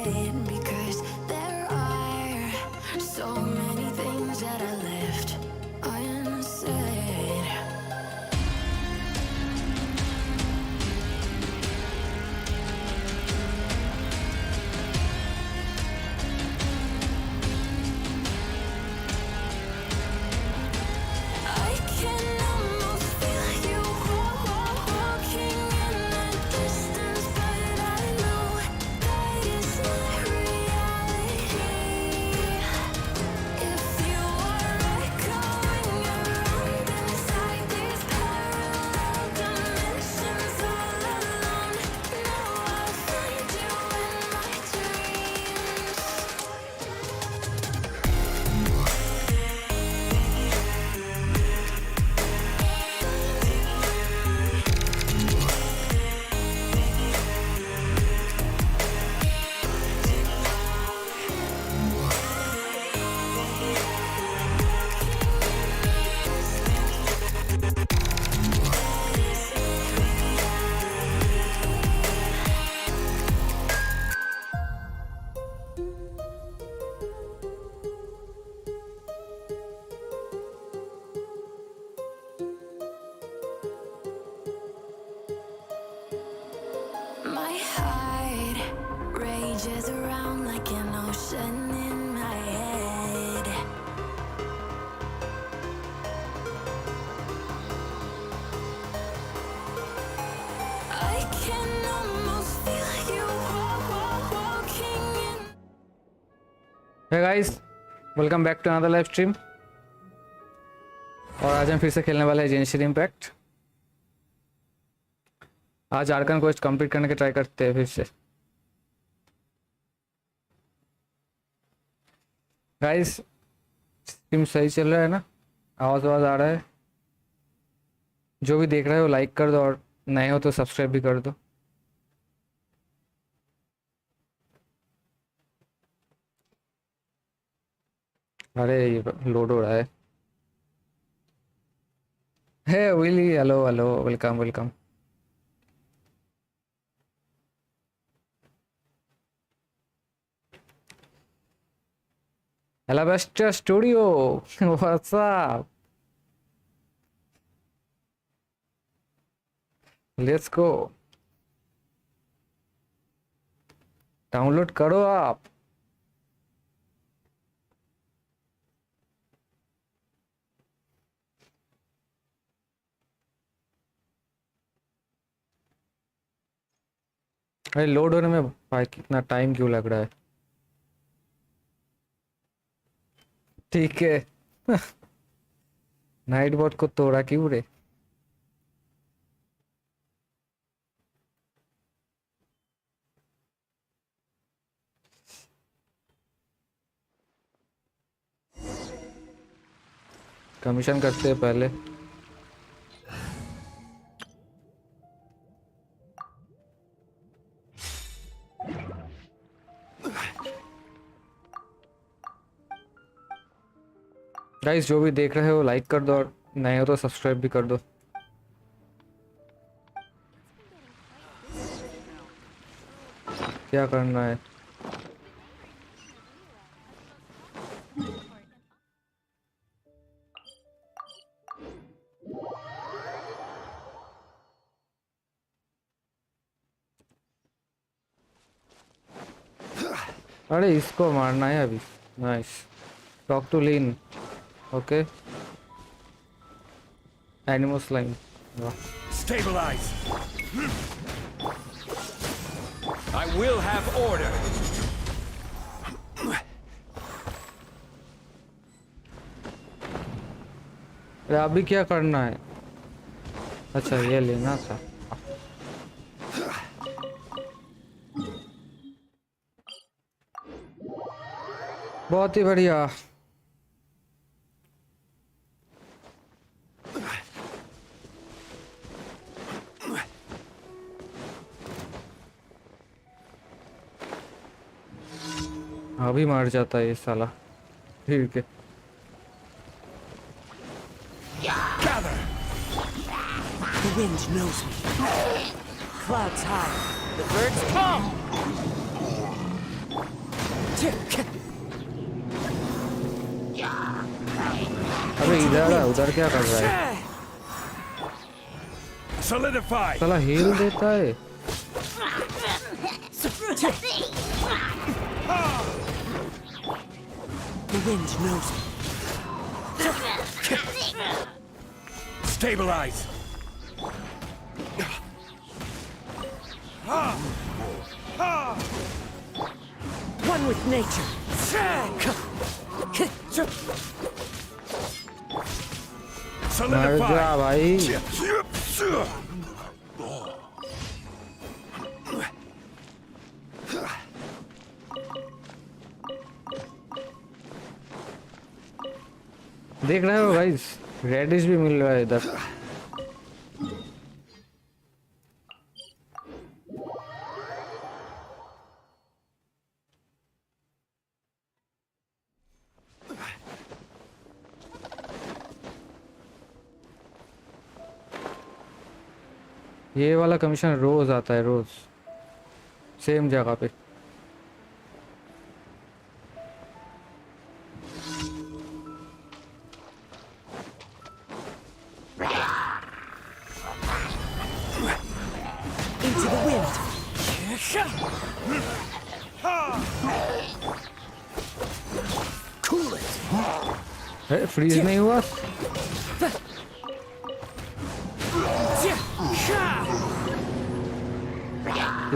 it because there are so many things that I left unsaid. I can almost feel you walking in the distance, but I know that is not reality. If you are echoing around inside these parallel dimensions all alone, now I'll find you in my dreams. My heart rages around like an ocean in my head. I can almost feel you walking in. Hey guys, welcome back to another live stream. और आज हम फिर से खेलने वाले हैं Genshin Impact. आज Archon quest complete करने के ट्राई करते हैं फिर से। गाइस स्ट्रीम सही चल रहा है ना? आवाज़ आ रहा है? जो भी देख रहे हो लाइक कर दो और नए हो तो सब्सक्राइब भी कर दो। अरे ये लोड हो रहा है। Hey Willy, hello hello, welcome welcome. Alabaster Studio, what's up? Let's go. Download करो आप। अरे लोड होने में भाई कितना टाइम क्यों लग रहा है? ठीक है। नाइट बोट को तोड़ा क्यों रे? कमीशन करते हैं पहले। गाइस जो भी देख रहे हो लाइक कर दो और नए हो तो सब्सक्राइब भी कर दो। क्या करना है? अरे इसको मारना है अभी। नाइस। टॉक टू लीन। Okay. Animal line. Stabilize. I will have order. अरे अभी क्या करना है? अच्छा ये लेना था। बहुत ही बढ़िया। अभी मार जाता है ये साला। ठीक है। Gather. The wind knows me. Clouds high. The birds come. इधर है, उधर क्या कर रहा है? Solidify. साला हील देता है। The wind knows me. Stabilize. One with nature. मर जा भाई। देख रहे हो गाइस, रेडिश भी मिल रहा है इधर। ये वाला कमीशन रोज आता है, रोज सेम जगह पे। Into the wind. Cool it. Freeze नहीं हुआ?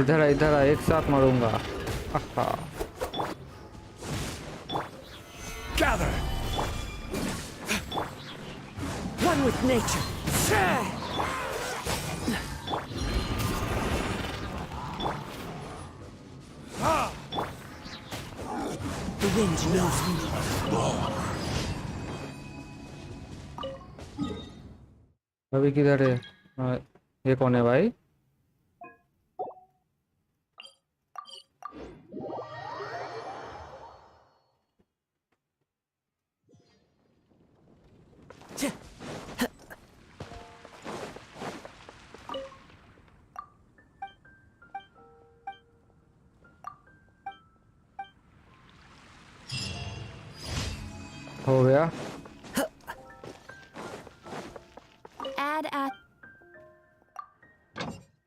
इधर आ, इधर आ, एक साथ मारूंगा। आहा। Gather. One with nature. The wind knows me. अभी किधर है? हाँ, ये कौन है भाई? हो गया। Add at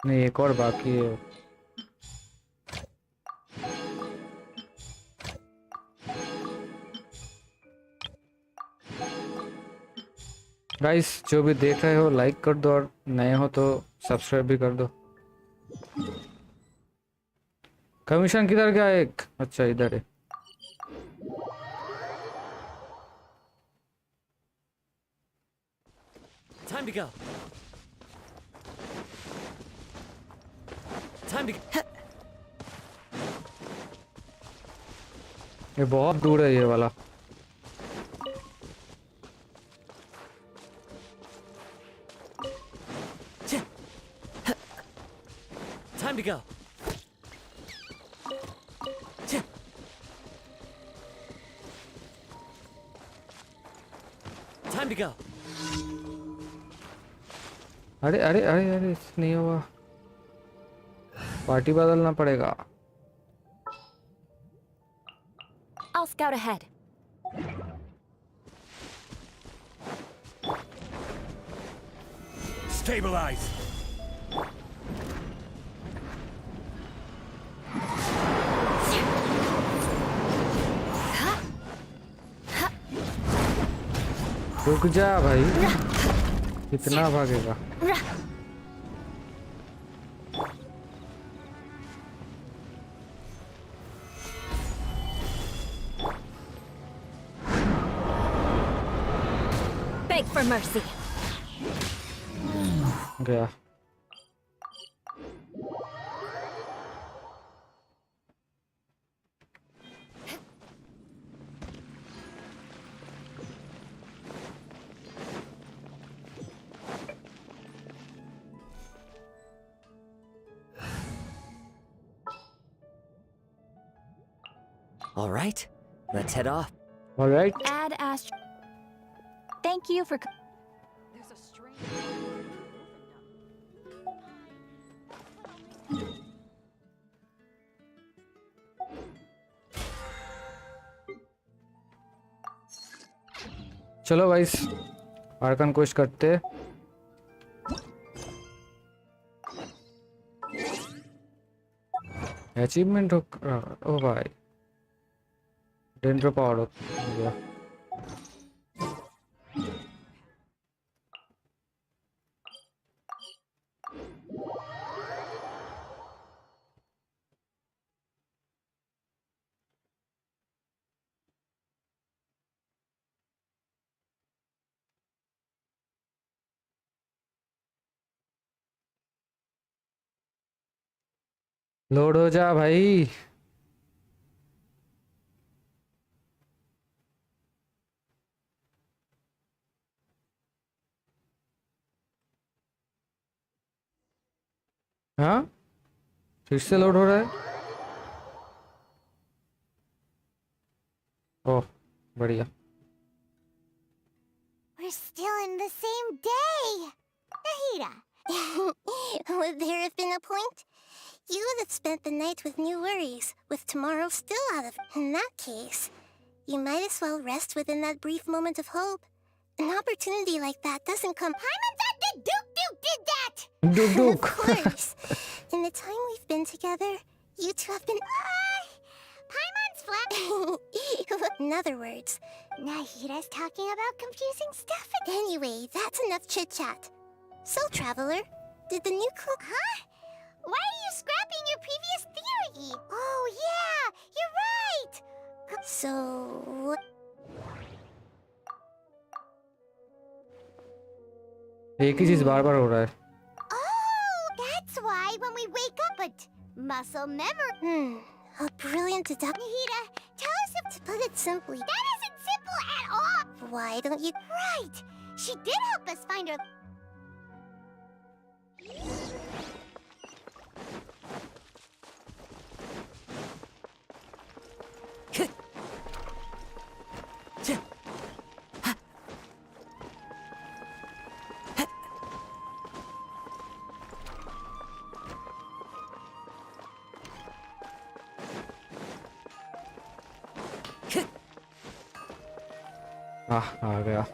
नहीं, एक और बाकी है। गाइस, जो भी देख रहे हो लाइक कर दो, और नए हो तो सब्सक्राइब भी कर दो। कमीशन किधर गया? एक, अच्छा इधर है। Time to go. Time to go. ये बहुत दूर है ये वाला। Time to go. Time to go. अरे अरे अरे अरे, नहीं हुआ। पार्टी बदलना पड़ेगा। I'll scout ahead. Stabilize. रुक जा भाई, कितना भागेगा? Beg for mercy. गया। All right, let's head off. All right. Add ast. Thank you for. There's a strange. चलो गाइस, आर्कन क्वेस्ट करते। अचीवमेंट हो। ओ भाई डेंड्रो पावर हो गया। लोड हो जा भाई। हाँ फिर से लोड हो रहा है। ओह बढ़िया। We're still in the same day! Nahida! Would there have been a point? You would have spent the night with new worries, with tomorrow still out of... In that case, you might as well rest within that brief moment of hope. An opportunity like that doesn't come... Paimon the Duke did that! Duke Of Duke. course. In the time we've been together, you two have been... Paimon's flat... In other words, Nahida's talking about confusing stuff. Anyway, that's enough chit-chat. So, Traveler, did the new Huh? Why are you scrapping your previous theory? Oh, yeah, you're right! So... एक ही चीज बार बार हो रहा है। Oh, that's why when we wake up, but muscle memory. A brilliant deduction. Nahida, tell us if to put it simply. That isn't simple at all. Why don't you? Right. She did help us find her. आ गया।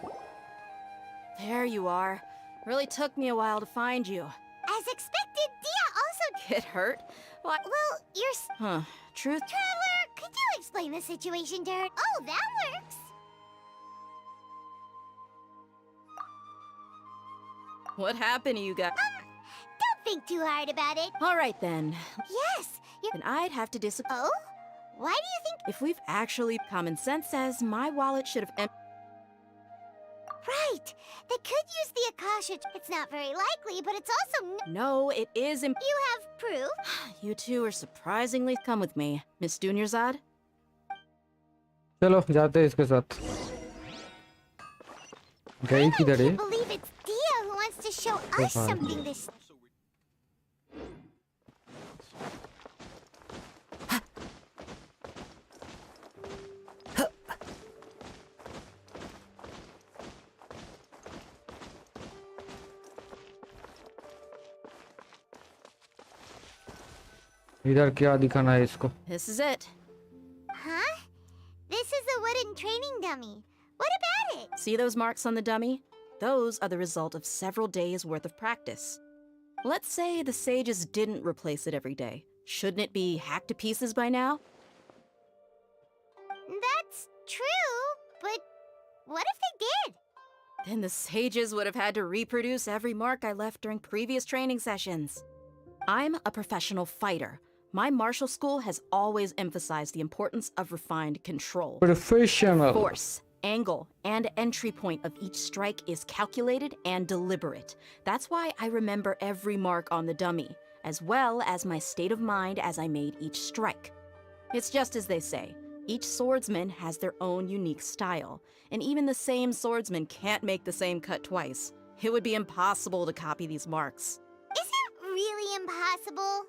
There you are. Really took me a while to find you. As expected, Dia also. Get hurt? What? Well, you're. Huh. Truth? Traveler, could you explain the situation to her? Oh, that works. What happened to you guys? Don't think too hard about it. All right then. Yes, you're. Then I'd have to disagree. Oh? Why do you think? If we've actually common sense says my wallet should have Right. They could use the Akasha. It's not very likely, but it's also. No, it is imp- You have proof? You two are surprisingly come with me, Miss Dunyarzad. चलो जाते हैं इसके साथ। गई I किधर है? can't believe it's Dia who wants to show us fine. something this. इधर क्या दिखाना है इसको? This is it. Huh? This is a wooden training dummy. What about it? See those marks on the dummy? Those are the result of several days' worth of practice. Let's say the sages didn't replace it every day. Shouldn't it be hacked to pieces by now? That's true, but what if they did? Then the sages would have had to reproduce every mark I left during previous training sessions. I'm a professional fighter. My martial school has always emphasized the importance of refined control. Professional. Force, angle, and entry point of each strike is calculated and deliberate. That's why I remember every mark on the dummy, as well as my state of mind as I made each strike. It's just as they say, each swordsman has their own unique style, and even the same swordsman can't make the same cut twice. It would be impossible to copy these marks. Is it really impossible?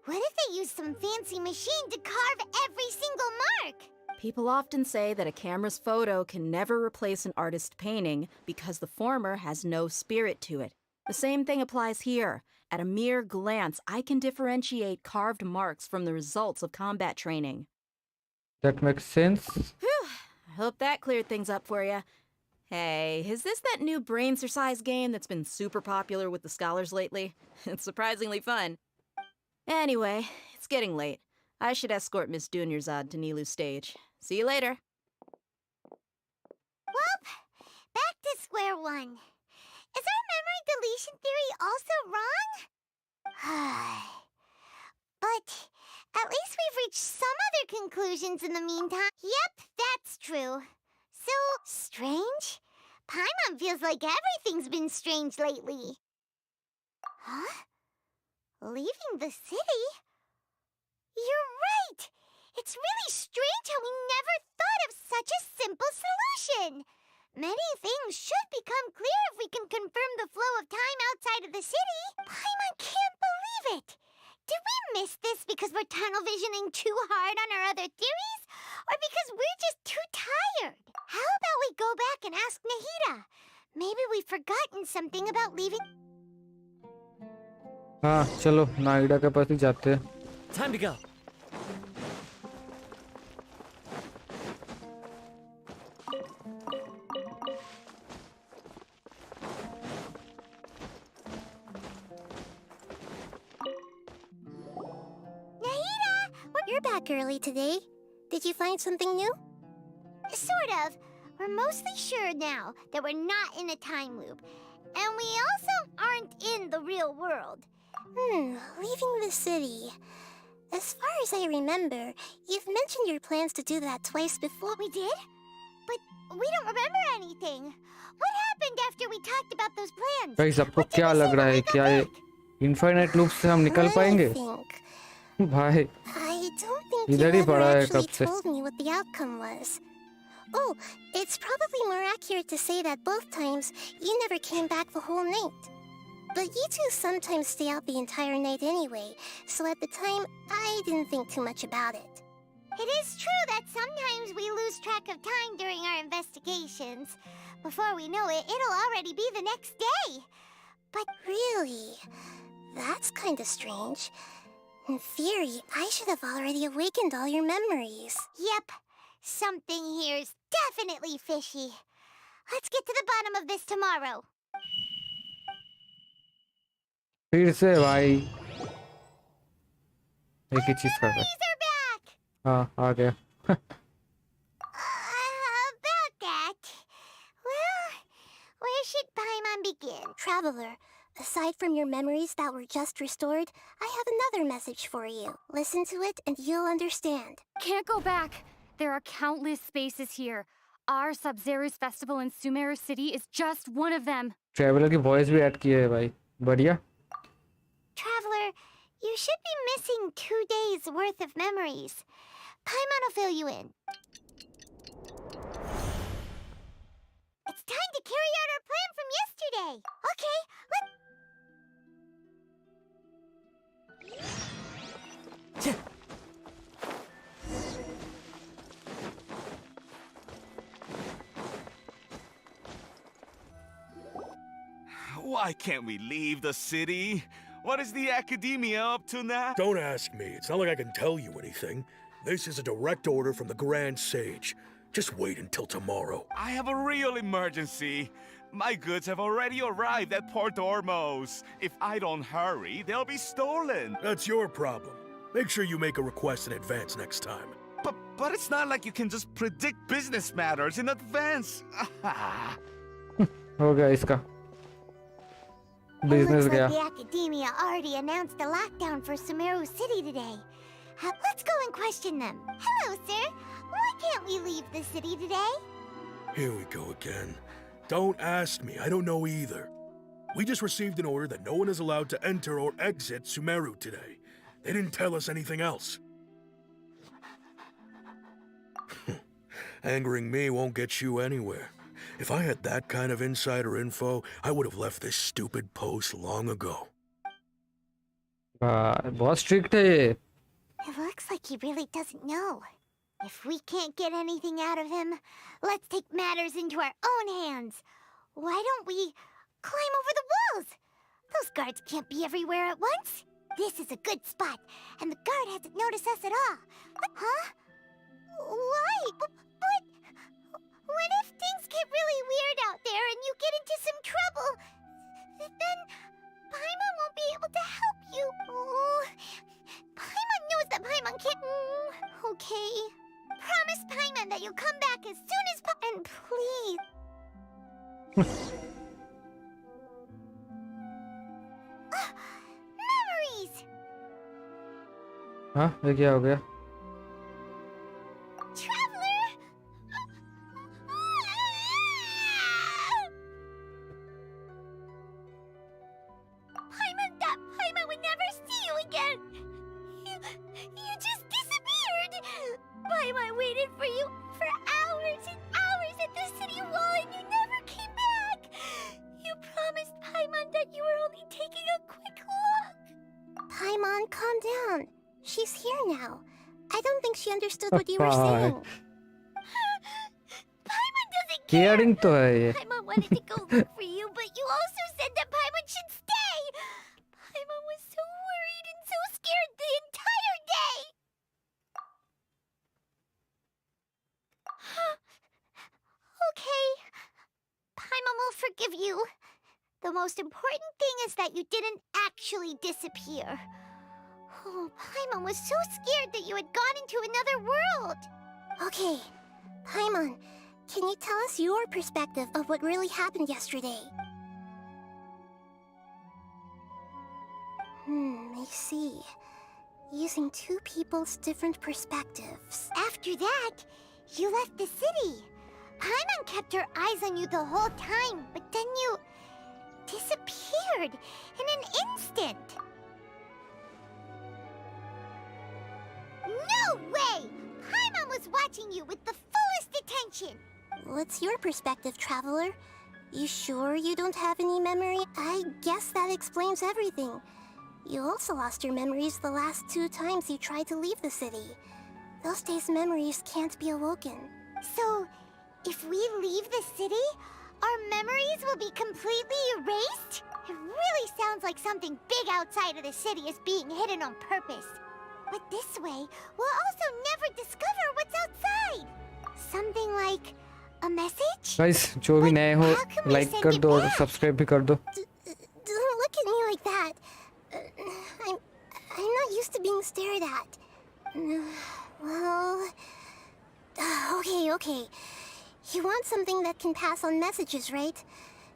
What if they used some fancy machine to carve every single mark? People often say that a camera's photo can never replace an artist's painting because the former has no spirit to it. The same thing applies here. At a mere glance, I can differentiate carved marks from the results of combat training. That makes sense. Whew, I hope that cleared things up for you. Hey, is this that new brain-exercise game that's been super popular with the scholars lately? It's surprisingly fun. Anyway, it's getting late. I should escort Miss Dunyarzad to Nilu's stage. See you later. Well, back to square one. Is our memory deletion theory also wrong? But at least we've reached some other conclusions in the meantime. Yep, that's true. So strange? Paimon feels like everything's been strange lately. Huh? Leaving the city? You're right! It's really strange how we never thought of such a simple solution! Many things should become clear if we can confirm the flow of time outside of the city. Paimon can't believe it! Did we miss this because we're tunnel visioning too hard on our other theories? Or because we're just too tired? How about we go back and ask Nahida? Maybe we've forgotten something about leaving. हाँ चलो नाइडा के पास ही जाते हैं. Time to go. Nahida! You're back early today. Did you find something new? Sort of. We're mostly sure now that we're not in a time loop. And we also aren't in the real world. Leaving the city. As far as I remember, you've mentioned your plans to do that twice before. We did? But we don't remember anything. What happened after we talked about those plans? भाई सबको What did क्या we लग say रहा when है? we got क्या ये back? Infinite loop से हम निकल पाएंगे? भाई I don't think इधर you ही ever पड़ा है actually कब से. told me what the outcome was. Oh, it's probably more accurate to say that both times you never came back the whole night. But you two sometimes stay out the entire night anyway, so at the time, I didn't think too much about it. It is true that sometimes we lose track of time during our investigations. Before we know it, it'll already be the next day. But really, that's kinda strange. In theory, I should have already awakened all your memories. Yep. Something here's definitely fishy. Let's get to the bottom of this tomorrow. फिर से भाई एक ही चीज कर रहा है. Memories are back! हाँ आ गया. About that. Well, where should Paimon begin? Traveler, aside from your memories that were just restored, I have another message for you. Listen to it and you'll understand. Can't go back. There are countless spaces here. Our Sub-Zero's festival in Sumeru City is just one of them. Traveller की voice भी add की है भाई. बढ़िया. Traveler, you should be missing 2 days worth of memories. Paimon will fill you in. It's time to carry out our plan from yesterday. Okay, Why can't we leave the city? What is the academia up to now? Don't ask me. It's not like I can tell you anything. This is a direct order from the Grand Sage. Just wait until tomorrow. I have a real emergency. My goods have already arrived at Port Ormos. If I don't hurry, they'll be stolen. That's your problem. Make sure you make a request in advance next time. But it's not like you can just predict business matters in advance. हो गया इसका. It business looks गया. like the academia already announced a lockdown for Sumeru City today. Let's go and question them. Hello, sir. Why can't we leave the city today? Here we go again. Don't ask me. I don't know either. We just received an order that no one is allowed to enter or exit Sumeru today. They didn't tell us anything else. Angering me won't get you anywhere. If I had that kind of insider info, I would have left this stupid post long ago. बहुत strict है ये. It looks like he really doesn't know. If we can't get anything out of him, let's take matters into our own hands. Why don't we climb over the walls? Those guards can't be everywhere at once. This is a good spot, and the guard hasn't noticed us at all. Huh? Why? But what if things get really weird there and you get into some trouble, then Paimon won't be able to help you. Oh, Paimon knows that Paimon can't... Okay. Promise Paimon that you'll come back as soon as and please... Memories! हाँ ये क्या हो गया? Traveler! Paimon would never see you again! You just disappeared! Paimon waited for you for hours and hours at the city wall and you never came back! You promised Paimon that you were only taking a quick look! Paimon, calm down. She's here now. I don't think she understood what you were saying. Paimon doesn't care! Caring तो है ये. Paimon wanted to go look for you, but you also said that Paimon should stay! Paimon was so worried and so scared the entire day! Okay. Paimon will forgive you. The most important thing is that you didn't actually disappear. Oh, Paimon was so scared that you had gone into another world! Okay. Paimon, can you tell us your perspective of what really happened yesterday? I see. Using two people's different perspectives. After that, you left the city. Paimon kept her eyes on you the whole time, but then you... disappeared in an instant. No way! Paimon was watching you with the fullest attention! What's your perspective, Traveler? You sure you don't have any memory? I guess that explains everything. You also lost your memories the last 2 times you tried to leave the city. Those days' memories can't be awoken. So, if we leave the city, our memories will be completely erased? It really sounds like something big outside of the city is being hidden on purpose. But this way, we'll also never discover what's outside. Something like a message? Guys जो भी नए हो How can we like send कर it दो और back? Subscribe भी कर दो. Don't look at me like that. I'm not used to being stared at. Well... Okay. You want something that can pass on messages, right?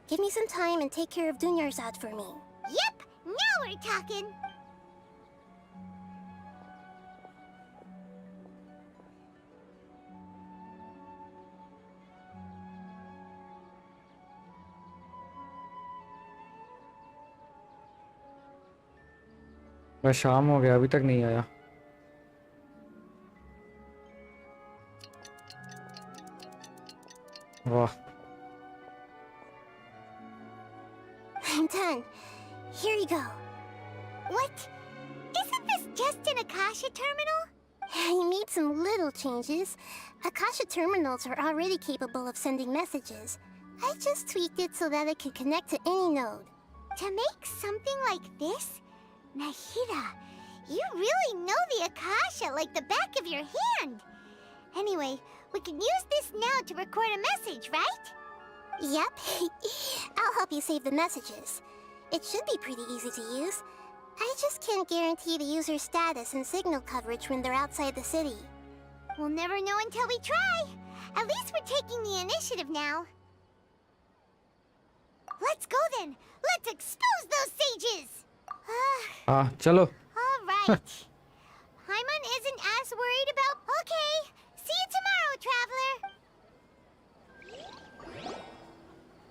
Give me some time and take care of Dunyarzad for me. Yep! Now we're talking! बस शाम हो गया अभी तक नहीं आया. वाह. I'm done. Here you go. What? Isn't this just an Akasha terminal? You made some little changes. Akasha terminals are already capable of sending messages. I just tweaked it so that it could connect to any node. To make something like this? Nahida, you really know the Akasha like the back of your hand. Anyway, we can use this now to record a message, right? Yep. I'll help you save the messages. It should be pretty easy to use. I just can't guarantee the user's status and signal coverage when they're outside the city. We'll never know until we try. At least we're taking the initiative now. Let's go then. Let's expose those sages. हाँ चलो. All right. Paimon isn't as worried about... Okay. See you tomorrow, Traveler.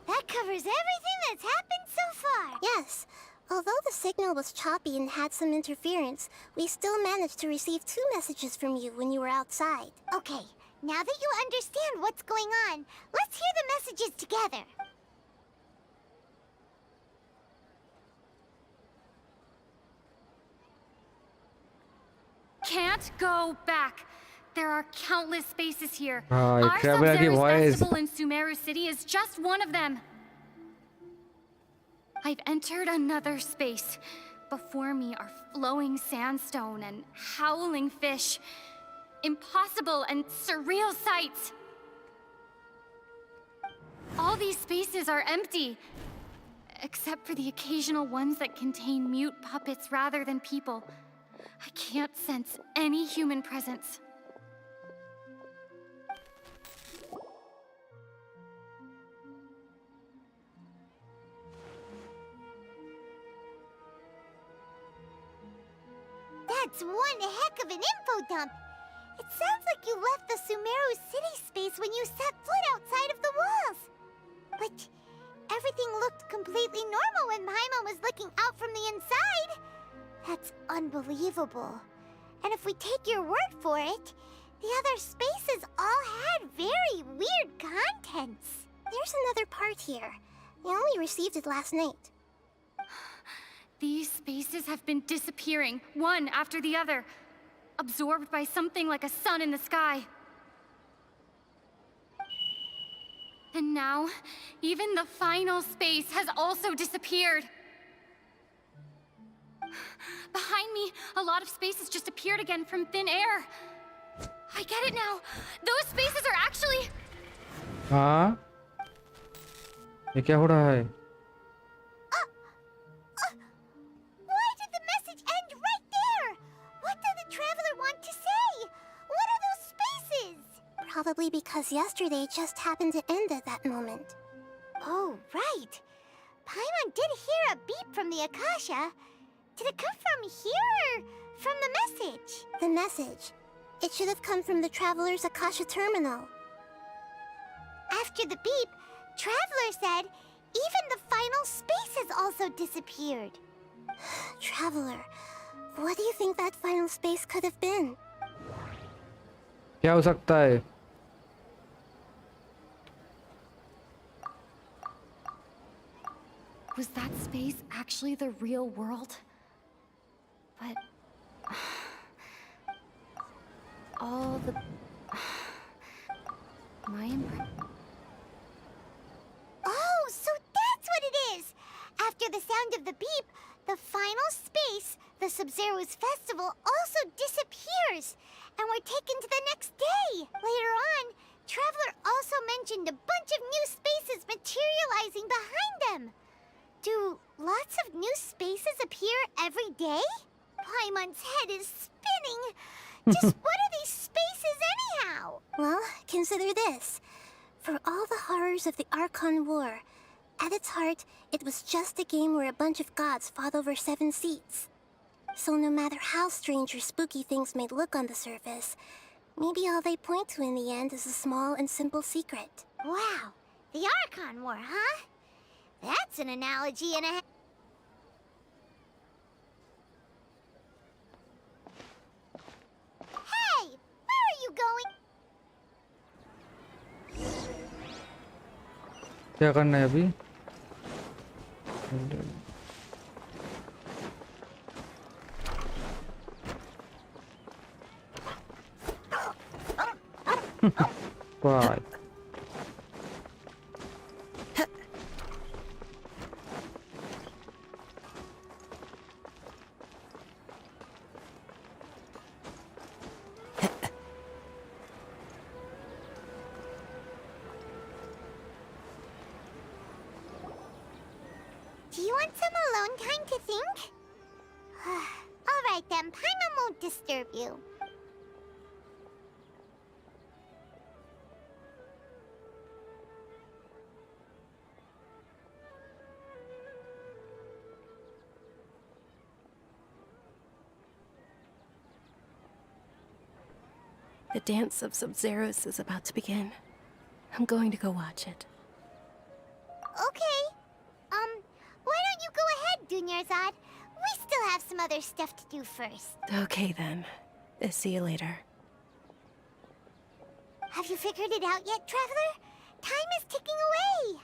That covers everything that's happened so far. Yes. Although the signal was choppy and had some interference, we still managed to receive 2 messages from you when you were outside. Okay. Now that you understand what's going on, let's hear the messages together. Can't go back. There are countless spaces here. हाँ, Our traveler की Sub-Zero's voice. festival in Sumeru City is just one of them. I've entered another space. Before me are flowing sandstone and howling fish. Impossible and surreal sights. All these spaces are empty. Except for the occasional ones that contain mute puppets rather than people. I can't sense any human presence. That's one heck of an info dump. It sounds like you left the Sumeru city space when you set foot outside of the walls. But everything looked completely normal when Paimon was looking out from the inside. That's unbelievable. And if we take your word for it, the other spaces all had very weird contents. There's another part here. I only received it last night. These spaces have been disappearing, one after the other, absorbed by something like a sun in the sky. And now, even the final space has also disappeared. Behind me, a lot of spaces just appeared again from thin air. I get it now. Those spaces are actually... हाँ ये क्या हो रहा है? Why did the message end right there? What did the traveler want to say? What are those spaces? Probably because yesterday just happened to end at that moment. Oh, right. Paimon did hear a beep from the Akasha. Did it come from here or from the message? The message. It should have come from the traveler's Akasha terminal. After the beep, Traveler said even the final space has also disappeared. Traveler, what do you think that final space could have been? क्या हो सकता है? Was that space actually the real world? But... all the... my impression... Oh, so that's what it is! After the sound of the beep, the final space, the Sub-Zero's festival, also disappears! And we're taken to the next day! Later on, Traveler also mentioned a bunch of new spaces materializing behind them! Do lots of new spaces appear every day? Paimon's head is spinning! Just what are these spaces anyhow? Well, consider this. For all the horrors of the Archon War, at its heart, it was just a game where a bunch of gods fought over 7 seats. So no matter how strange or spooky things may look on the surface, maybe all they point to in the end is a small and simple secret. Wow, the Archon War, huh? That's an analogy and a... Hey! Where are you going? क्या करना है अभी? Why? Do you want some alone time to think? Alright then, Paimon won't disturb you. The dance of Sub-Zeros is about to begin. I'm going to go watch it. Okay. Why don't you go ahead, Dunyarzad? We still have some other stuff to do first. Okay then. See you later. Have you figured it out yet, Traveler? Time is ticking away.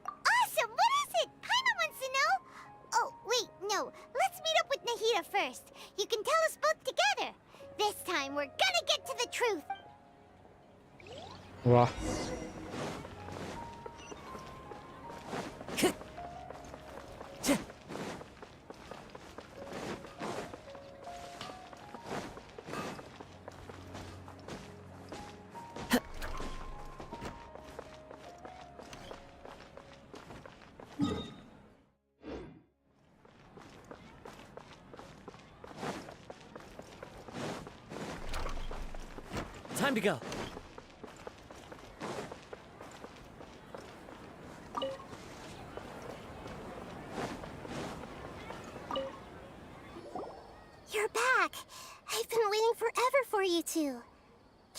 Awesome! What is it? Paimon wants to know. Oh, wait, no. Let's meet up with Nahida first. You can tell us both together. This time, we're gonna get to the truth. वाह Time to go. You're back. I've been waiting forever for you two.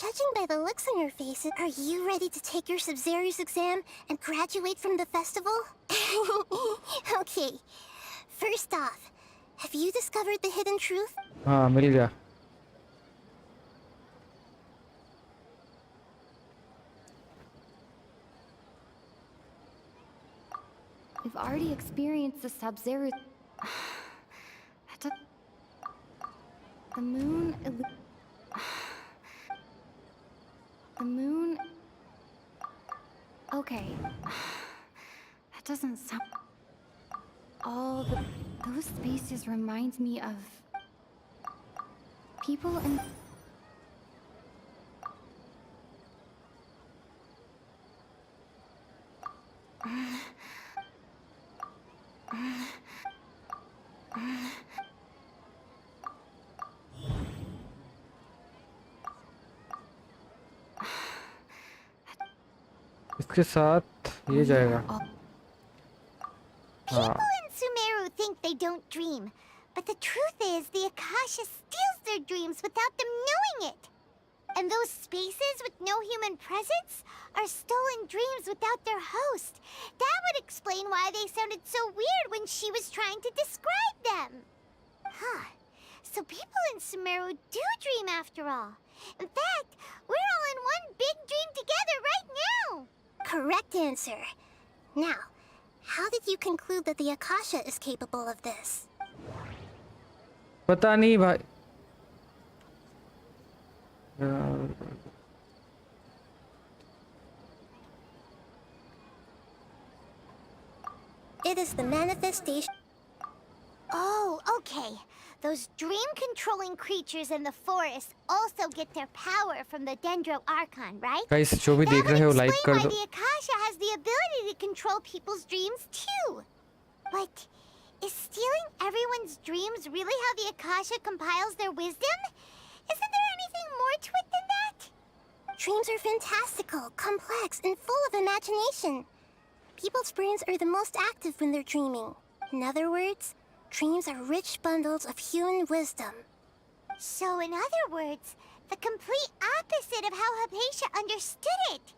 Judging by the looks on your faces, are you ready to take your Sub-Zero's exam and graduate from the festival? Okay. First off, have you discovered the hidden truth? हाँ मिल गया. We've already experienced the Sub-Zero. The moon. The moon. Okay. That doesn't sound. Those spaces remind me of people in. इसके साथ ये जाएगा. People in Sumeru think they don't dream, but the truth is the Akasha steals their dreams without them knowing it. And those spaces with no human presence are stolen dreams without their host. That would explain why they sounded so weird when she was trying to describe them. Huh. So people in Sumeru do dream after all. In fact, we're all in one big dream together right now. Correct answer. Now, how did you conclude that the Akasha is capable of this? पता नहीं भाई. It is the manifestation. Oh, okay. Those dream-controlling creatures in the forest also get their power from the Dendro Archon, right? Guys जो भी That देख would रहे हो like explain कर why दो. the Akasha has the ability to control people's dreams too. But is stealing everyone's dreams really how the Akasha compiles their wisdom? Isn't there anything more to it than that? Dreams are fantastical, complex, and full of imagination. People's brains are the most active when they're dreaming. In other words, dreams are rich bundles of human wisdom. So in other words, the complete opposite of how Hypatia understood it.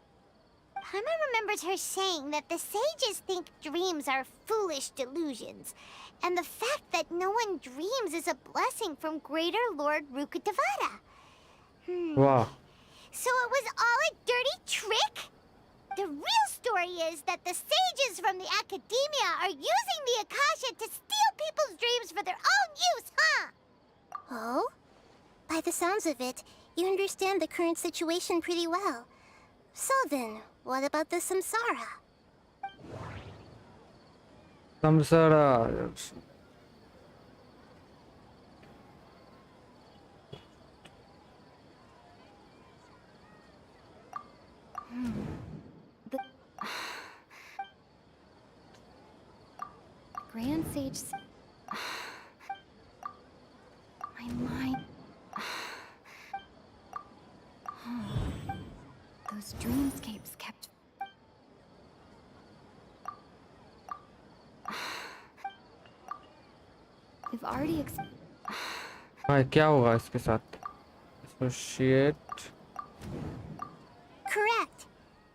Paimon remembers her saying that the sages think dreams are foolish delusions, and the fact that no one dreams is a blessing from Greater Lord Rukkhadevata. Wow. So it was all a dirty trick? The real story is that the sages from the academia are using the Akasha to steal people's dreams for their own use, huh? Oh? By the sounds of it, you understand the current situation pretty well. So then, what about the samsara? Samsara. The Grand Sage. My mind. Those dreamscapes kept. We've already. भाई क्या होगा इसके साथ? Associate. Correct.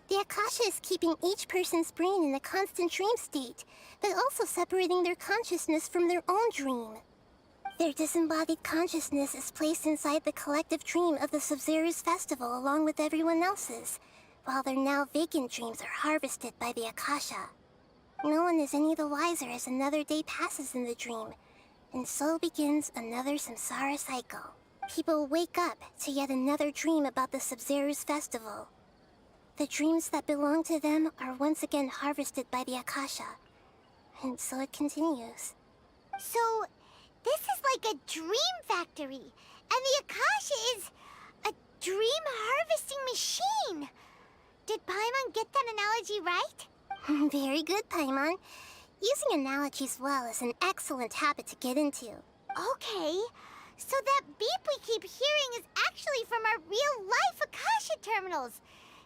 The Akasha is keeping each person's brain in a constant dream state, but also separating their consciousness from their own dream. Their disembodied consciousness is placed inside the collective dream of the Sub-Zero's festival along with everyone else's, while their now vacant dreams are harvested by the Akasha. No one is any the wiser as another day passes in the dream, and so begins another samsara cycle. People wake up to yet another dream about the Sub-Zero's festival. The dreams that belong to them are once again harvested by the Akasha, and so it continues. So, this is like a dream factory, and the Akasha is a dream harvesting machine. Did Paimon get that analogy right? Very good, Paimon. Using analogies well is an excellent habit to get into. Okay, so that beep we keep hearing is actually from our real-life Akasha. terminals.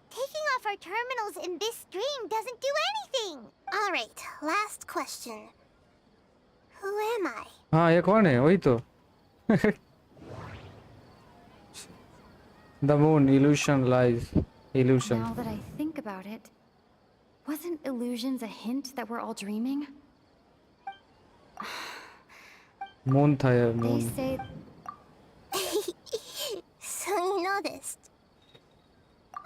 Taking off our terminals in this stream doesn't do anything. All right, last question. Who am I? हाँ ये कौन है वही तो The moon illusion lies illusion Now that I think about it, wasn't illusions a hint that we're all dreaming? moon था यार They moon say So you noticed.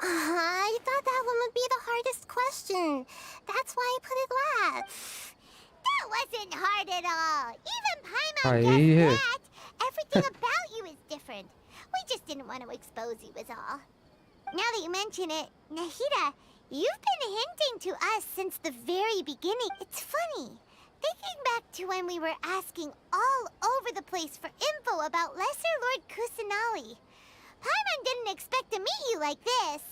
I thought that one would be the hardest question. That's why I put it last. That wasn't hard at all. Even Paimon यही है guessed that. Everything about you is different. We just didn't want to expose you is all. Now that you mention it, Nahida, you've been hinting to us since the very beginning. It's funny. Thinking back to when we were asking all over the place for info about Lesser Lord Kusanali. Paimon didn't expect to meet you like this.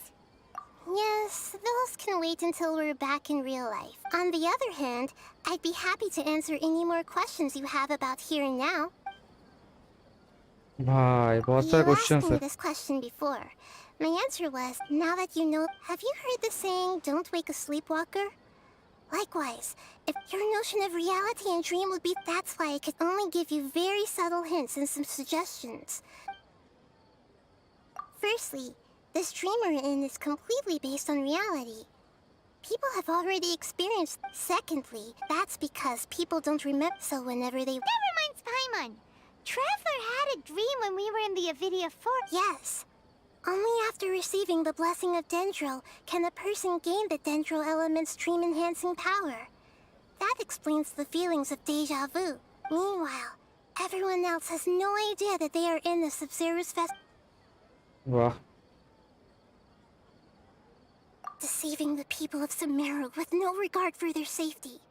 Yes, those can wait until we're back in real life. On the other hand, I'd be happy to answer any more questions you have about here and now. भाई बहुत You सारे asked questions me है this question before. My answer was, now that you know, have you heard the saying, don't wake a sleepwalker? Likewise, if your notion of reality and dream would be, that's why I could only give you very subtle hints and some suggestions. Firstly, this dream we're in is completely based on reality. People have already experienced. Secondly, that's because people don't remember, so whenever they... That reminds Paimon. Traveler had a dream when we were in the Avidia Fort. Yes. Only after receiving the blessing of Dendro can a person gain the Dendro element's dream-enhancing power. That explains the feelings of deja vu. Meanwhile, everyone else has no idea that they are in the Sub-Zero's fest... वाह Deceiving the people of Sumeru with no regard for their safety.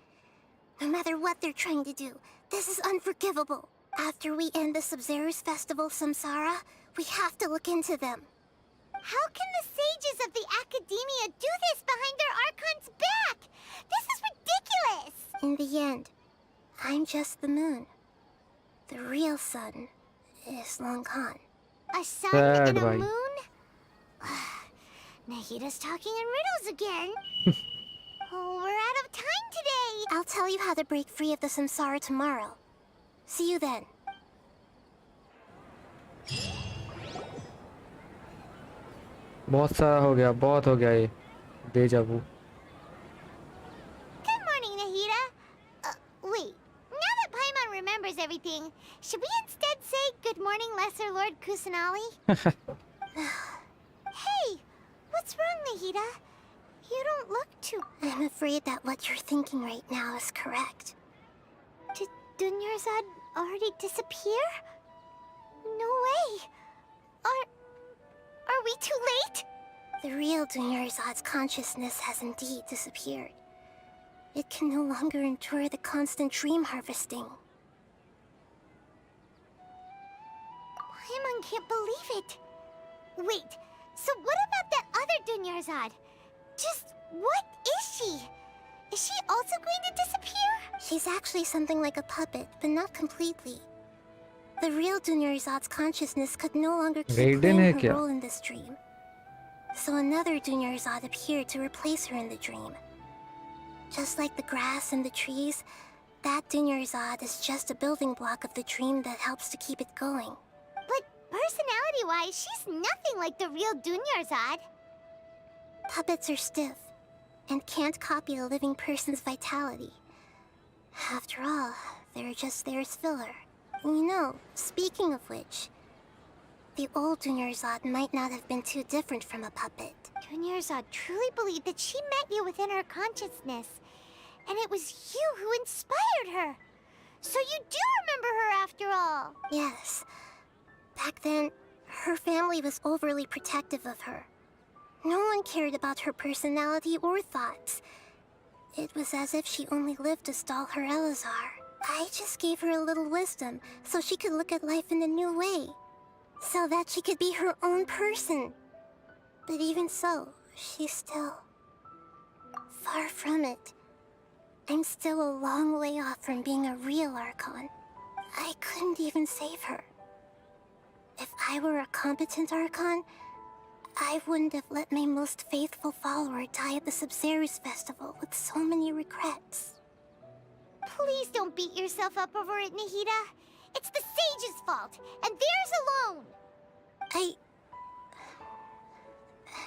No matter what they're trying to do, this is unforgivable. After we end the Sub-Zero's festival Samsara, we have to look into them. How can the sages of the Academia do this behind their Archon's back? This is ridiculous! In the end, I'm just the moon. The real sun is long gone. A sun Sad and a boy. moon? Nahida's talking in riddles again. Oh, we're out of time today. I'll tell you how to break free of the samsara tomorrow. See you then. बहुत सारा हो गया बहुत हो गया ये डेजा वू Good morning, Nahida. Wait. Now that Paimon remembers everything, should we instead say good morning, Lesser Lord Kusanali? Hey, what's wrong, Nahida? You don't look too... I'm afraid that what you're thinking right now is correct. Did Dunyarzad already disappear? No way. Are we too late? The real Dunyarzad's consciousness has indeed disappeared. It can no longer endure the constant dream harvesting. Paimon can't believe it. Wait, so what about that other Dunyarzad? Just what is she? Is she also going to disappear? She's actually something like a puppet, but not completely. The real Dunyarzad's consciousness could no longer keep Raiden playing hai her kya? role in this dream. So another Dunyarzad appeared to replace her in the dream. Just like the grass and the trees, that Dunyarzad is just a building block of the dream that helps to keep it going. But personality-wise, she's nothing like the real Dunyarzad. Puppets are stiff and can't copy a living person's vitality. After all, they're just there as filler. You know, speaking of which, the old Dunyarzad might not have been too different from a puppet. Dunyarzad truly believed that she met you within her consciousness, and it was you who inspired her. So you do remember her after all. Yes. Back then, her family was overly protective of her. No one cared about her personality or thoughts. It was as if she only lived to stall her Elazar. I just gave her a little wisdom so she could look at life in a new way. So that she could be her own person. But even so, she's still... far from it. I'm still a long way off from being a real Archon. I couldn't even save her. If I were a competent Archon, I I wouldn't have let my most faithful follower die at the Sub-Zero's festival with so many regrets. Please don't beat yourself up over it, Nahida. It's the sage's fault, and theirs alone.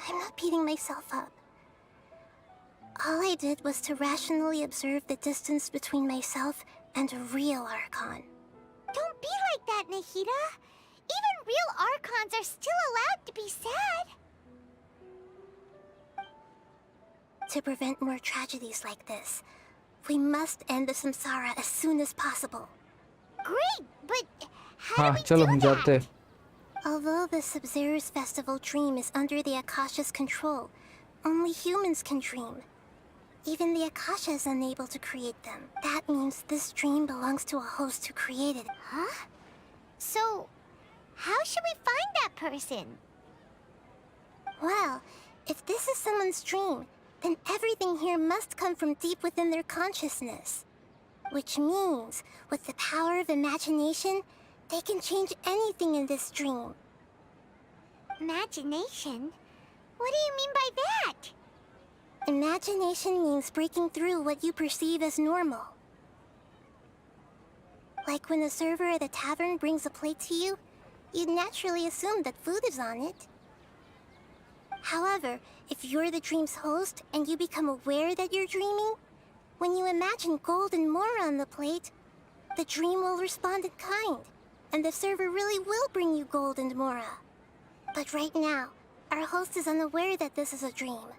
I'm not beating myself up. All I did was to rationally observe the distance between myself and a real Archon. Don't be like that, Nahida. Even real Archons are still allowed to be sad. To prevent more tragedies like this, we must end the samsara as soon as possible. Great, but how हाँ do we चलो do हम जाते that? हैं। Although the Sub-Zero's festival dream is under the Akasha's control, only humans can dream. Even the Akasha is unable to create them. That means this dream belongs to a host who created it. Huh? So, how should we find that person? Well, if this is someone's dream, then everything here must come from deep within their consciousness. Which means, with the power of imagination, they can change anything in this dream. Imagination? What do you mean by that? Imagination means breaking through what you perceive as normal. Like when the server at the tavern brings a plate to you, you'd naturally assume that food is on it. However, if you're the dream's host and you become aware that you're dreaming, when you imagine gold and mora on the plate, the dream will respond in kind, and the server really will bring you gold and mora. But right now, our host is unaware that this is a dream.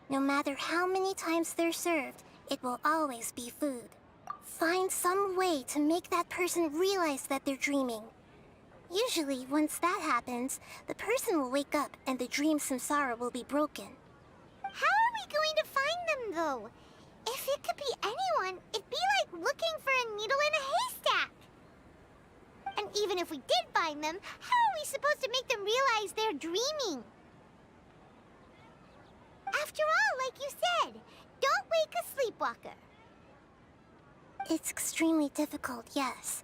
No matter how many times they're served, it will always be food. Find some way to make that person realize that they're dreaming. Usually, once that happens, the person will wake up and the dream samsara will be broken. How are we going to find them, though? If it could be anyone, it'd be like looking for a needle in a haystack. And even if we did find them, how are we supposed to make them realize they're dreaming? After all, like you said, don't wake a sleepwalker. It's extremely difficult, yes.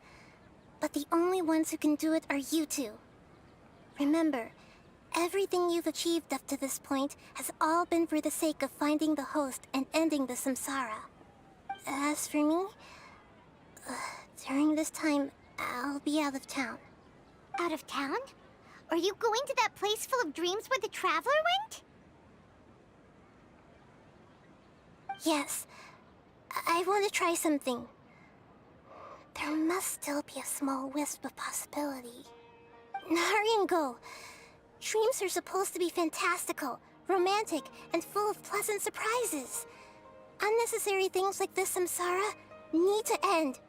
But the only ones who can do it are you two. Remember, everything you've achieved up to this point has all been for the sake of finding the host and ending the samsara. As for me, during this time, I'll be out of town. Out of town? Are you going to that place full of dreams where the traveler went? Yes, I want to try something. There must still be a small wisp of possibility. Hurry and go. Dreams are supposed to be fantastical, romantic, and full of pleasant surprises. Unnecessary things like this samsara need to end.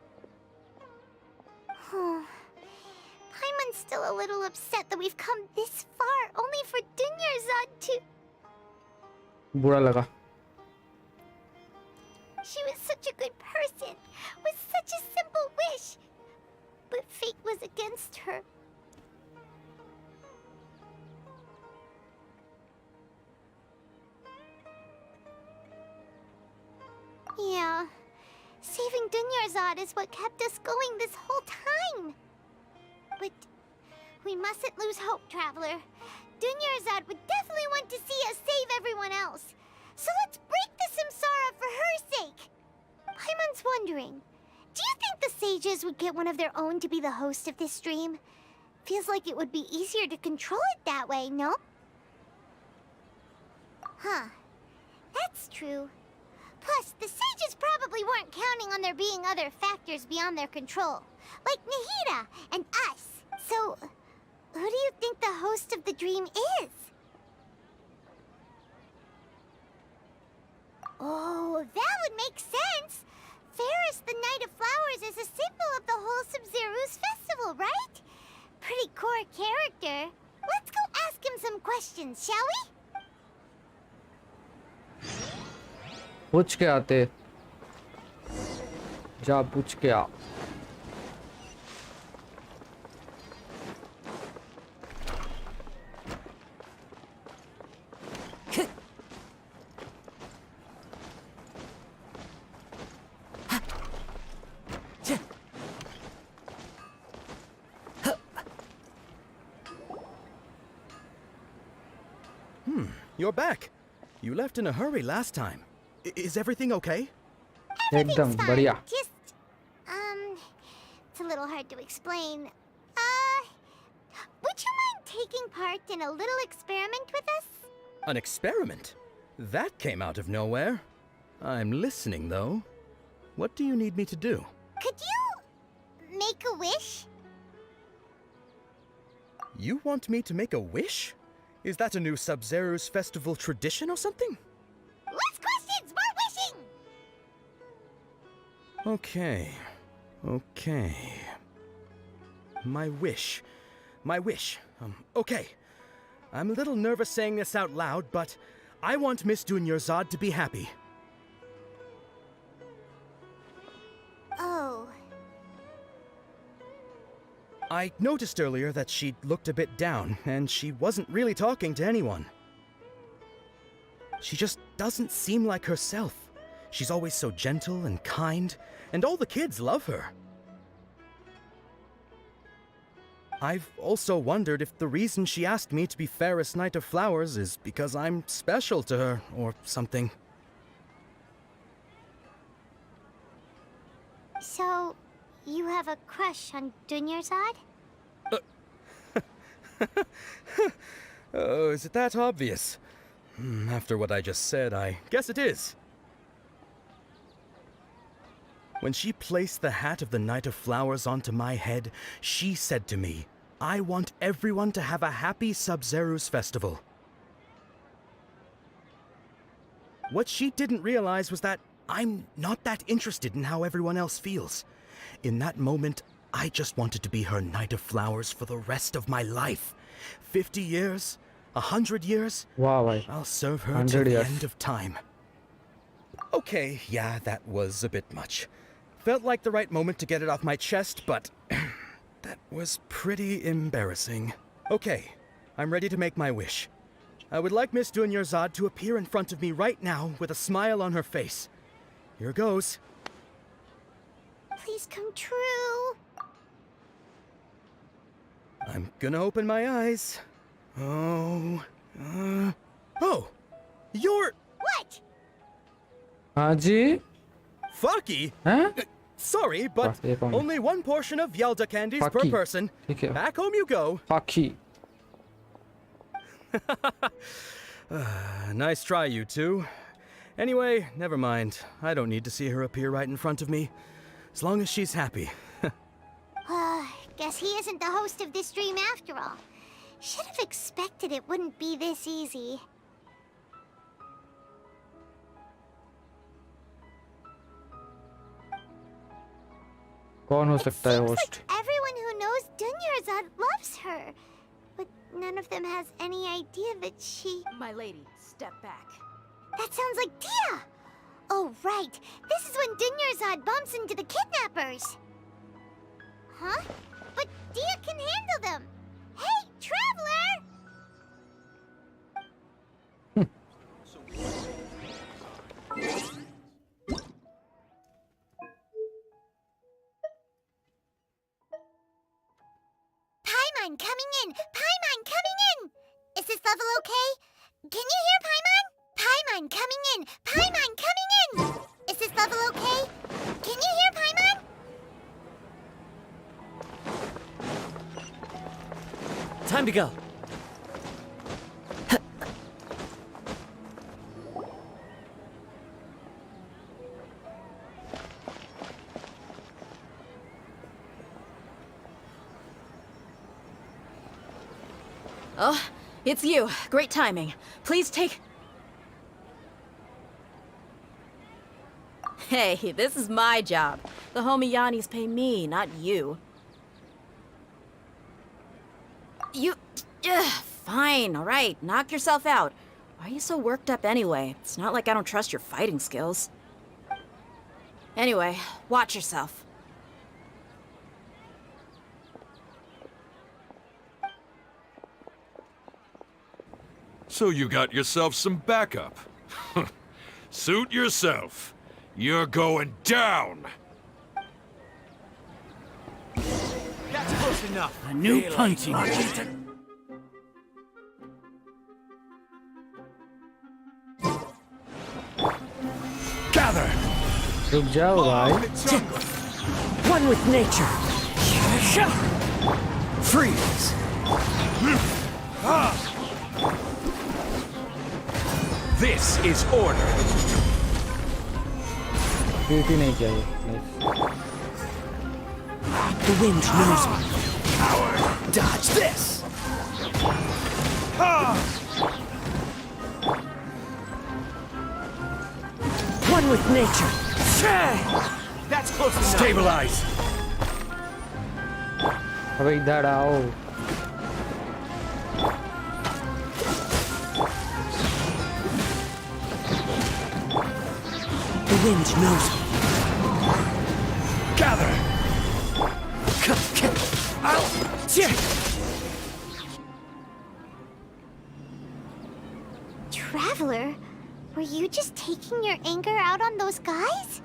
Paimon's still a little upset that we've come this far only for Dunyarzad to... बुरा लगा। She was such a good person, with such a simple wish. But fate was against her. Yeah, saving Dunyarzad is what kept us going this whole time. But we mustn't lose hope, Traveler. Dunyarzad would definitely want to see us save everyone else. So let's break the samsara for her sake. Paimon's wondering, do you think the sages would get one of their own to be the host of this dream? Feels like it would be easier to control it that way, no? Huh. That's true. Plus, the sages probably weren't counting on there being other factors beyond their control, like Nahida and us. So, who do you think the host of the dream is? Oh, that would make sense. Ferris, the Knight of Flowers, is a symbol of the whole Sub-Zero's festival, right? Pretty core character. Let's go ask him some questions, shall we? पूछ के आते। जा पूछ के आ। You're back. You left in a hurry last time. Is everything okay? एकदम बढ़िया. Just, it's a little hard to explain. Would you mind taking part in a little experiment with us? An experiment? That came out of nowhere. I'm listening, though. What do you need me to do? Could you make a wish? You want me to make a wish? Is that a new Sub-Zero's festival tradition or something? Less questions, more wishing! Okay. Okay. My wish. Okay. I'm a little nervous saying this out loud, but I want Miss Dunyarzad to be happy. Oh. I noticed earlier that she looked a bit down, and she wasn't really talking to anyone. She just doesn't seem like herself. She's always so gentle and kind, and all the kids love her. I've also wondered if the reason she asked me to be Fairest Knight of Flowers is because I'm special to her, or something. So, you have a crush on Dunyarzad? Oh, is it that obvious? After what I just said, I guess it is. When she placed the hat of the Knight of Flowers onto my head, she said to me, I want everyone to have a happy Sub-Zero's festival. What she didn't realize was that I'm not that interested in how everyone else feels. In that moment, I just wanted to be her Knight of Flowers for the rest of my life. 50 years, 100 years, Wow, bhai. I'll serve her 100 till the years. end of time. Okay, yeah, that was a bit much. Felt like the right moment to get it off my chest, but that was pretty embarrassing. Okay, I'm ready to make my wish. I would like Miss Dunyarzad to appear in front of me right now with a smile on her face. Here goes. Please come true. I'm gonna open my eyes. Oh, you're What? हाँ जी. Fucky. हैं? Sorry, but बस, ये कौन है? only one portion of Yelda candies per Fucky. person. ठीक है. Back home you go. Fucky. Nice try, you two. Anyway, never mind. I don't need to see her appear right in front of me. As long as she's happy. Guess he isn't the host of this dream after all. Should have expected it wouldn't be this easy. कौन हो It सकता है seems host? like everyone who knows Dunyarzad loves her. But none of them has any idea that she... My lady, step back. That sounds like Dia! Oh, right. This is when Dunyarzad bumps into the kidnappers. Huh? But Dia can handle them. Hey, Traveler! Paimon coming in! Paimon coming in! Is this level okay? Can you hear Paimon? Paimon coming in! Paimon coming in! Is this level okay? Can you hear Paimon? Time to go. Oh, it's you. Great timing. Please take... Hey, this is my job. The homie Yannis pay me, not you. Fine, all right. Knock yourself out. Why are you so worked up anyway? It's not like I don't trust your fighting skills. Anyway, watch yourself. So you got yourself some backup. Suit yourself. You're going down! That's close enough. A new punching. Gather! रुक जाओ भाई. One with nature. Freeze. This is order. Beauty नहीं चाहिए. Nice. The wind knows me. Dodge this. One with nature. That's close enough. Stabilize. अबे इधर आओ. The wind knows me. Gather. Traveler, were you just taking your anger out on those guys?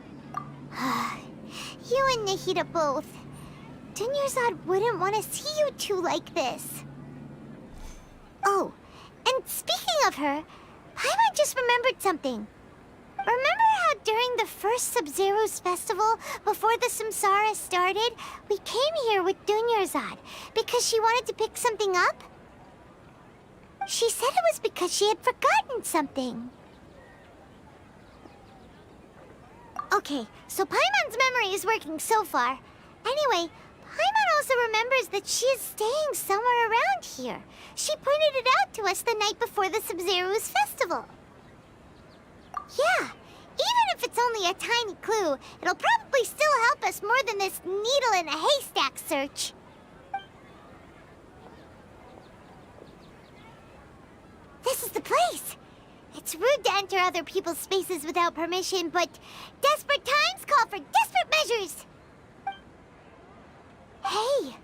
You and Nahida both. Dunyarzad wouldn't want to see you two like this. Oh, and speaking of her, Paimon just remembered something. Remember how during the first Sub-Zero's festival, before the Samsara started, we came here with Dunyarzad because she wanted to pick something up? She said it was because she had forgotten something. Okay, so Paimon's memory is working so far. Anyway, Paimon also remembers that she is staying somewhere around here. She pointed it out to us the night before the Sub-Zero's festival. Yeah, even if it's only a tiny clue, it'll probably still help us more than this needle in a haystack search. This is the place! It's rude to enter other people's spaces without permission, but desperate times call for desperate measures! Hey!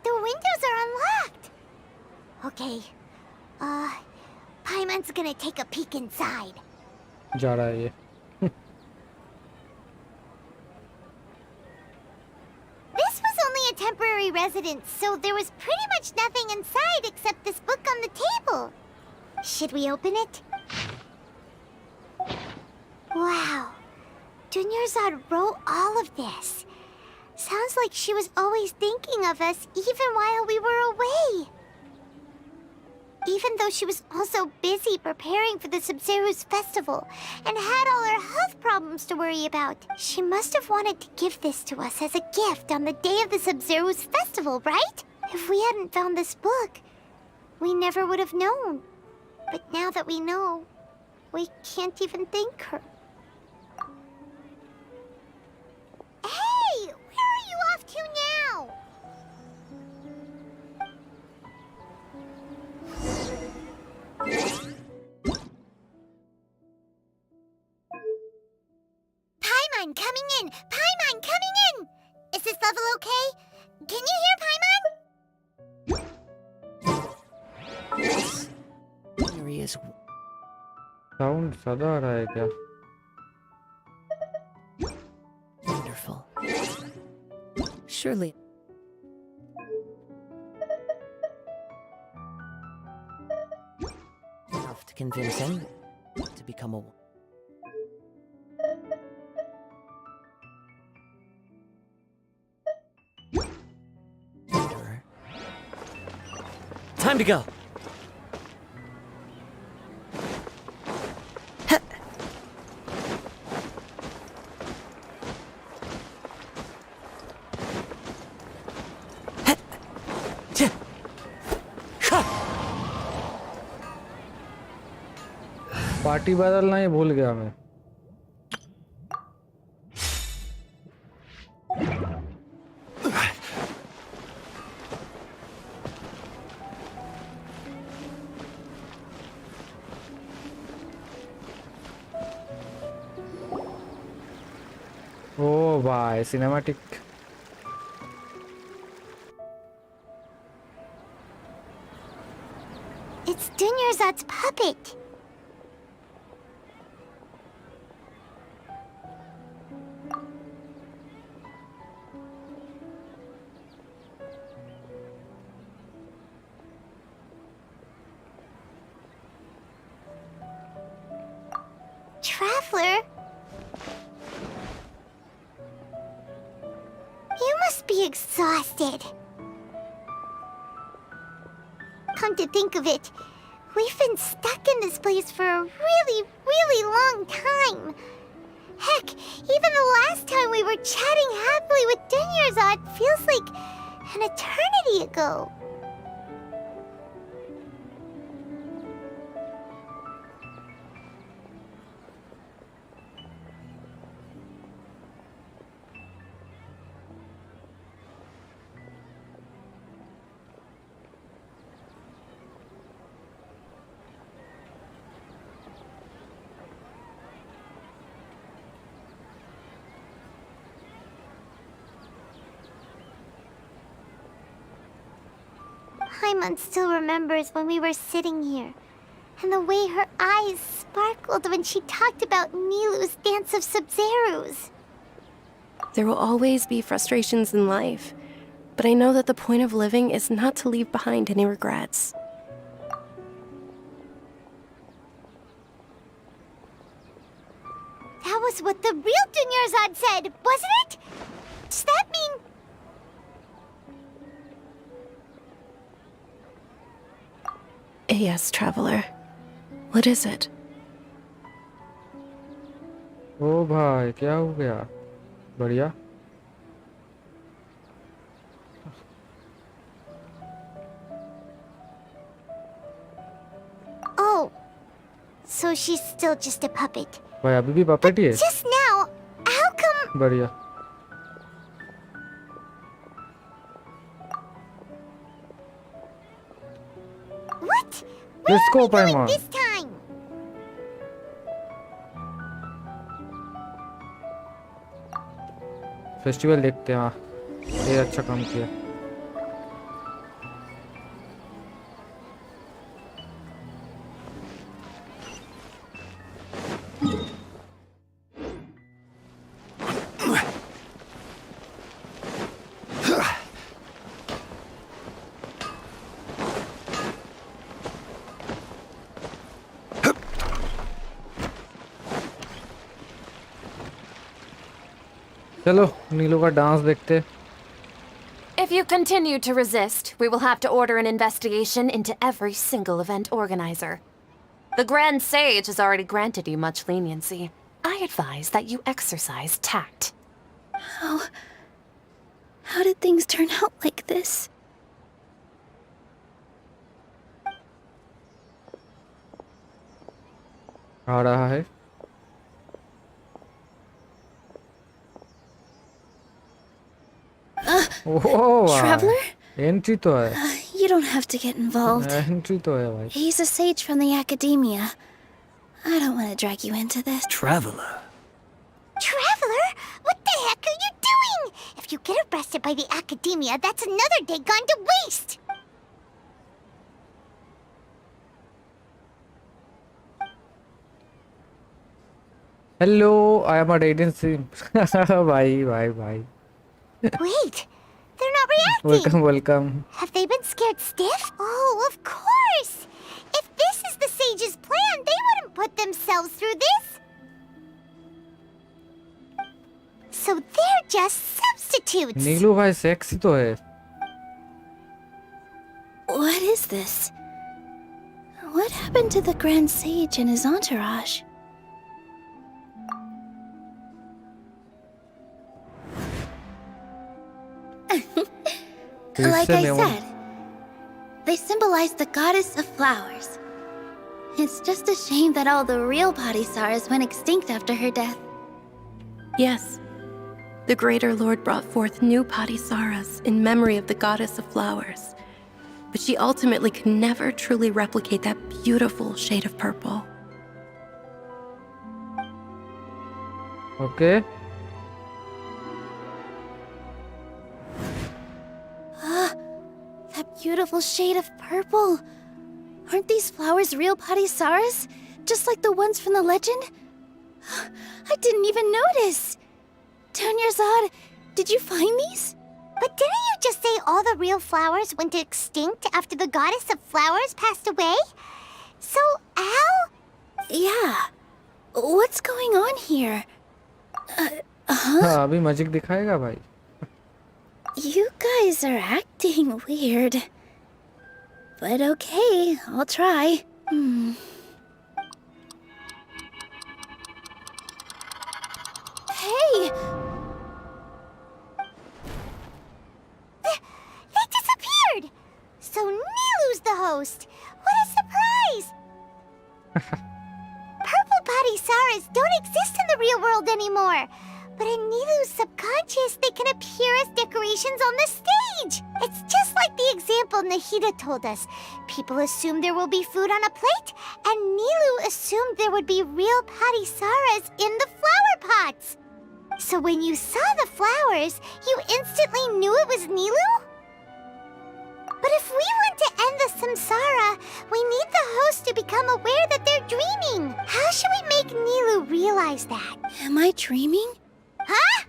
The windows are unlocked! Okay, Paimon's gonna take a peek inside. जा रहा है ये. This was only a temporary residence, so there was pretty much nothing inside except this book on the table. Should we open it? Wow. Dunyarzad wrote all of this. Sounds like she was always thinking of us even while we were away. Even though she was also busy preparing for the Sub-Zero's festival and had all her health problems to worry about, she must have wanted to give this to us as a gift on the day of the Sub-Zero's festival, right? If we hadn't found this book, we never would have known. But now that we know, we can't even thank her. Hey! Where are you off to now? Paimon coming in! Paimon coming in! Is this level okay? Can you hear Paimon? Areas. Sound सदा आ रहा है क्या? Wonderful. Surely. Enough to convince him to become a. Wanderer. Time to go. Party बदलना ही भूल गया मैं. ओ भाई cinematic. It's Dunyarzad's puppet. Traveler? really exhausted. Come to think of it, we've been stuck in this place for a really, really long time. Heck, even the last time we were chatting happily with Dunyarzad feels like an eternity ago. Paimon still remembers when we were sitting here, and the way her eyes sparkled when she talked about Nilu's dance of Sub-Zerus. There will always be frustrations in life, but I know that the point of living is not to leave behind any regrets. That was what the real Dunyarzad said, wasn't it? Does that mean... Yes, traveler. What is it? ओ भाई क्या हो गया? बढ़िया. Oh, so she's still just a puppet. भाई अभी भी puppet ही है. Just now, how come... बढ़िया. What? Let's go, Where are we Paimon. going this time? Festival देखते हैं. हाँ, ये अच्छा काम किया. चलो नीलू का डांस देखते. If you continue to resist, we will have to order an investigation into every single event organizer. The Grand Sage has already granted you much leniency. I advise that you exercise tact. How did things turn out like this? आ रहा है. ओह Traveler? Entry तो है. You don't have to get involved. Entry तो है भाई. He's a sage from the academia. I don't want to drag you into this. Traveler. Traveler? What the heck are you doing? If you get arrested by the academia, that's another day gone to waste! Hello, I am at agency. Bye. Wait, they're not reacting! Welcome, welcome. Have they been scared stiff? Oh, of course! If this is the sage's plan, they wouldn't put themselves through this! So they're just substitutes! नीलू भाई sexy तो है. What is this? What happened to the Grand Sage and his entourage? Like I said, they symbolize the goddess of flowers. It's just a shame that all the real Padisaras went extinct after her death. Yes. The Greater Lord brought forth new Padisaras in memory of the goddess of flowers. But she ultimately could never truly replicate that beautiful shade of purple. Okay. That beautiful shade of purple. Aren't these flowers real Padisaras? Just like the ones from the legend? I didn't even notice. Dunyarzad, did you find these? But didn't you just say all the real flowers went extinct after the goddess of flowers passed away? So, how? Yeah. What's going on here? हाँ अभी magic दिखाएगा भाई. guys are acting weird. But okay, I'll try. Hey! They disappeared! So Nilu's the host! What a surprise! Purple body Saras don't exist in the real world anymore. But in Nilu's subconscious, they can appear as decorations on the stage. It's just like the example Nahida told us. People assumed there will be food on a plate, and Nilu assumed there would be real Patty Saras in the flower pots. So when you saw the flowers, you instantly knew it was Nilu? But if we want to end the samsara, we need the host to become aware that they're dreaming. How should we make Nilu realize that? Am I dreaming? Huh?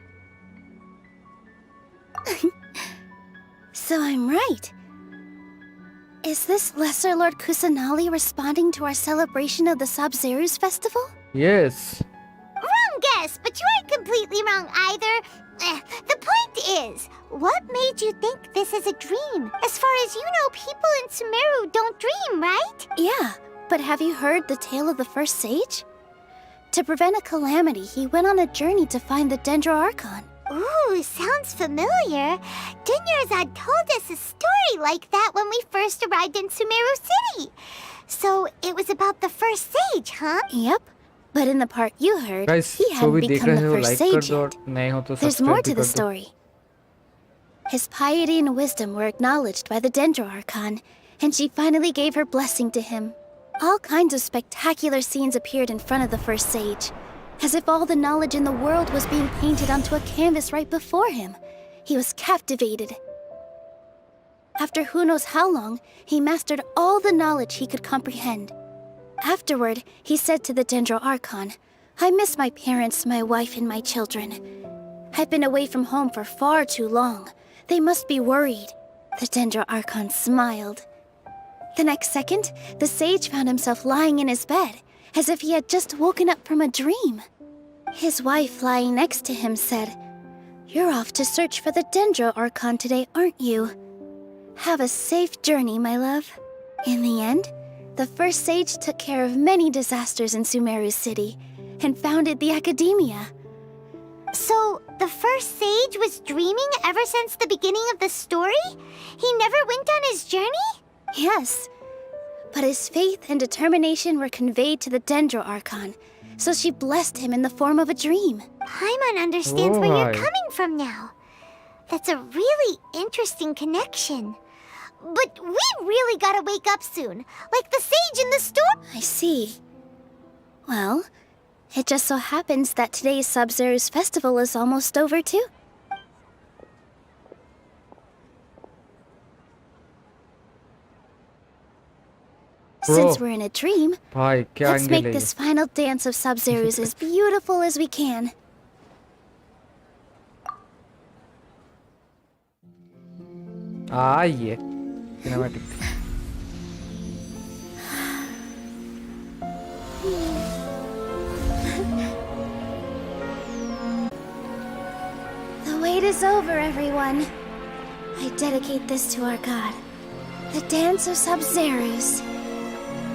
So I'm right. Is this Lesser Lord Kusanali responding to our celebration of the Sub-Zeru's festival? Yes. Wrong guess, but you aren't completely wrong either. The point is, what made you think this is a dream? As far as you know, people in Sumeru don't dream, right? Yeah, but have you heard the tale of the first sage? To prevent a calamity, he went on a journey to find the Dendro Archon. Ooh, sounds familiar. Dunyarzad told us a story like that when we first arrived in Sumeru City. So it was about the first sage, huh? Yep. But in the part you heard, Guys, he जो hadn't भी देख become रहे the हो first like कर sage दो और yet. नए हो तो There's more सब्सक्राइब to भी the कर दो. story. His piety and wisdom were acknowledged by the Dendro Archon, and she finally gave her blessing to him. All kinds of spectacular scenes appeared in front of the first sage, as if all the knowledge in the world was being painted onto a canvas right before him. He was captivated. After who knows how long, he mastered all the knowledge he could comprehend. Afterward, he said to the Dendro Archon, "I miss my parents, my wife, and my children. I've been away from home for far too long. They must be worried." The Dendro Archon smiled. The next second, the sage found himself lying in his bed, as if he had just woken up from a dream. His wife, lying next to him, said, "You're off to search for the Dendro Archon today, aren't you? Have a safe journey, my love." In the end, the first sage took care of many disasters in Sumeru City and founded the Academia. So, the first sage was dreaming ever since the beginning of the story? He never went on his journey? Yes. But his faith and determination were conveyed to the Dendro Archon, so she blessed him in the form of a dream. Paimon understands where you're Right. coming from now. That's a really interesting connection. But we really gotta wake up soon, like the sage in the story. I see. Well, it just so happens that today's Sub-Zeru's festival is almost over too. Since Bro. we're in a dream, भाई क्या let's angle make है this final dance of Sub-Zeru's as beautiful as we can. ये cinematic. The wait is over, everyone. I dedicate this to our god, the dance of Sub-Zeru's.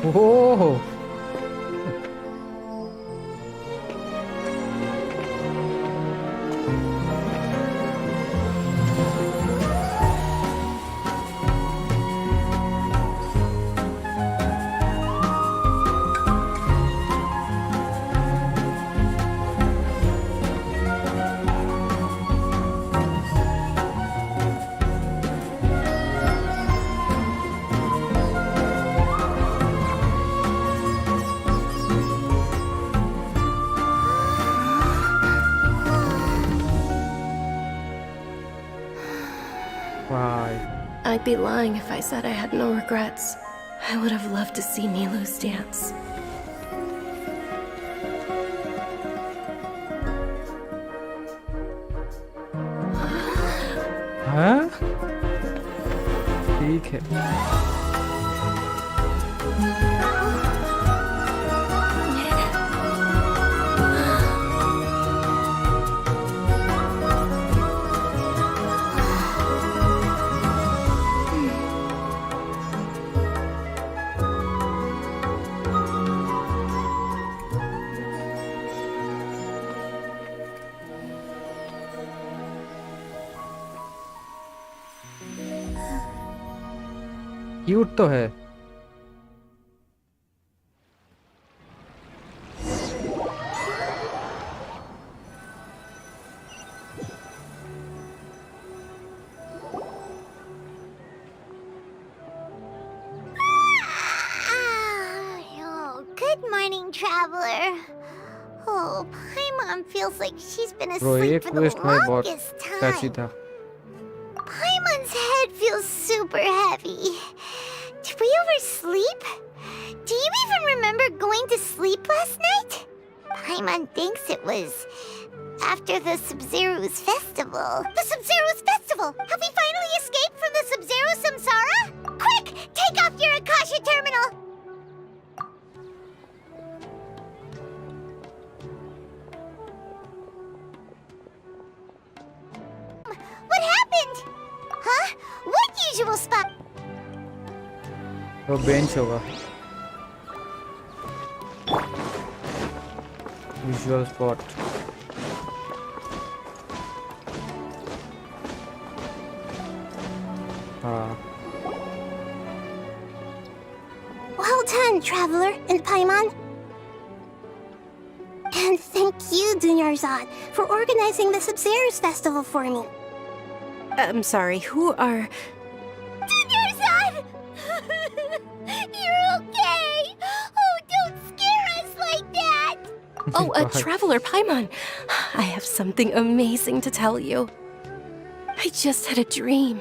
Oh. I'd be lying if I said I had no regrets. I would have loved to see Nilu's dance. हाँ? ठीक है. Cute तो है। Oh, good morning, traveler. Oh, Paimon feels like she's been bro ये asleep for the quest भाई बहुत longest कैची time. था। Paimon's head feels super heavy. Did we oversleep? Do you even remember going to sleep last night? Paimon thinks it was after the Sub-Zero's festival. The Sub-Zero's festival! Have we finally escaped from the Sub-Zero samsara? Quick! Take off your Akasha terminal! What happened? Huh? What usual spot? वो bench होगा। Usual spot. हाँ। Well done, Traveler and Paimon. And thank you, Dunyarzad, for organizing the Sub-Zero's festival for me. I'm sorry, who are... Dunyarzad! You're okay! Oh, don't scare us like that! Oh, a Traveler Paimon. I have something amazing to tell you. I just had a dream,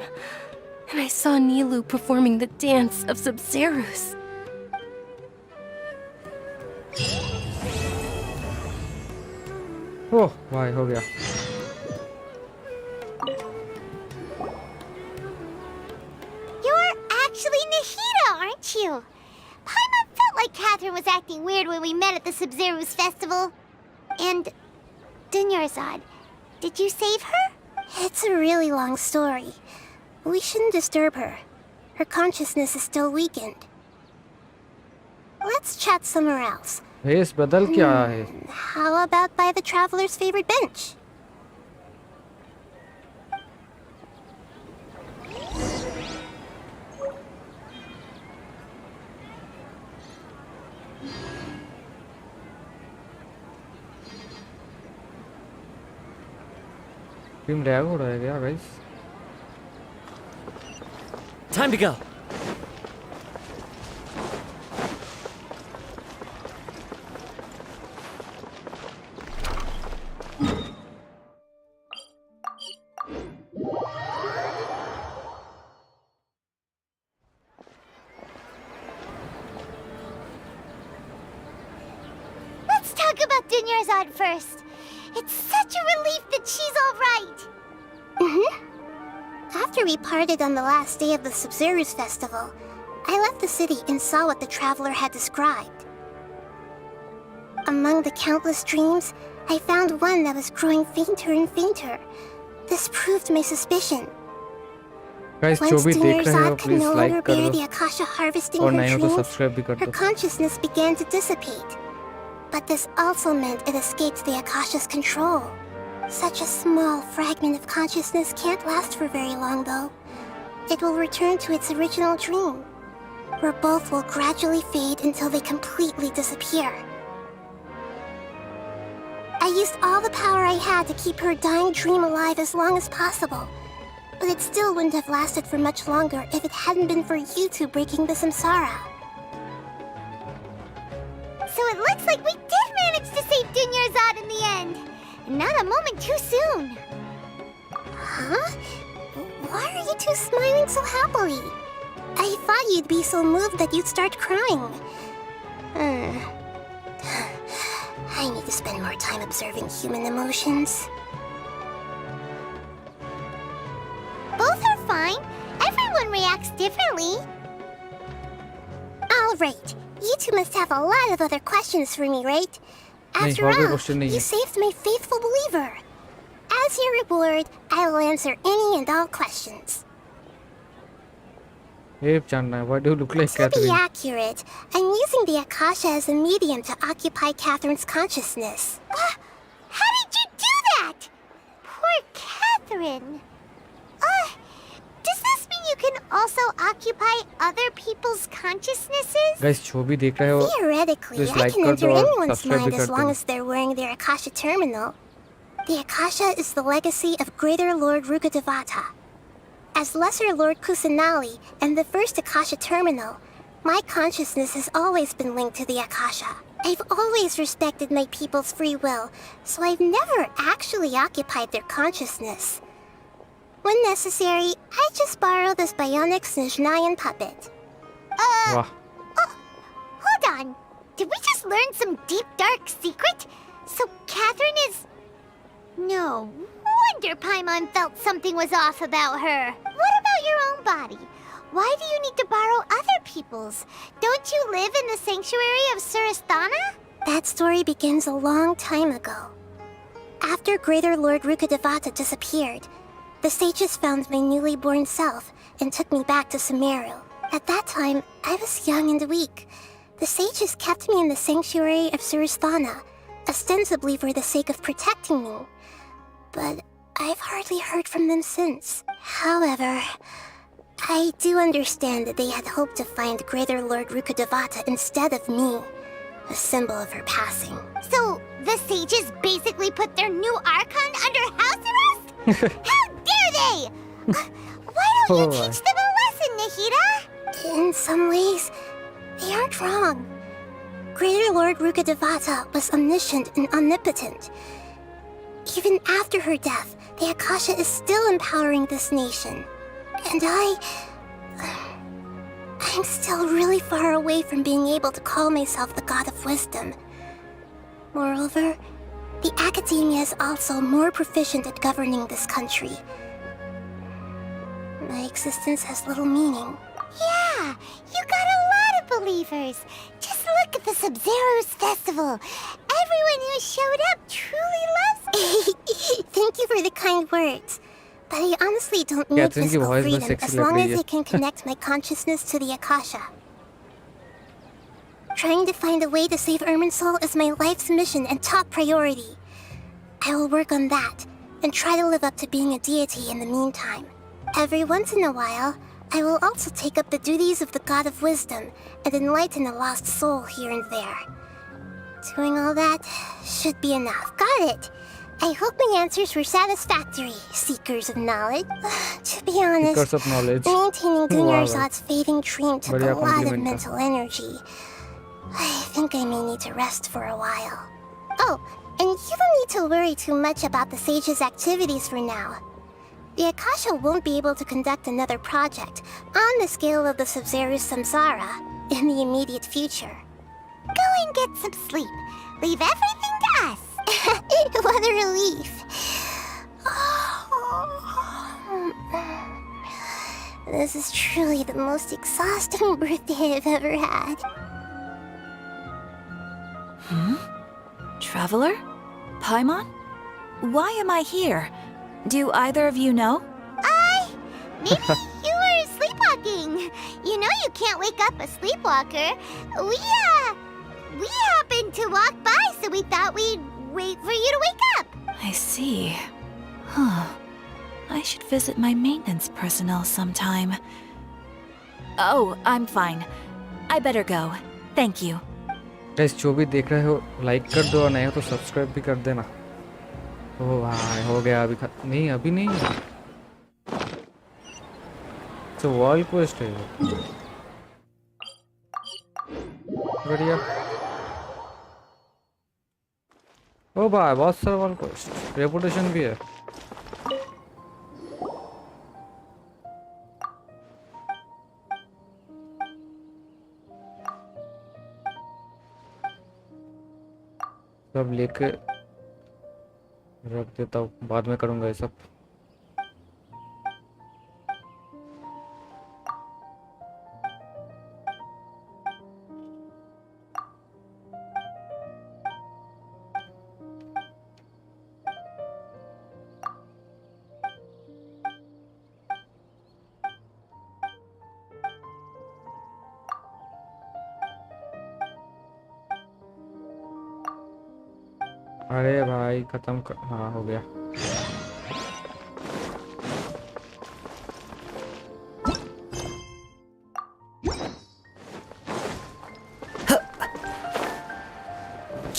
and I saw Nilu performing the dance of Sub-Zeros. ओह भाई हो गया। You're actually Nahida, aren't you? Paimon felt like Catherine was acting weird when we met at the Sub-Zero's festival. And Dunyarzad, did you save her? It's a really long story. We shouldn't disturb her. Her consciousness is still weakened. Let's chat somewhere else. भेस बदल क्या है? How about by the Traveler's favorite bench? Team lag हो रहा है क्या guys? Time to go. Let's talk about Dunyarzad first. It's such a relief that she's all right. After we parted on the last day of the Sub-Zero's festival, I left the city and saw what the Traveler had described. Among the countless dreams, I found one that was growing fainter and fainter. This proved my suspicion. Guys जो Once भी देख रहे हो Dunyarzad could please no like longer कर bear दो the Akasha harvesting और her नहीं हो तो dreams, सब्सक्राइब भी कर her दो। consciousness began to dissipate. But this also meant it escaped the Akasha's control. Such a small fragment of consciousness can't last for very long, though. It will return to its original dream, where both will gradually fade until they completely disappear. I used all the power I had to keep her dying dream alive as long as possible. But it still wouldn't have lasted for much longer if it hadn't been for you two breaking the samsara. So it looks like we did manage to save Dunyarzad in the end. Not a moment too soon. Huh? Why are you two smiling so happily? I thought you'd be so moved that you'd start crying. I need to spend more time observing human emotions. Both are fine. Everyone reacts differently. All right. You two must have a lot of other questions for me, right? After और कोई all, question नहीं you है। saved my faithful believer. As your reward, I will answer any and all questions. ये जानना है, why do you look like To be Catherine? accurate, I'm using the Akasha as a medium to occupy Catherine's consciousness. How did you do that? Poor Catherine. Does this mean you can also occupy other people's consciousnesses? Guys जो भी देख रहे हो Theoretically, just I like can कर enter दो और anyone's subscribe भी mind as कर long दो। as they're wearing their Akasha terminal. The Akasha is the legacy of Greater Lord Rukkhadevata. As Lesser Lord Kusanali and the first Akasha terminal, my consciousness has always been linked to the Akasha. I've always respected my people's free will, so I've never actually occupied their consciousness. When necessary, I just borrow this bionic Snezhnayan puppet. वाह Hold on. Did we just learn some deep dark secret? So Catherine is... No wonder Paimon felt something was off about her. What about your own body? Why do you need to borrow other people's? Don't you live in the sanctuary of Surasthana? That story begins a long time ago. After Greater Lord Rukkhadevata disappeared, the sages found my newly born self and took me back to Sumeru. At that time, I was young and weak. The sages kept me in the sanctuary of Surasthana, ostensibly for the sake of protecting me. But I've hardly heard from them since. However, I do understand that they had hoped to find Greater Lord Rukkhadevata instead of me, a symbol of her passing. So, the sages basically put their new Archon under house arrest? How dare they! Why don't you teach them a lesson, Nahida? In some ways, they aren't wrong. Greater Lord Rukkhadevata was omniscient and omnipotent. Even after her death, the Akasha is still empowering this nation. And I'm still really far away from being able to call myself the God of Wisdom. Moreover, the academia is also more proficient at governing this country. My existence has little meaning. Yeah, you got a lot of believers. Just look at the Sub-Zero's festival. Everyone who showed up truly loves me. Thank you for the kind words. But I honestly don't need Catherine की physical voice में freedom sexy as लग long रही as है। I can connect my consciousness to the Akasha. Trying to find a way to save Irminsul is my life's mission and top priority. I will work on that, and try to live up to being a deity in the meantime. Every once in a while, I will also take up the duties of the God of Wisdom and enlighten a lost soul here and there. Doing all that should be enough. Got it! I hope my answers were satisfactory, seekers of knowledge. To be honest, Seekers of knowledge. maintaining Wow. Dunyarzad's fading dream took a बढ़िया lot of compliment था। mental energy. I think I may need to rest for a while. Oh, and you don't need to worry too much about the sage's activities for now. The Akasha won't be able to conduct another project on the scale of the Sub-Zero's Samsara in the immediate future. Go and get some sleep. Leave everything to us. What a relief. This is truly the most exhausting birthday I've ever had. Traveler? Paimon? Why am I here? Do either of you know? Maybe you were sleepwalking. You know you can't wake up a sleepwalker. We happened to walk by, so we thought we'd wait for you to wake up. I see. Huh. I should visit my maintenance personnel sometime. Oh, I'm fine. I better go. Thank you. Guys जो भी देख रहे हो like कर दो और नहीं हो तो सब्सक्राइब भी कर देना। ओ भाई हो गया अभी नहीं अभी नहीं तो वॉल क्वेस्ट है ये। बढ़िया। ओ भाई बहुत सारा वॉल क्वेस्ट रेपुटेशन भी है। सब लेके रख देता हूँ बाद में करूँगा ये सब। अरे भाई खत्म कर हाँ हो गया।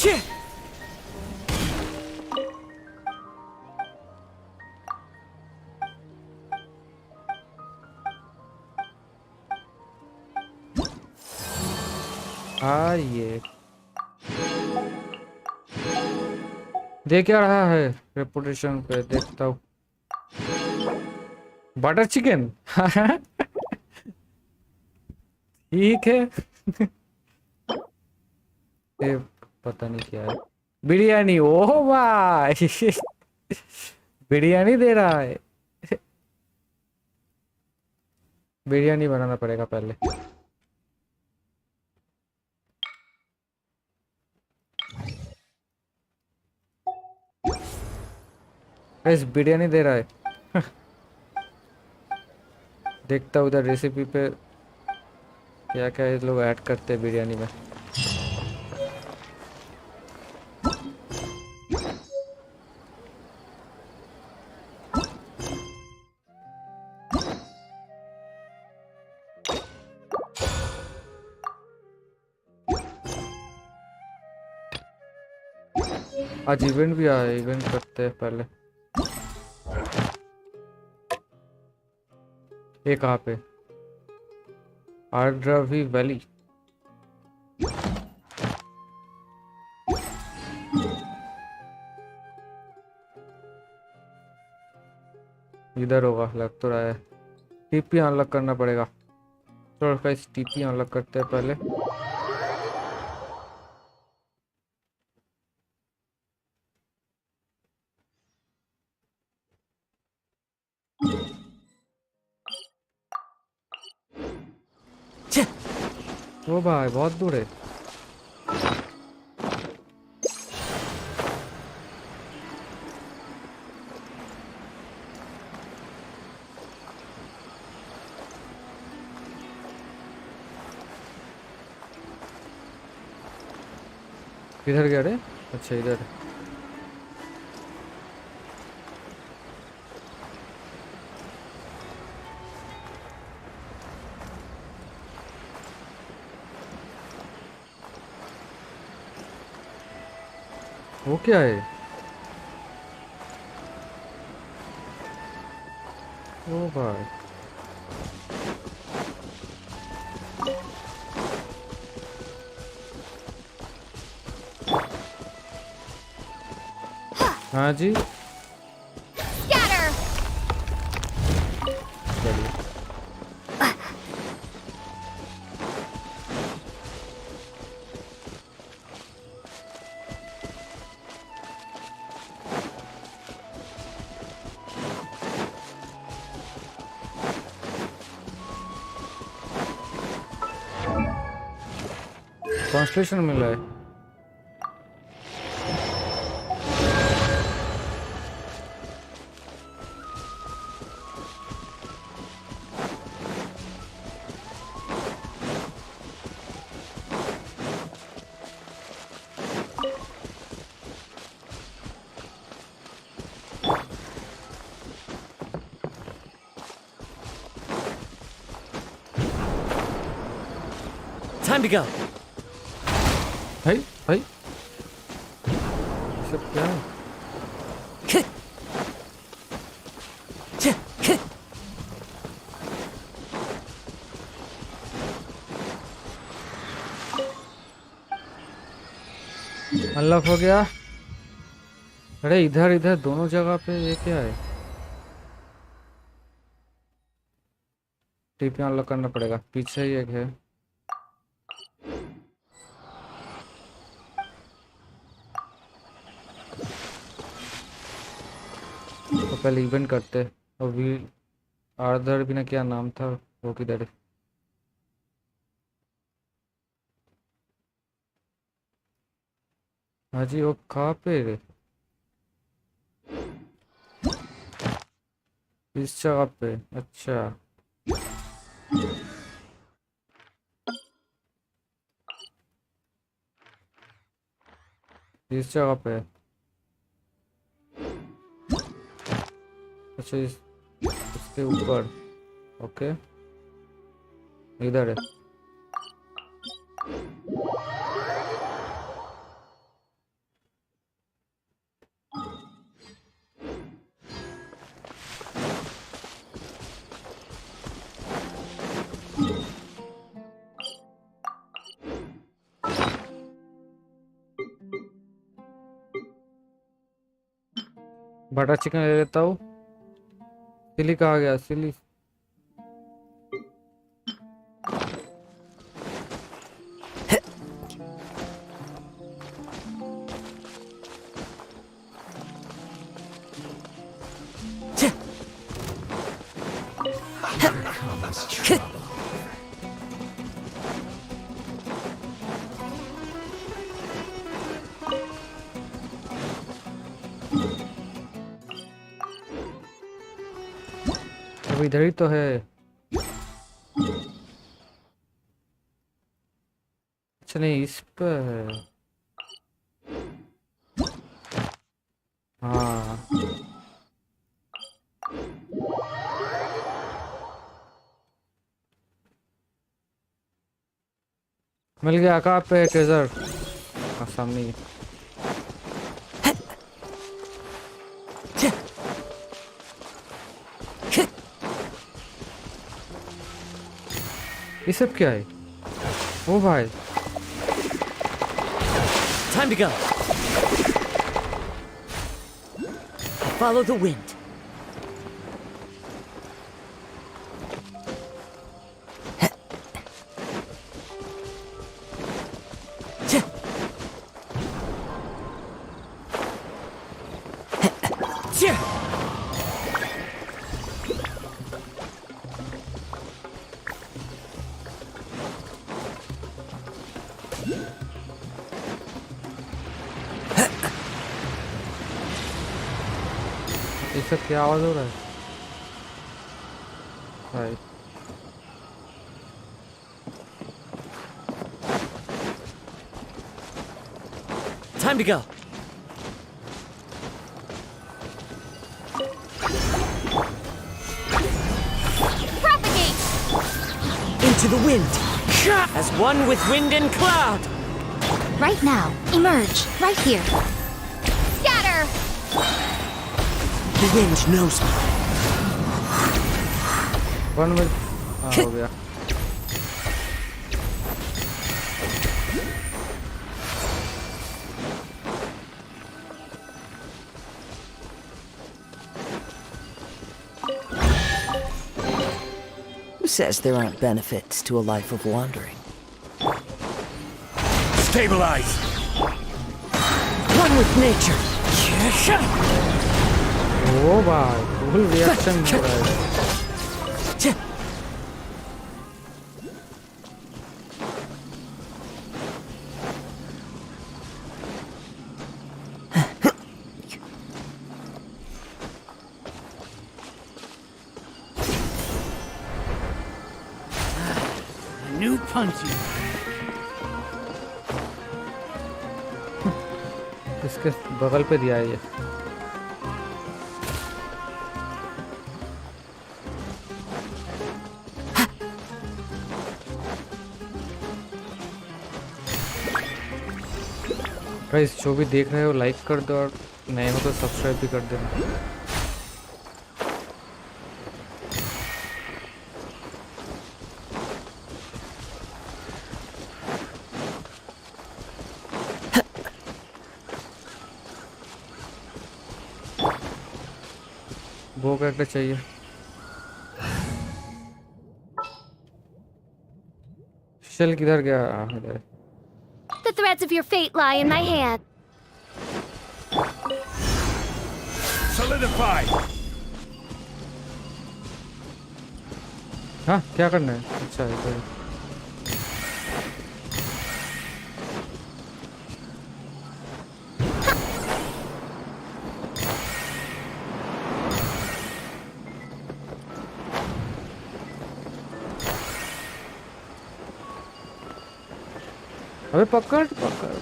ये देख क्या रहा है रेपुटेशन पे, देखता हूँ। बटर चिकन ठीक है ये पता नहीं क्या है। बिरयानी, ओह भाई बिरयानी दे रहा है। बिरयानी बनाना पड़ेगा पहले। गाइस बिरयानी दे रहा है देखता हूँ उधर रेसिपी पे क्या क्या ये लोग ऐड करते हैं बिरयानी में। आज इवेंट भी आया है, इवेंट करते हैं पहले। ये कहाँ पे? आर्ड्रावी वैली। इधर होगा लग तो रहा है। टीपी अनलॉक करना पड़ेगा। तो गाइस टीपी अनलॉक करते हैं पहले। ओ भाई बहुत दूर है। किधर गया रे? अच्छा इधर। वो क्या है? ओ भाई हाँ जी Scatter! चलिए। ट्रांसलेशन मिला है। Time to go. भाई भाई सब क्या है? अनलॉक हो गया। अरे इधर इधर दोनों जगह पे ये क्या है? टीपी अनलॉक करना पड़ेगा। पीछे ही एक है। तो पहले इवेंट करते। और भी आर्धर भी ना क्या नाम था वो किधर है? हाँ जी वो कहाँ पे है? इस जगह पे। अच्छा इस जगह पे है। अच्छा इसके ऊपर। ओके इधर है। बटर चिकन ले लेता हूँ। सिली कहाँ गया? सिली अब इधर ही तो है। अच्छा नहीं, इस पर है। हाँ मिल गया। कहाँ पे है ट्रेजर? सामने ही। ये सब क्या है? ओ भाई, Time to go. Follow the wind. ये सब क्या आवाज हो रहा है भाई? Time to go. Propagate! Into the wind. As one with wind and cloud. Right now. Emerge. Right here. Scatter! The wind knows me. One में हो गया। Who says there aren't benefits to a life of wandering? Stabilize! One with nature. ओ भाई, full reaction हो रहा है। New punchy. इसके बगल पे दिया है ये। गाइस जो भी देख रहे हो लाइक कर दो और नए हो तो सब्सक्राइब भी कर देना। वो क्या चाहिए? शेल किधर गया? इधर। The threads of your fate lie in my hand. Solidify! हाँ क्या करना है? अच्छा है तो अबे पकड़ पकड़।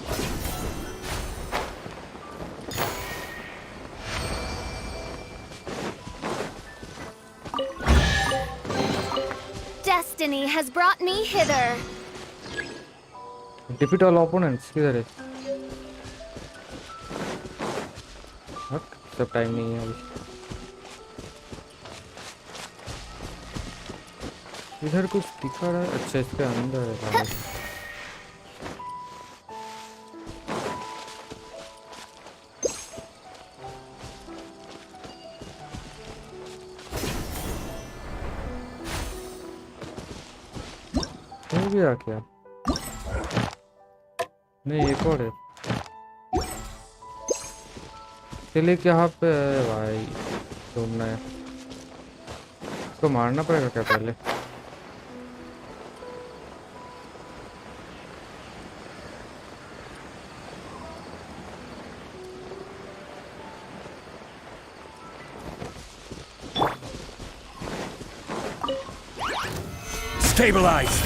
Destiny has brought me hither. Defeat all opponents किधर है? सब टाइम नहीं है अभी। इधर कुछ दिखा रहा है। अच्छा इसके अंदर है भाई। भी आ गया? नहीं, एक और है। चलिए यहाँ पे है भाई, ढूंढना है। इसको मारना पड़ेगा क्या पहले? Stabilize!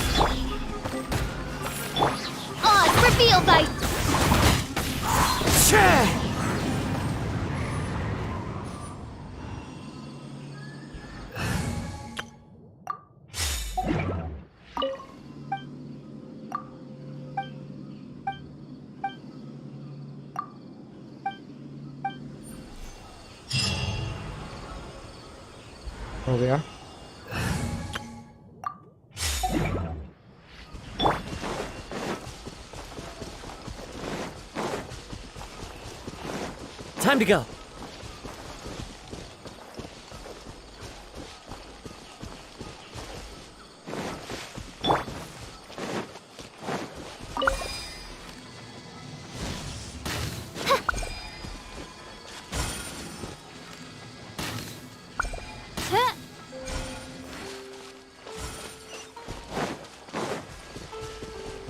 Oz, reveal thy... हो गया। Time to go.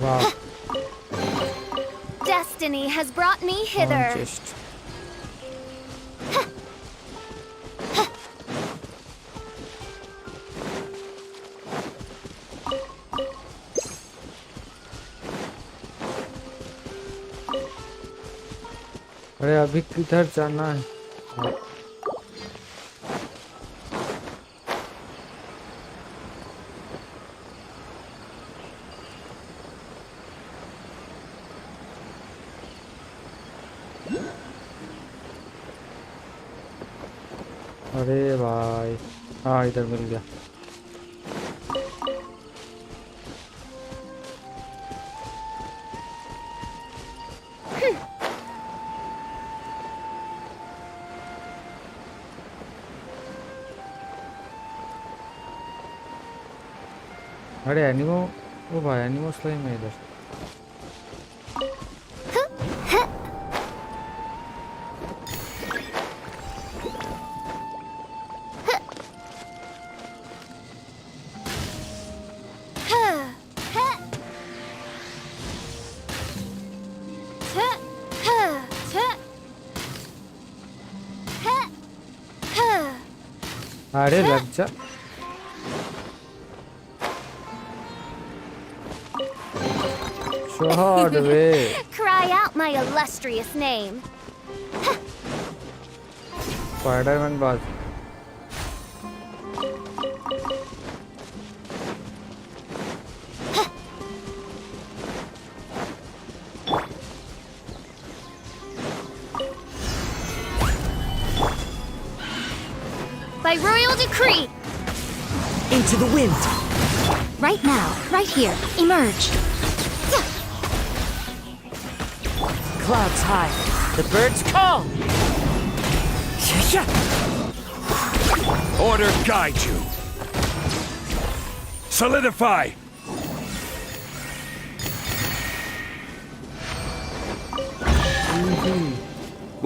Wow. Destiny has brought me hither. Just. अरे अभी किधर जाना है? अरे भाई, हाँ इधर मिल गया। अरे एनिमो, ओ भाई एनिमो स्लाइम है इधर। अरे लग जा। Shot way. Cry out my illustrious name. Spiderman बाज। By royal decree. Into the wind. Right now, right here, emerge. Clouds high. The birds call. Order guide you. Solidify.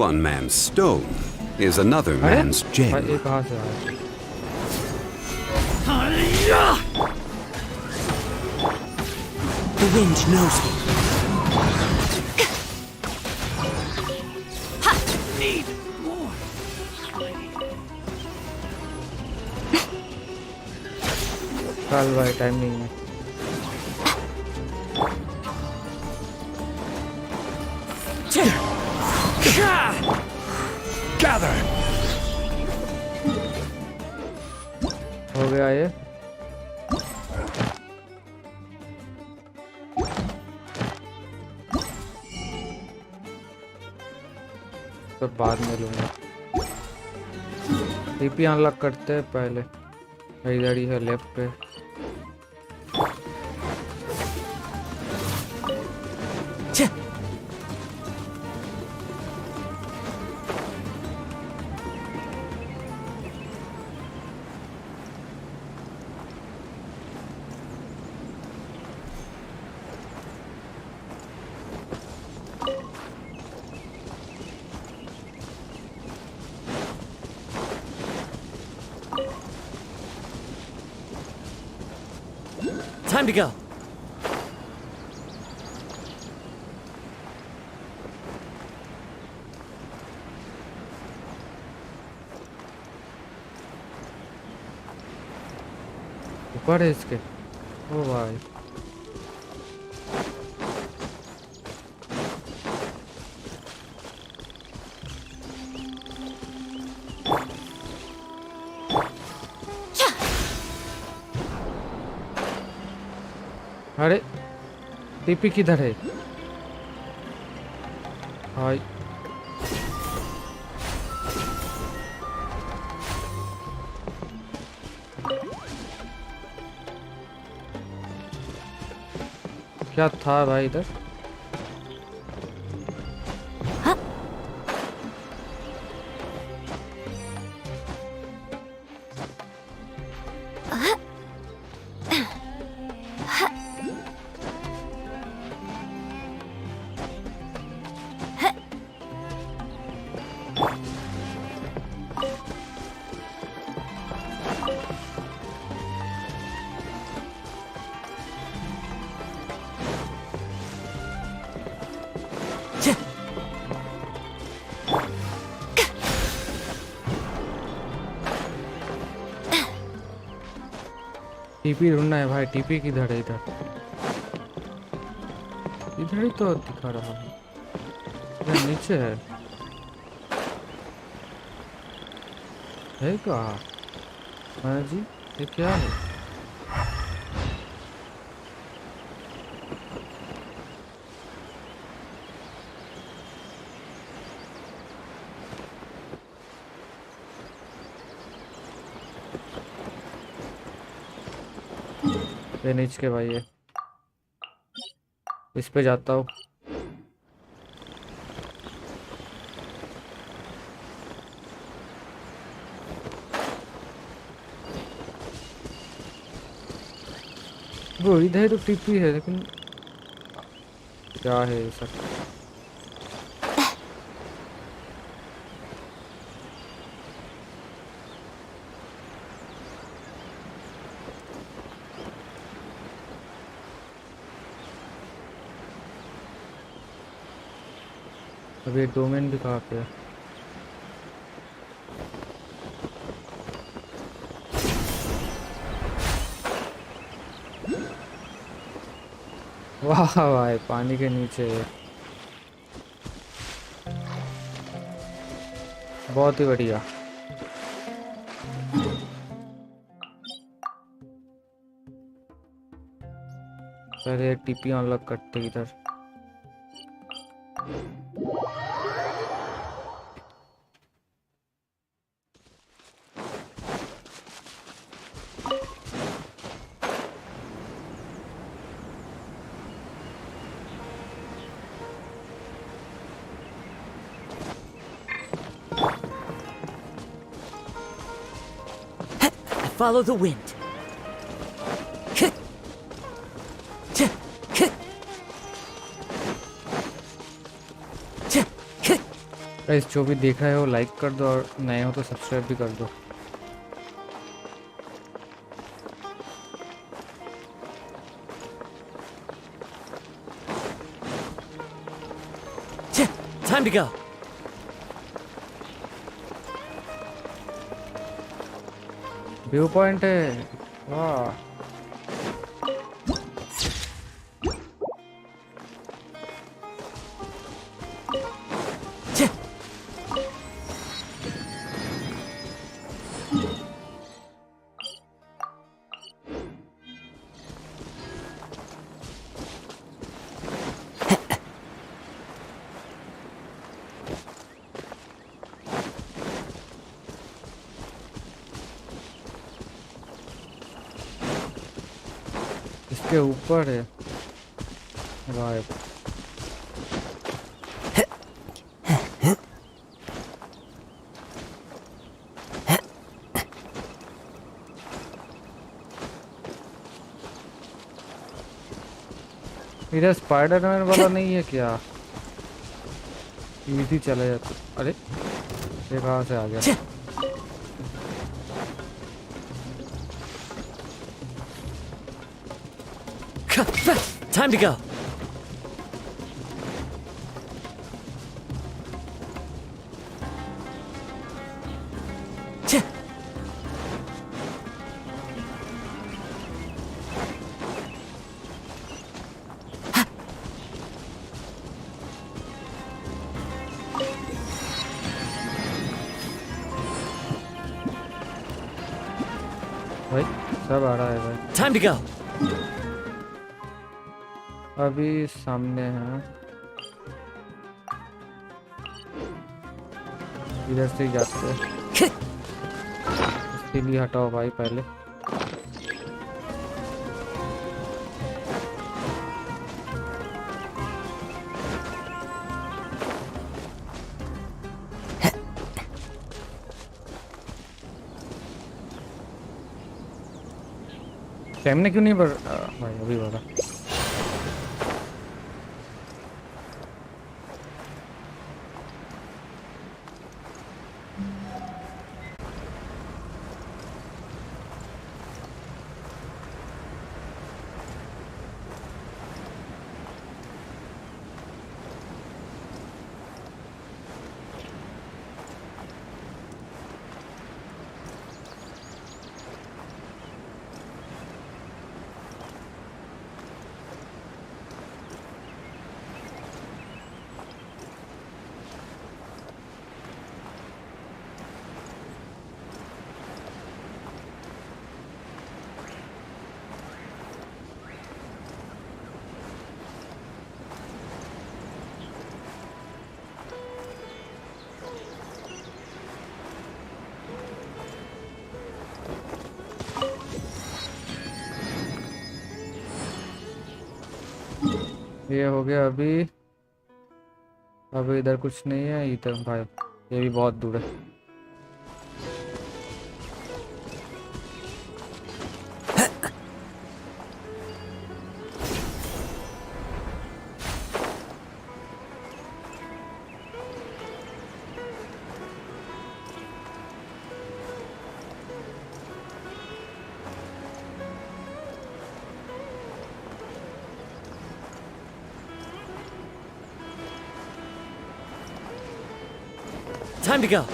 One man's stone is another man's gem. भाई ये कहाँ से आया? The wind knows me. Need more. चल भाई time नहीं है। Gather. हो गया ये। तो बाद में लूंगा। टीपी अनलॉक करते हैं पहले। इधर ही है लेफ्ट पे। Time to go. ऊपर है इसके। ओ भाई अरे टीपी किधर है? हाय क्या था भाई इधर? टीपी ढूंढना है भाई। टीपी किधर है? इधर इधर ही तो दिखा रहा है। इधर नीचे है कहाँ? हाँ जी ये क्या है? ये नीचे के भाई है। इस पे जाता हूँ। वो इधर तो टीपी है लेकिन क्या है ये सब? अब ये डोमेन भी कहाँ पे है? वाह भाई पानी के नीचे है। बहुत ही बढ़िया। पहले टीपी अनलॉक करते इधर। Follow the wind. गाइस जो भी देख रहे हो लाइक कर दो और नए हो तो सब्सक्राइब भी कर दो। Time to go. View point है। वाह इसके ऊपर है। वाह इधर स्पाइडरमैन वाला नहीं है क्या? इजी चला जाता। अरे ये कहाँ से आ गया? Time to go. भाई सब आ रहा है भाई। Time to go. अभी सामने है, इधर से ही जाते हैं। इसके लिए हटाओ भाई पहले। स्टैमिना क्यों नहीं बढ़ भाई? अभी बढ़ा। ये हो गया अभी। अभी इधर कुछ नहीं है इधर भाई, ये भी बहुत दूर है। Time to go.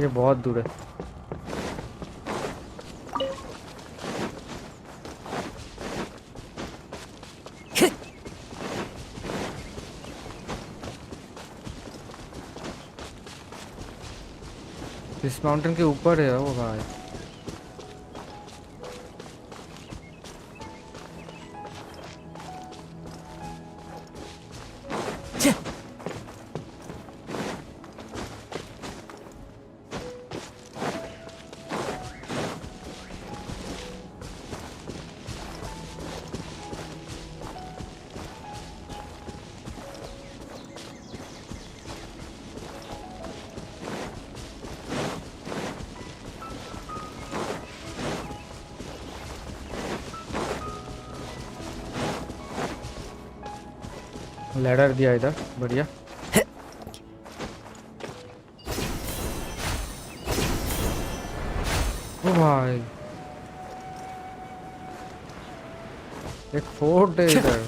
ये बहुत दूर है। इस माउंटेन के ऊपर है वो भाई। लैडर दिया इधर, बढ़िया। ओ भाई एक फोर्ट है इधर।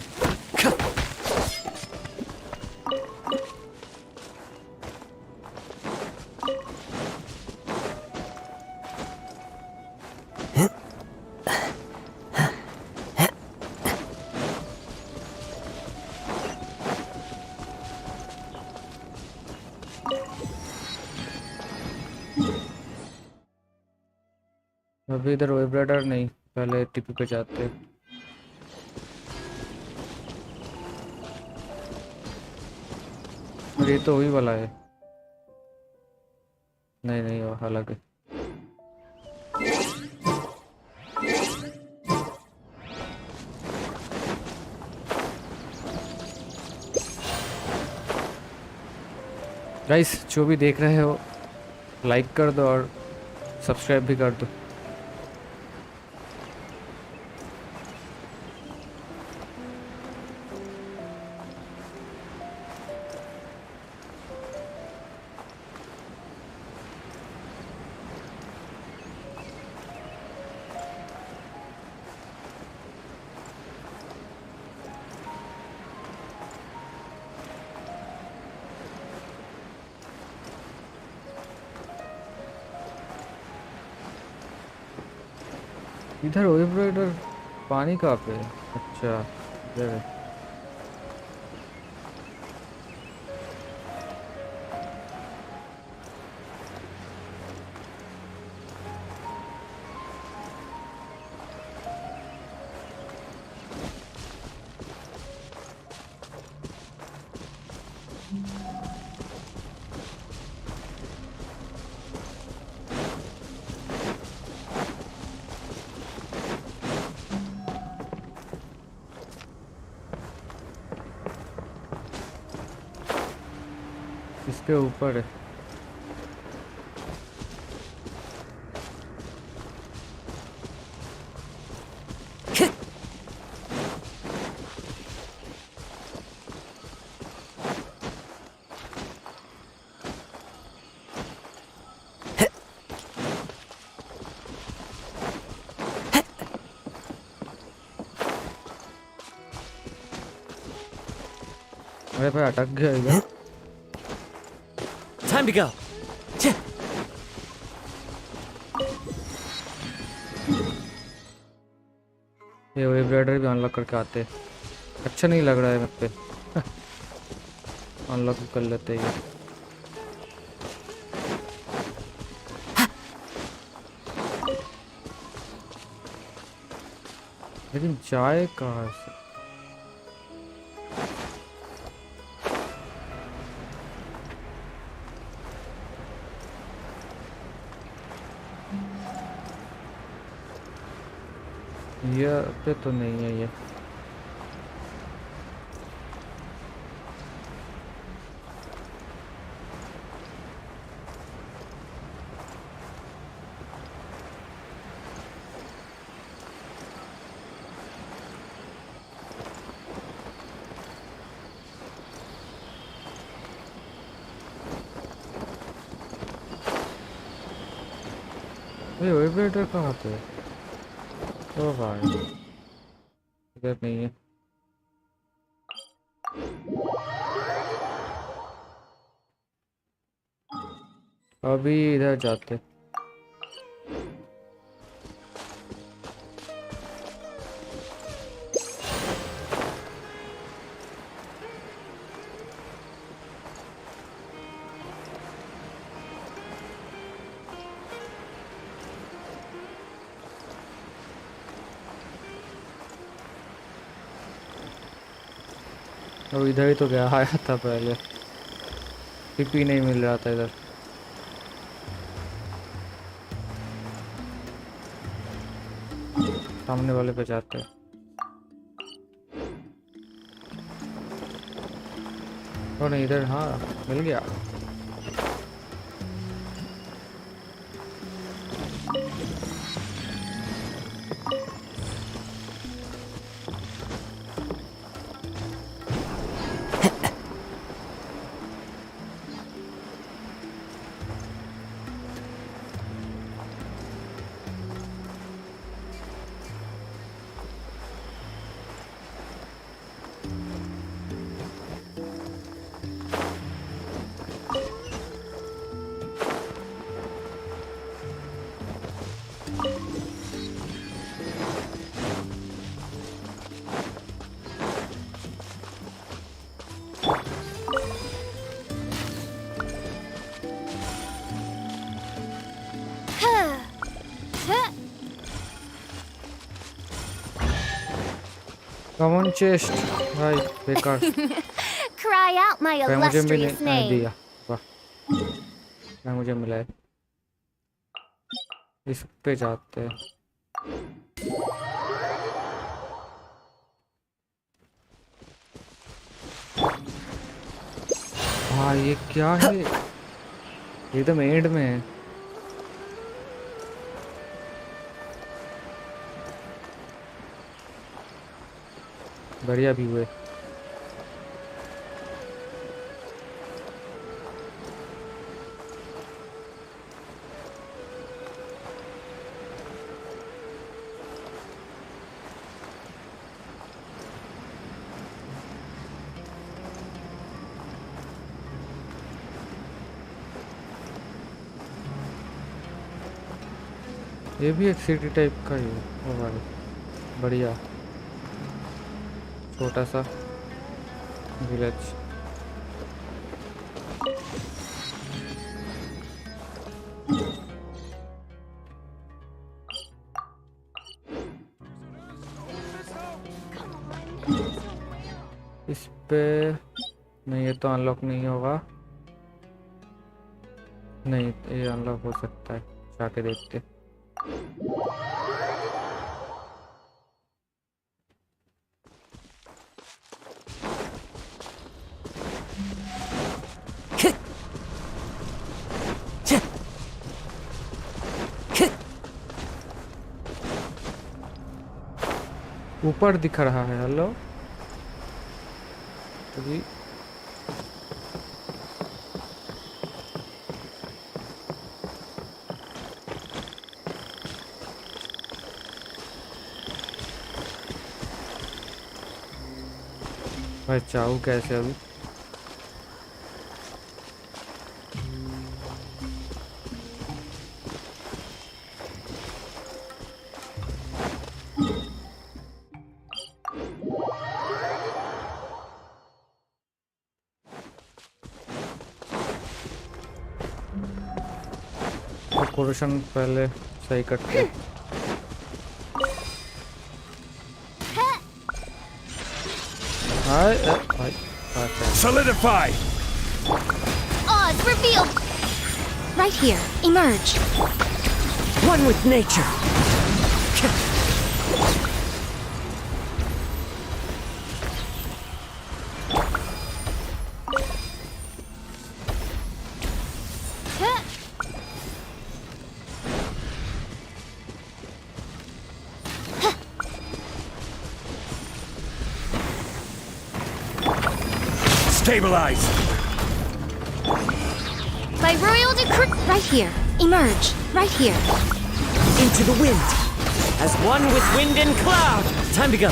अभी इधर वाइब्रेटर नहीं, पहले टीपी पे जाते। और ये तो वही वाला है। नहीं नहीं वो अलग है। गाइस जो भी देख रहे हो लाइक कर दो और सब्सक्राइब भी कर दो। इधर वाइब्रेटर पानी कहाँ पे है? अच्छा इधर है। इसके ऊपर है। अरे भाई अटक गया इधर। Time to go. ये वाइब्रेटर भी अनलॉक करके आते हैं। अच्छा नहीं लग रहा है मेरे पे। अनलॉक कर लेते हैं ये। लेकिन जाए कहाँ से? ये पे तो नहीं है ये। ये वाइब्रेटर कहाँ पे है? ओ भाई इधर नहीं है। अभी इधर जाते। अब इधर ही तो गया आया था पहले। टीपी नहीं मिल रहा था इधर। सामने वाले पे जाते हैं। ओ नहीं इधर, हाँ मिल गया। कॉमन चेस्ट भाई बेकार। Cry out my भाई मुझे भी illustrious नहीं name. दिया। वाह भाई मुझे मिला है। इस पे जाते हैं। हाँ ये क्या है? ये तो एंड में है। बढ़िया भी हुए। ये भी एक सिटी टाइप का ही है। ओ भाई बढ़िया, छोटा सा विलेज। इस पे नहीं, ये तो अनलॉक नहीं होगा। नहीं, ये अनलॉक हो सकता है, जाके देखते। ऊपर दिख रहा है। हेलो जी, भाई चाहूँ कैसे अभी? डेकोरेशन पहले सही करते। हाय भाई, Solidify! Oz, revealed! Right here. Emerge. One with nature. Stabilize! By royal decree. Right here. Emerge. Right here. Into the wind. As one with wind and cloud. Time to go.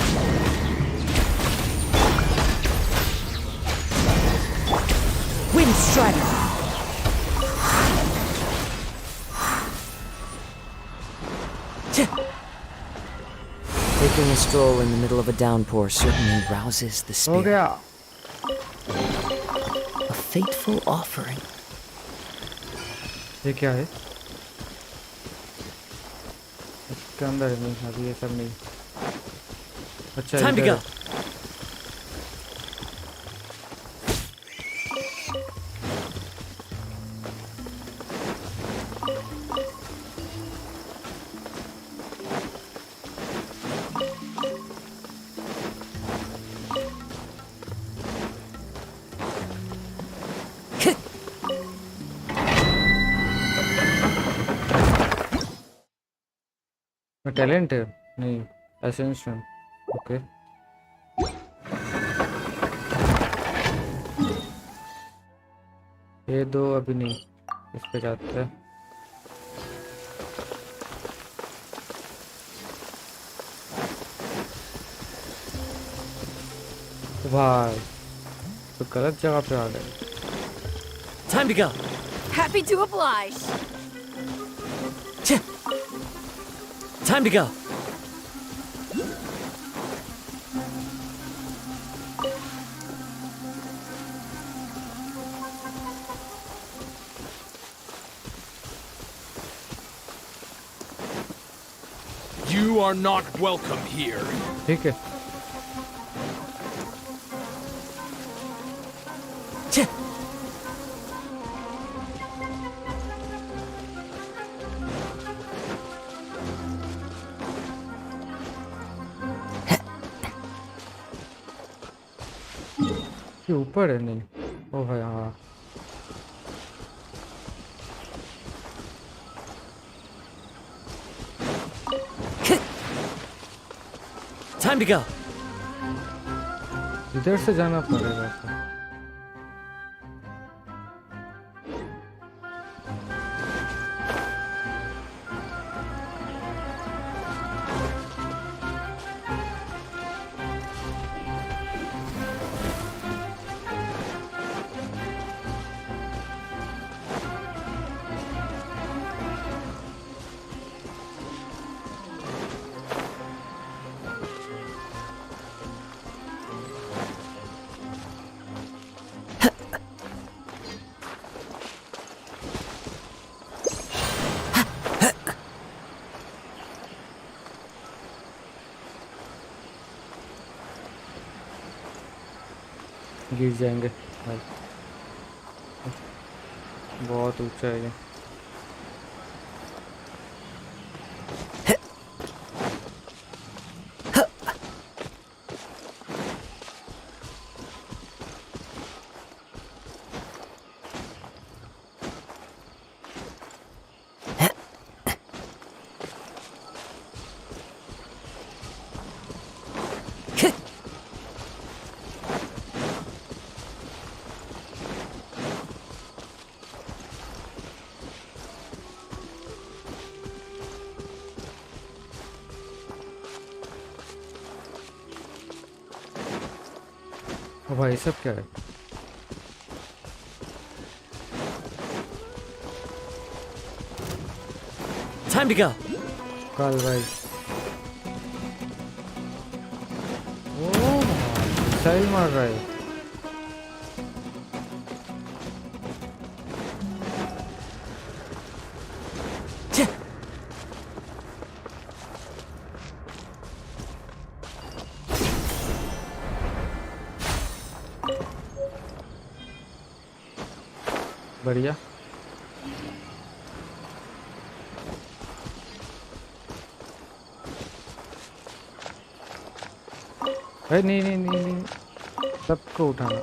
Wind Strider. Taking a stroll in the middle of a downpour certainly rouses the हो spirit. गया। A fateful offering. ये क्या है? इसके अंदर नहीं, अभी ये सब नहीं। अच्छा, Time to इधर go. है। टैलेंट है नहीं, एसेंशन। ओके, ये दो अभी नहीं, इस पे जाते हैं। भाई तो गलत जगह पे आ गए। Time to go. Happy to oblige. Time to go. You are not welcome here. ठीक है, ये ऊपर है नहीं। ओ भाई हाँ, Time to go. इधर से जाना पड़ेगा तो। गिर जाएंगे भाई, बहुत ऊंचा है ये। ओ भाई सब क्या है? Time to go. कल भाई ओ मिसाइल मार रहा है। बढ़िया। अरे नहीं नहीं नहीं नहीं, सबको उठाना।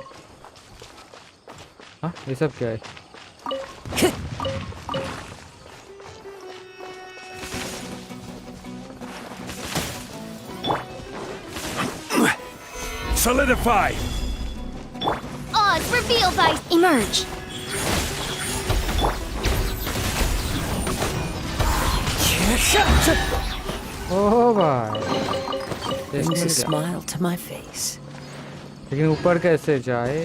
हाँ ये सब क्या है? Solidify! Oz, reveal thy... Emerge. ओह भाई, Brings a smile to my face. लेकिन ऊपर कैसे जाए?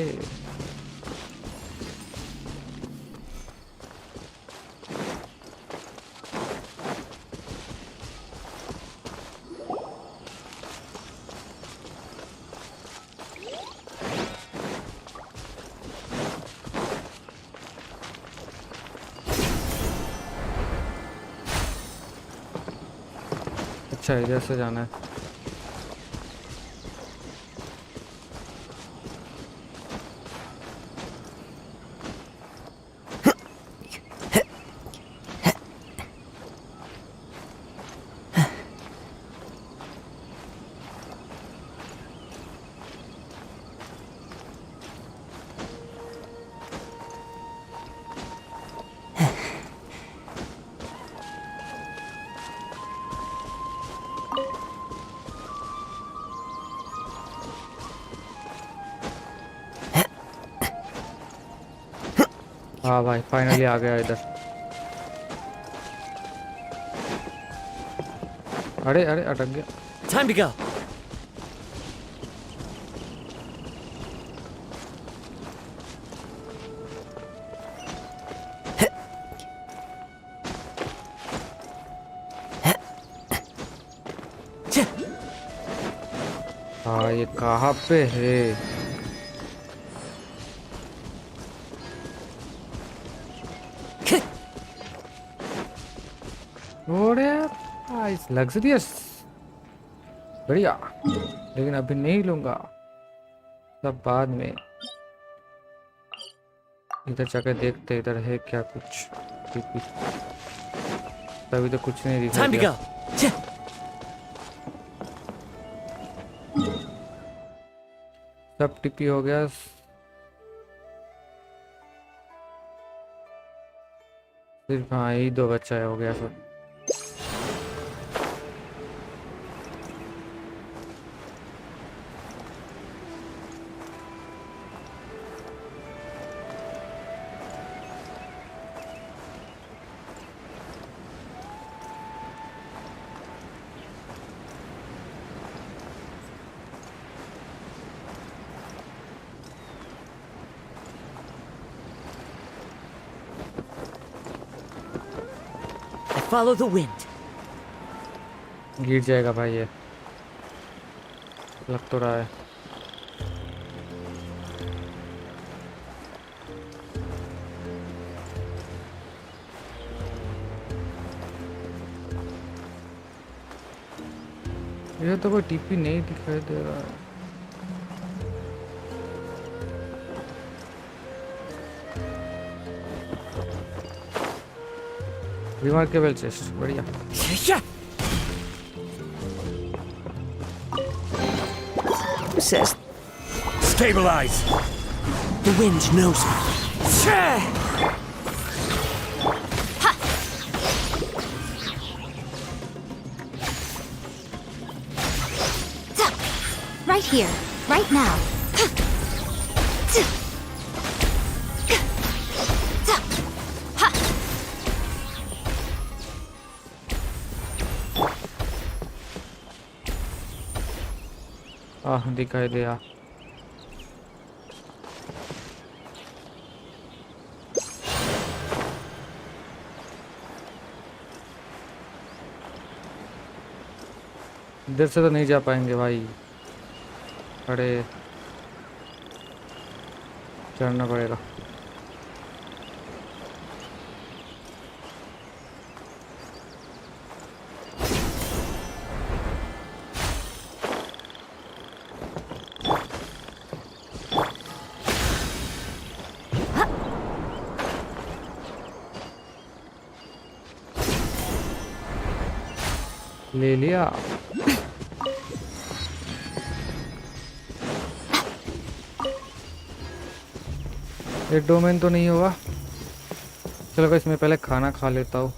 अच्छा इधर से जाना है। हाँ भाई फाइनली आ गया इधर। अरे अरे अटक गया। Time to go. हाँ ये कहाँ पे है? लग्जरियस बढ़िया, लेकिन अभी नहीं लूंगा, सब बाद में। इधर जाकर देखते इधर है क्या कुछ। तभी तो कुछ नहीं दिखा दिया। सब टिपी हो गया। सिर्फ हाँ यही दो बच्चा है, हो गया सब। Follow the wind. गिर जाएगा भाई ये, लग तो रहा है। ये तो कोई टीपी नहीं दिखाई दे रहा है। रिमार्केबल चेस्ट, बढ़िया। Who says Stabilize! the wind knows me? Right here, right now. दिखाई दिया। इधर से तो नहीं जा पाएंगे भाई, खड़े चढ़ना पड़ेगा। ले लिया। एक डोमेन तो नहीं होगा। चलो गाइस, मैं पहले खाना खा लेता हूँ।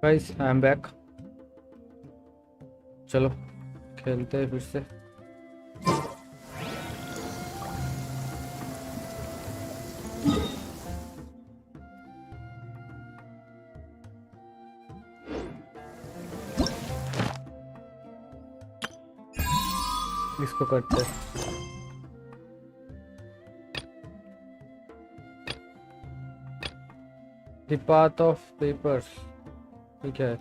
Guys I am back. चलो खेलते हैं फिर से। इसको करते हैं। The path of papers। ठीक है,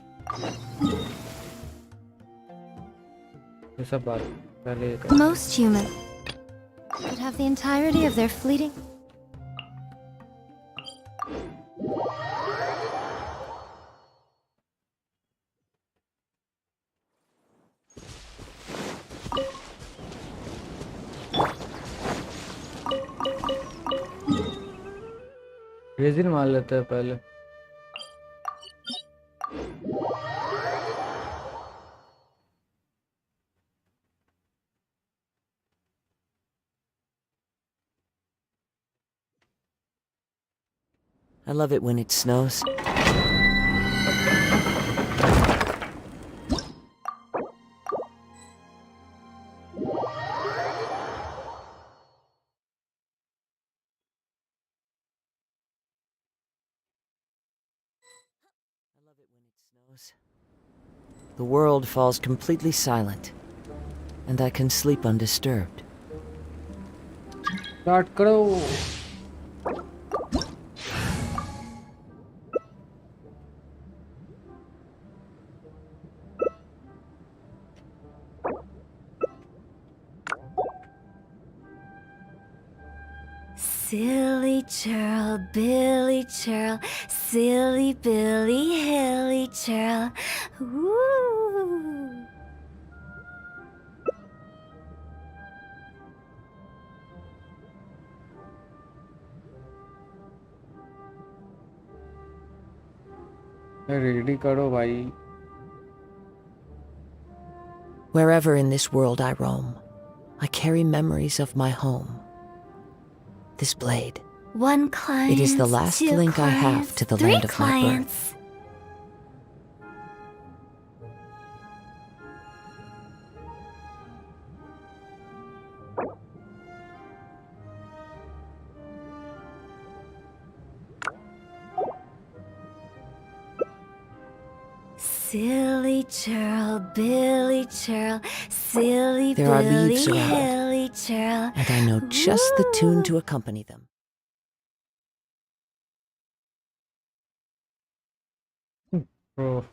ये सब बात पहले ये कर। Most human could have the entirety of their fleeting. Resin मार लेते हैं पहले। I love it when it snows. The world falls completely silent, and I can sleep undisturbed. Start करो। Silly churl, Billy churl, silly Billy, hilly churl. Woo! Ready करो भाई। Wherever in this world I roam, I carry memories of my home. This blade. One client, It is the last two link I have clients, to the three land of my clients. birth. Silly churl, Billy churl, silly There are Billy, leaves around, hilly churl. and I know just the tune to accompany them. Oh.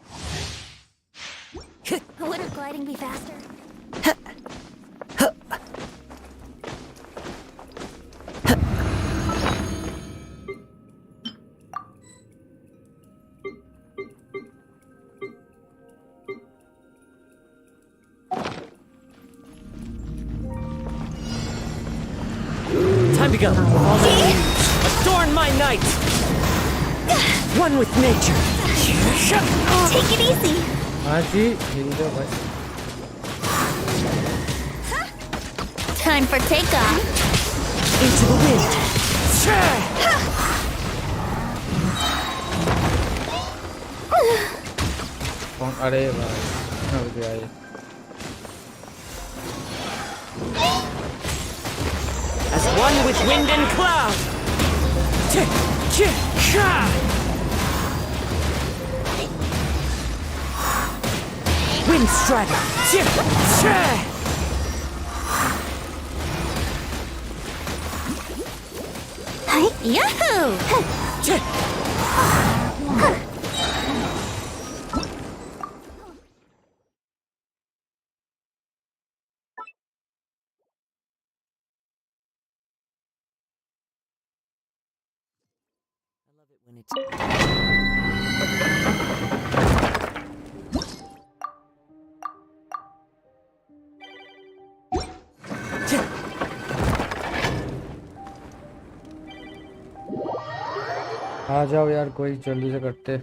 Wouldn't gliding be faster? Time to go. All the leaves, adorn my night. One with nature. Take it easy. हाँ जी, हिल जाओ भाई। Time for takeoff. Into the wind. अरे भाई, अब गया ये। As one with wind and cloud. Wind strider. Yahoo! When it's आ जाओ यार, कोई जल्दी से करते।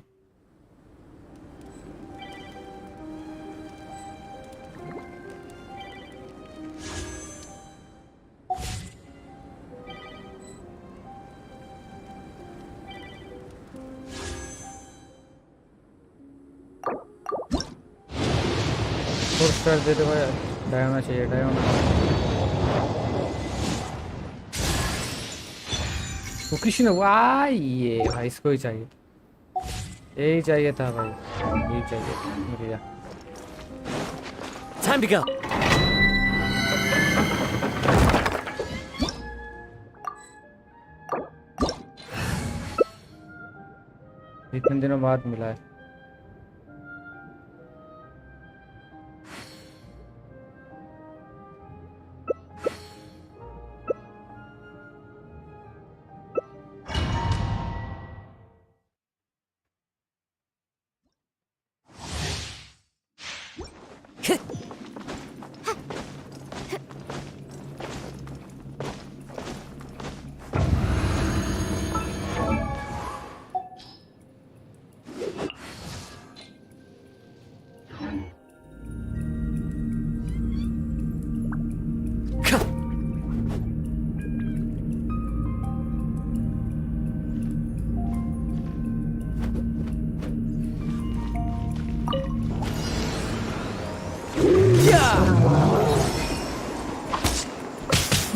Corsair दे दे भाई, डाई होना चाहिए, डाई होना। वो किसी ने ये भाई इसको ही चाहिए, यही चाहिए था भाई, यही चाहिए मिल गया। Time to go. इतने दिनों बाद मिला है।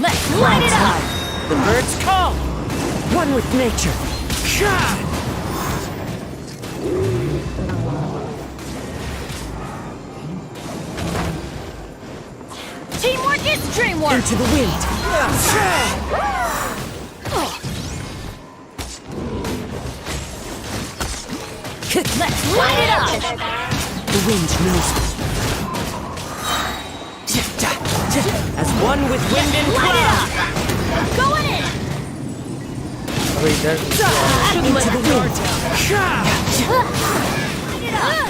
Let's light it up! The birds call. One with nature. Teamwork is dreamwork! Into the wind. Let's light it up! The wind knows me. As one with wind and Light it cloud. up! Going in! अबे इधर Into the wind. Light it up!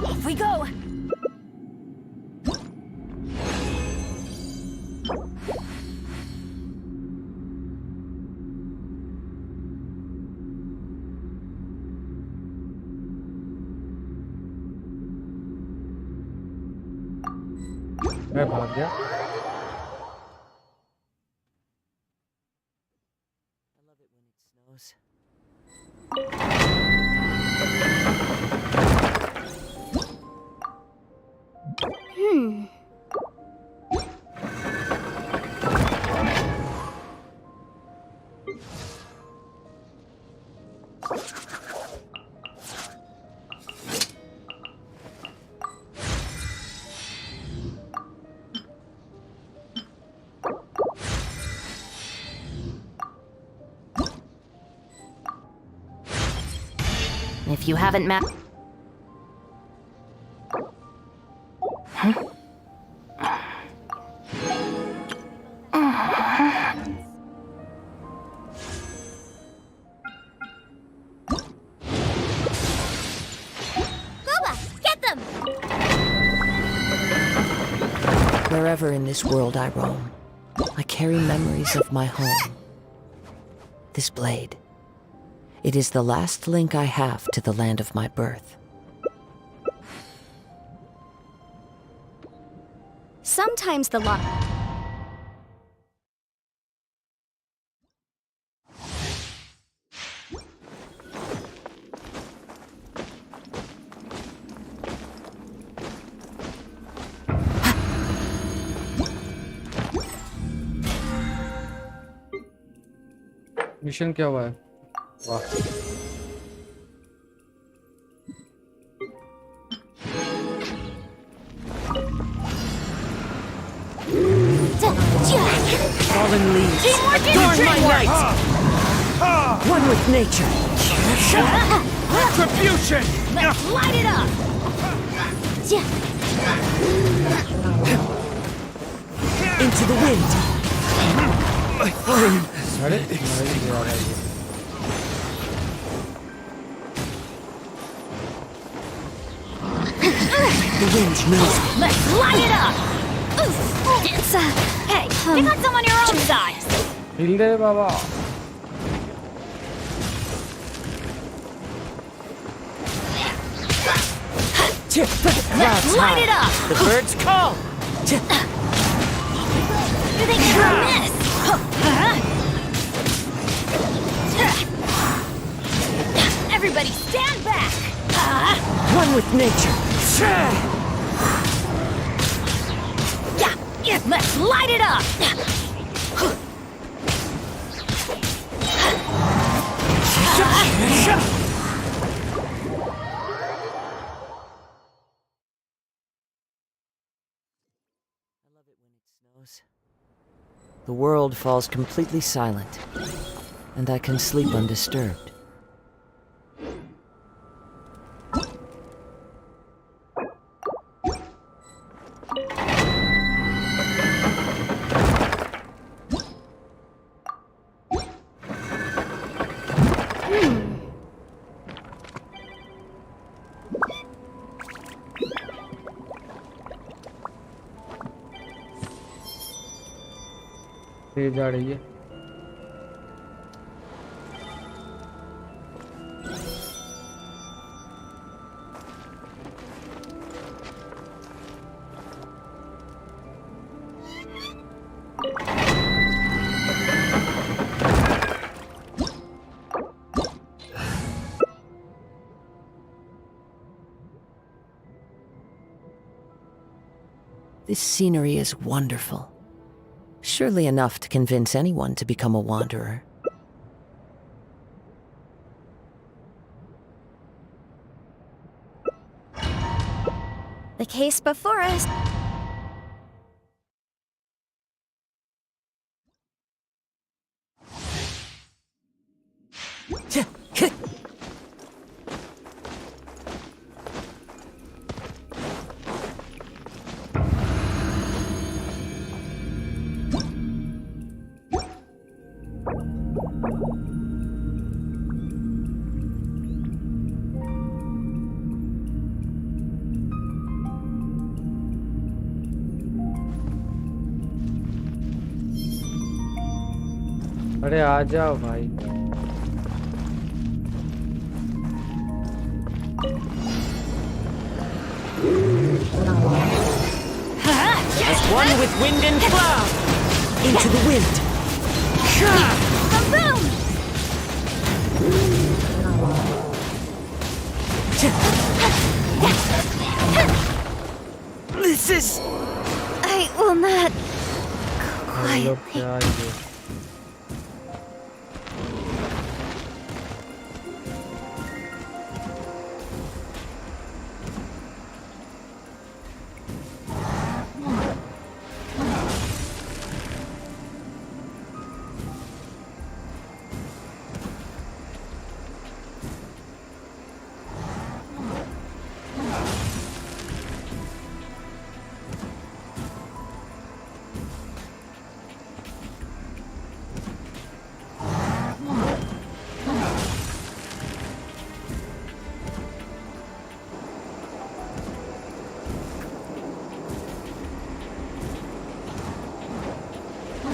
Off we go! मैं भाग गया। If you haven't met... Wherever in this world I roam, I carry memories of my home. This blade, it is the last link I have to the land of my birth. Sometimes the lot. Mission क्या हुआ है? वाह Fallen leaves, adorn my night! One with nature. Retribution! Let's light it up! Into the wind. My flame! अरे नहीं गया भाई ये। The wind knows me. Let's light it up! Hey, pick on someone your own size! Hill they Baba. Let's light it up! The birds call! You think you're gonna miss? Everybody stand back! One with nature. Yeah, let's light it up! The world falls completely silent, and I can sleep undisturbed. तेज आ रही है। This scenery is wonderful. Surely enough to convince anyone to become a wanderer. The case before us. अरे आ जाओ भाई। As one with wind and cloud! Into the wind! Boom! This is... I will not हम लोग क्या ये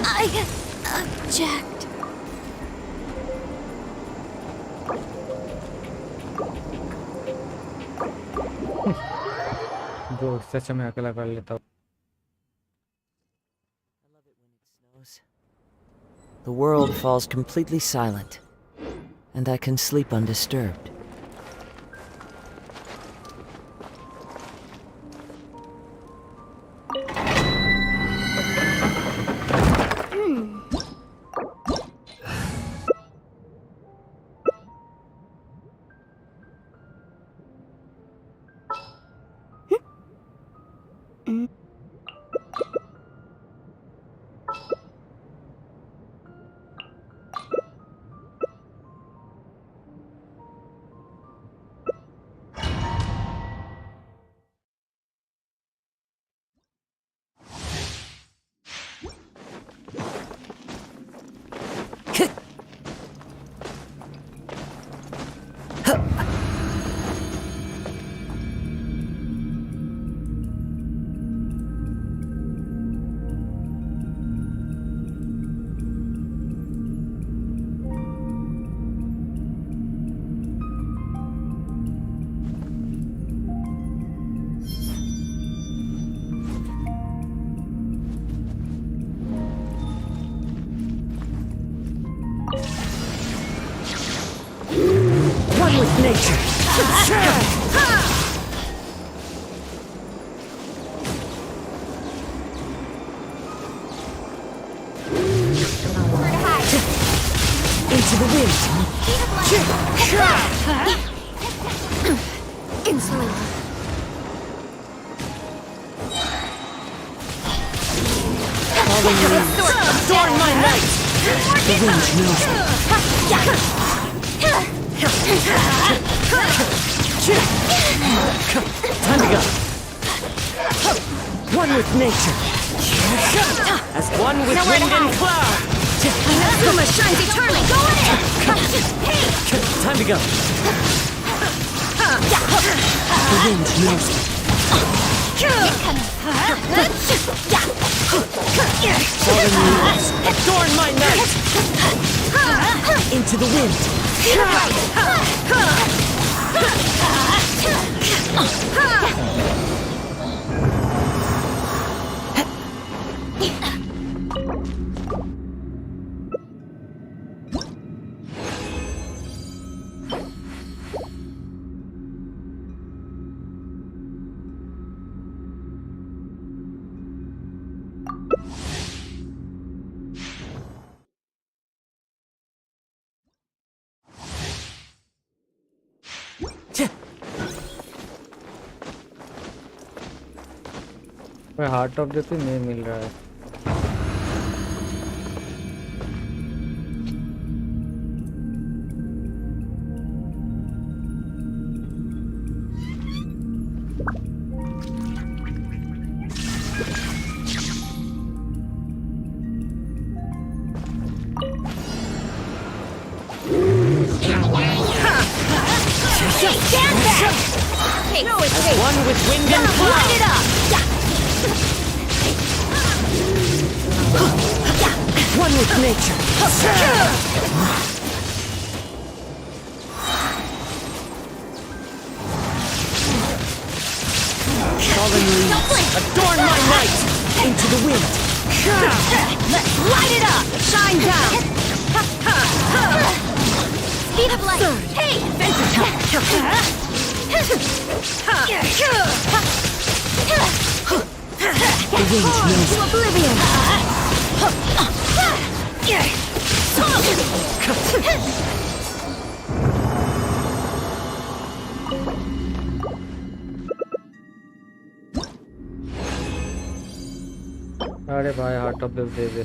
I object. जो इससे अच्छा मैं अकेला कर लेता हूँ। The world falls completely silent, and I can sleep undisturbed. Into the wind. Insolent. Follow your lead. Adorn my night. The wind knows me. Time to go. One with nature. As one with wind and cloud. Inazuma shines eternally. Go in! Time to go. The wind knows me. Adorn my night. Into the wind. Heart of देते नहीं मिल रहा है। As one with wind and cloud. Light it up! One with nature. Fallen leaves, adorn my night. Into the wind. Let's light it up! Shine down! Speed of light! Hey! Adventure time! The wind knows To oblivion! अरे भाई heart of they they.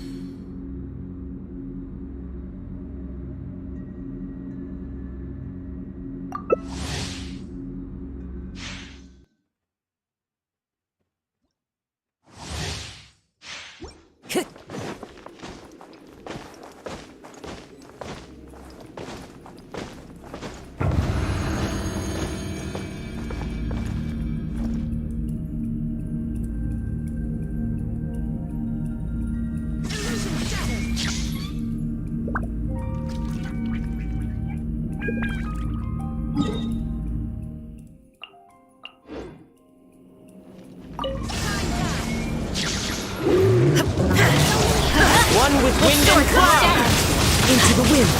One with wind and cloud. Into the wind.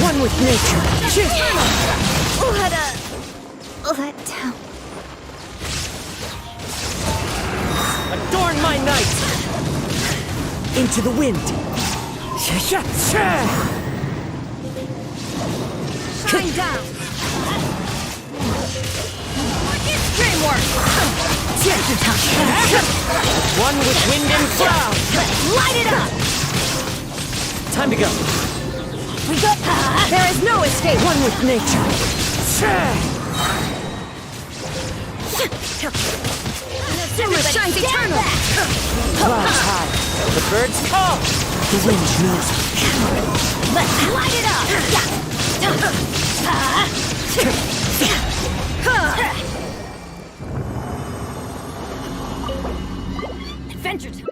One with nature. Let down. Adorn my night. Into the wind. Shine down. Dreamwork. One with wind and cloud. Light it up. Time to go. We go. There is no escape. One with nature. Simmer shines eternal. Clouds high. The birds call. The wind knows. Let's light it up. Adventure time.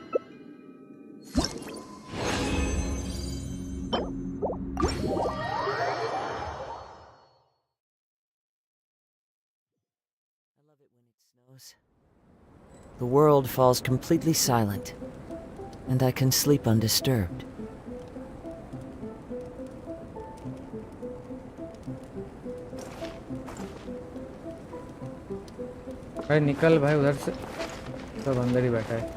The world falls completely silent, and I can sleep undisturbed. भाई निकल भाई उधर से, सब अंदर ही बैठा है।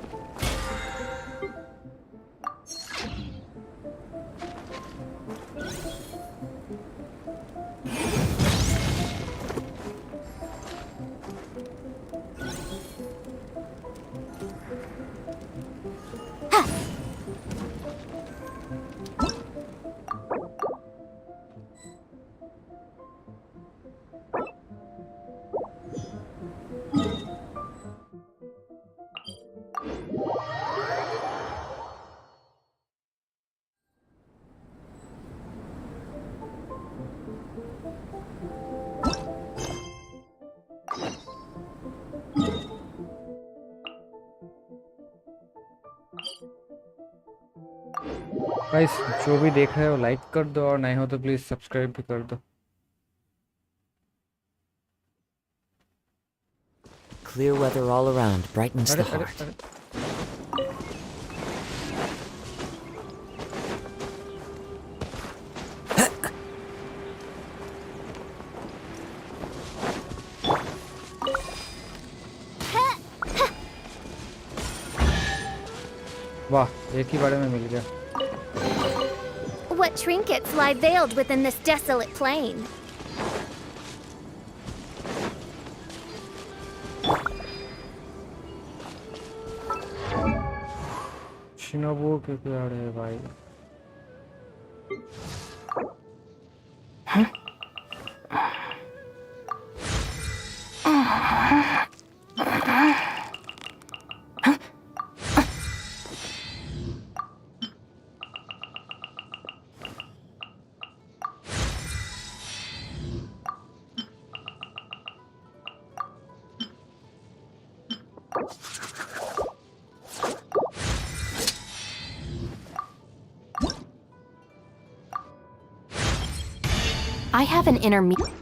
Guys जो भी देख रहे हो लाइक कर दो, और नहीं हो तो प्लीज सब्सक्राइब भी कर दो। Clear weather all around brightens the heart. वाह, एक ही बारे में मिल गया। What trinkets lie veiled within this desolate plain? Shinobu के क्या है भाई? I have an intermediate.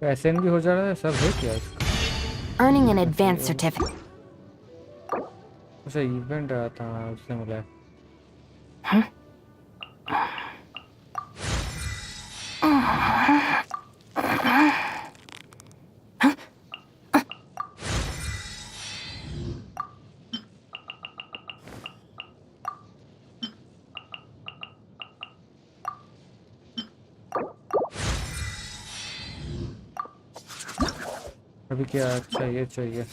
एसएन भी हो जा रहा है, सब है क्या इसका? Earning an advanced certificate. अच्छा इवेंट आया था, उससे मिला है। अभी क्या चाहिए?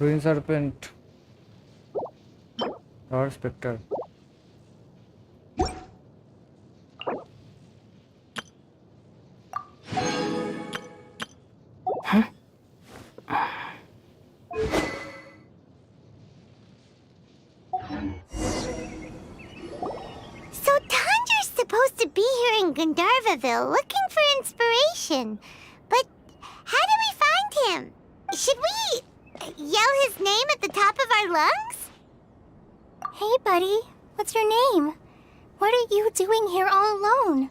Ruin Serpent और Spectre। So Tanger's supposed to be here in Gandharvaville looking for inspiration. But how do we find him? Should we yell his name at the top of our lungs? Hey, buddy. What's your name? What are you doing here all alone?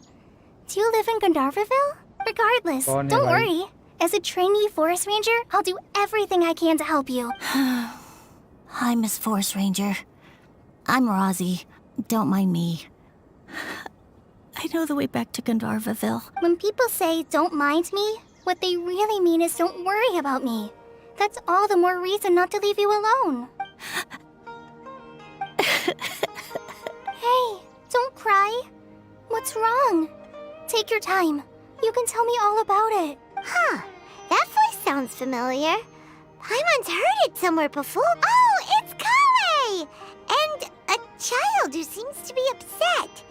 Do you live in Gandharvaville? Regardless, don't worry. As a trainee forest ranger, I'll do everything I can to help you. Hi, Miss Forest Ranger. I'm Rozzy. Don't mind me. I know the way back to Gandharvaville. When people say, don't mind me, what they really mean is don't worry about me. That's all the more reason not to leave you alone. Hey, don't cry. What's wrong? Take your time. You can tell me all about it. Huh. That voice sounds familiar. Paimon's heard it somewhere before. Oh, it's Colin! child who seems to be upset.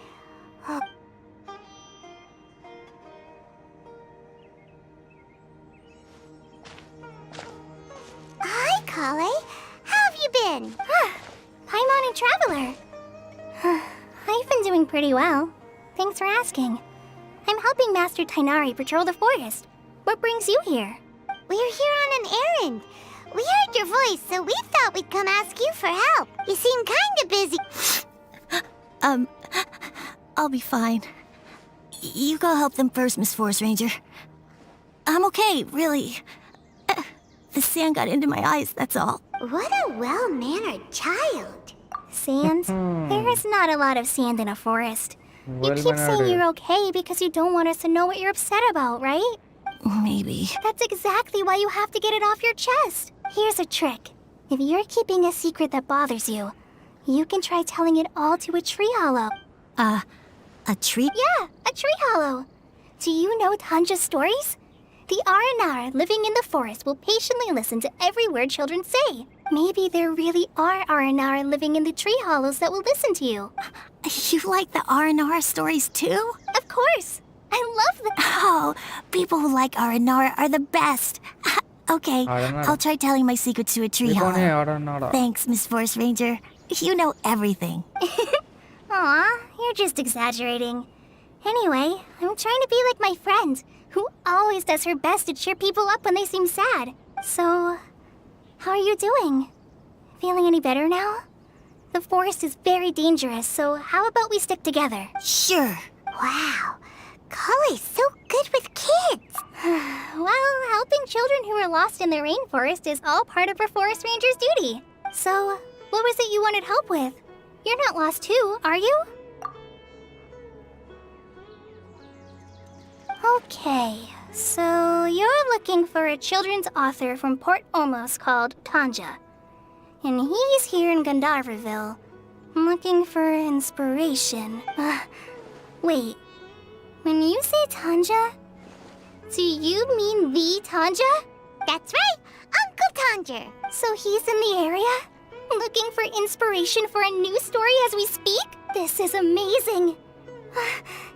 Hi, Kale. How have you been? Paimon and Traveler. I've been doing pretty well. Thanks for asking. I'm helping Master Tainari patrol the forest. What brings you here? We're here on an errand. We heard your voice, so we thought we'd come ask you for help. You seem kinda busy. I'll be fine. You go help them first, Miss Forest Ranger. I'm okay, really. The sand got into my eyes, that's all. What a well-mannered child. Sand? There is not a lot of sand in a forest. You keep saying you're okay because you don't want us to know what you're upset about, right? Maybe. That's exactly why you have to get it off your chest. Here's a trick. If you're keeping a secret that bothers you, you can try telling it all to a tree hollow. A tree? Yeah, a tree hollow. Do you know Tanja's stories? The Aranara living in the forest will patiently listen to every word children say. Maybe there really are Aranara living in the tree hollows that will listen to you. You like the R&R stories too? Of course. I love them. Oh, people who like R&R are the best. Okay, I'll try telling my secrets to a tree hollow. Thanks, Miss Forest Ranger. You know everything. Aw, you're just exaggerating. Anyway, I'm trying to be like my friend, who always does her best to cheer people up when they seem sad. So, how are you doing? Feeling any better now? The forest is very dangerous, so how about we stick together? Sure. Wow, Kale's so good with kids. Well, helping children who are lost in the rainforest is all part of a forest ranger's duty. So, what was it you wanted help with? You're not lost too, are you? Okay, so you're looking for a children's author from Port Olmos called Tanja. And he's here in Gandharvaville, looking for inspiration. Wait, when you say Tanja, do you mean the Tanja? That's right, Uncle Tanja. So he's in the area, looking for inspiration for a new story as we speak? This is amazing.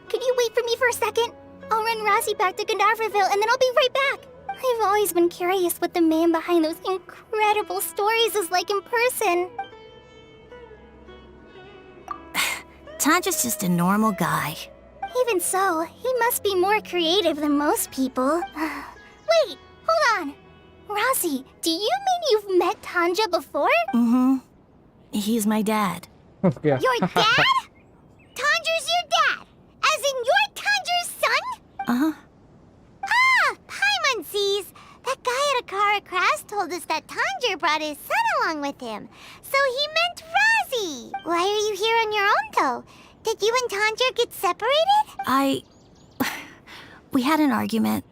Could you wait for me for a second? I'll run Razi back to Gandharvaville and then I'll be right back. I've always been curious what the man behind those incredible stories is like in person. Tanja's just a normal guy. Even so, he must be more creative than most people. Wait, hold on. Razi, do you mean you've met Tanja before? Mm-hmm. He's my dad. Your dad? Tanja's your dad? As in you're Tanja's son? Uh-huh. Ah, Paimon sees. That guy at Akara Crash told us that Tanja brought his son along with him. So he meant Razi. Why are you here on your own, though? Did you and Tanja get separated? We had an argument.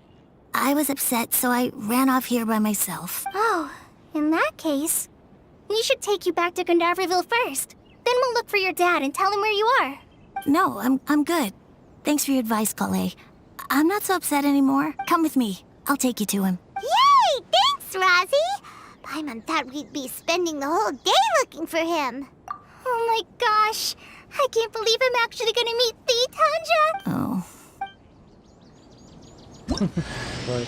I was upset, so I ran off here by myself. Oh, in that case, we should take you back to Gandharvaville first. Then we'll look for your dad and tell him where you are. No, I'm good. Thanks for your advice, Kale. I'm not so upset anymore. Come with me. I'll take you to him. Yay! Thanks, Razi! Paimon thought we'd be spending the whole day looking for him. Oh my gosh! I can't believe I'm actually gonna meet the Tanja! Oh. Sorry.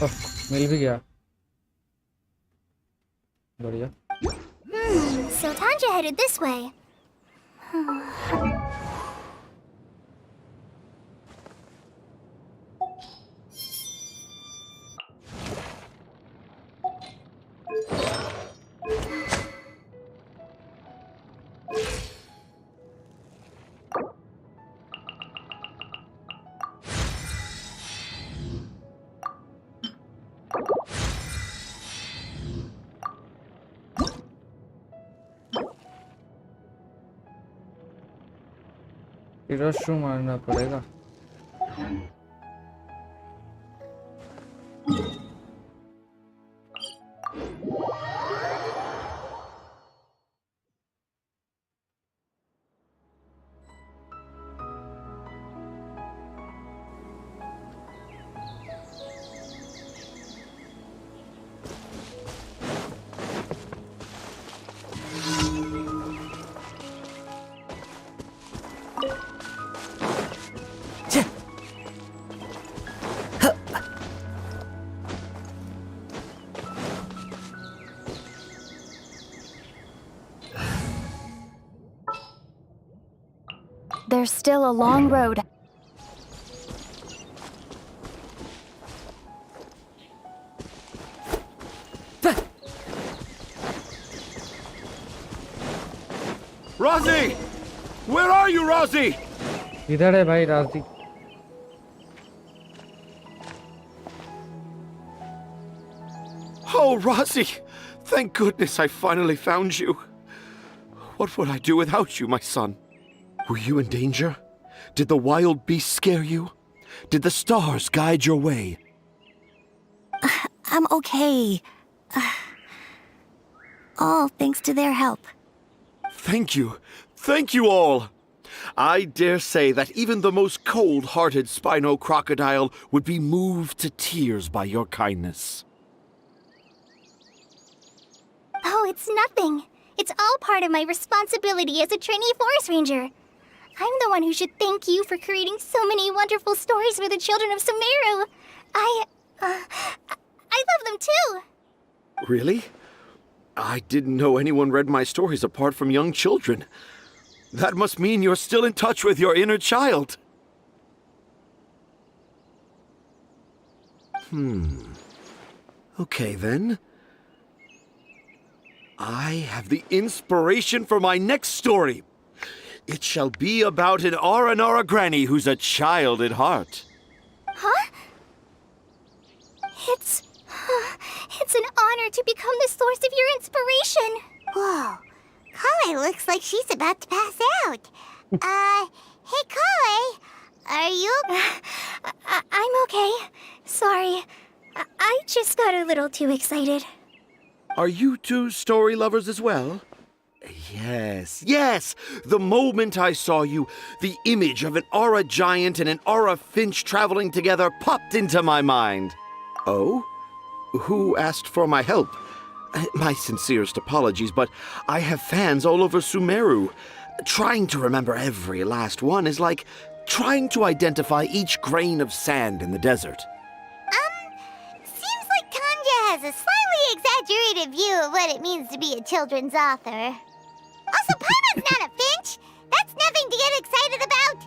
Oh, मिल भी गया. बढ़िया. So Tanja headed this way. रशू मारना पड़ेगा. There's still a long road. Rosie! Where are you, Rosie? इधर है भाई रास्ती. Oh, Rosie! Thank goodness I finally found you. What would I do without you, my son? Were you in danger? Did the wild beasts scare you? Did the stars guide your way? I'm okay. All thanks to their help. Thank you. Thank you all. I dare say that even the most cold-hearted Spino crocodile would be moved to tears by your kindness. Oh, it's nothing. It's all part of my responsibility as a trainee forest ranger. I'm the one who should thank you for creating so many wonderful stories for the children of Sumeru. I love them too. Really? I didn't know anyone read my stories apart from young children. That must mean you're still in touch with your inner child. Okay, then. I have the inspiration for my next story. It shall be about an Aranara granny who's a child at heart. Huh? It's an honor to become the source of your inspiration. Whoa. Kale looks like she's about to pass out. Hey, Kale, are you... I'm okay. Sorry. I just got a little too excited. Are you two story lovers as well? Yes. The moment I saw you, the image of an Aura giant and an Aura finch traveling together popped into my mind. Oh? Who asked for my help? My sincerest apologies, but I have fans all over Sumeru. Trying to remember every last one is like trying to identify each grain of sand in the desert. Seems like Tanja has a slightly exaggerated view of what it means to be a children's author. Also, Paimon's not a finch. That's nothing to get excited about.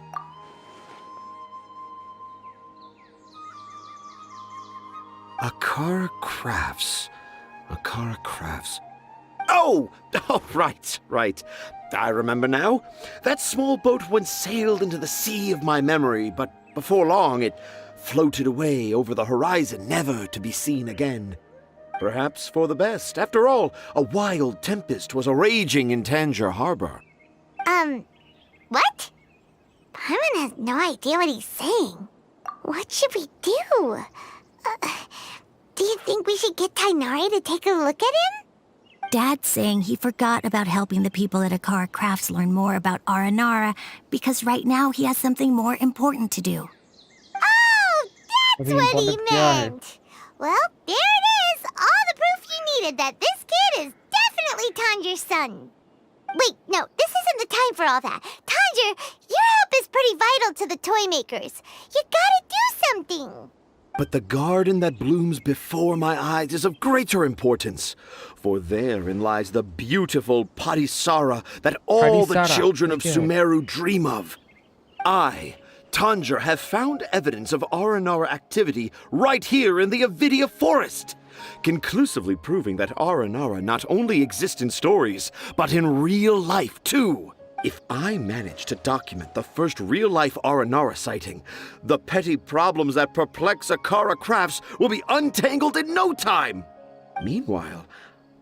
Akara Crafts. Oh, right. I remember now. That small boat once sailed into the sea of my memory, but before long it floated away over the horizon, never to be seen again. Perhaps for the best. After all, a wild tempest was raging in Tangier Harbor. What? Paimon has no idea what he's saying. What should we do? Do you think we should get Tainari to take a look at him? Dad's saying he forgot about helping the people at Akara Crafts learn more about Aranara because right now he has something more important to do. Oh, that's what he meant. Well, there it is. All the proof you needed that this kid is definitely Tanger's son. Wait, no, this isn't the time for all that. Tanger, your help is pretty vital to the toy makers. You gotta do something. But the garden that blooms before my eyes is of greater importance, for therein lies the beautiful Padisara that all the children of Sumeru dream of. I, Tanger, have found evidence of Aranara activity right here in the Avidia Forest, conclusively proving that Aranara not only exist in stories, but in real life too. If I manage to document the first real-life Aranara sighting, the petty problems that perplex Akara Crafts will be untangled in no time. Meanwhile,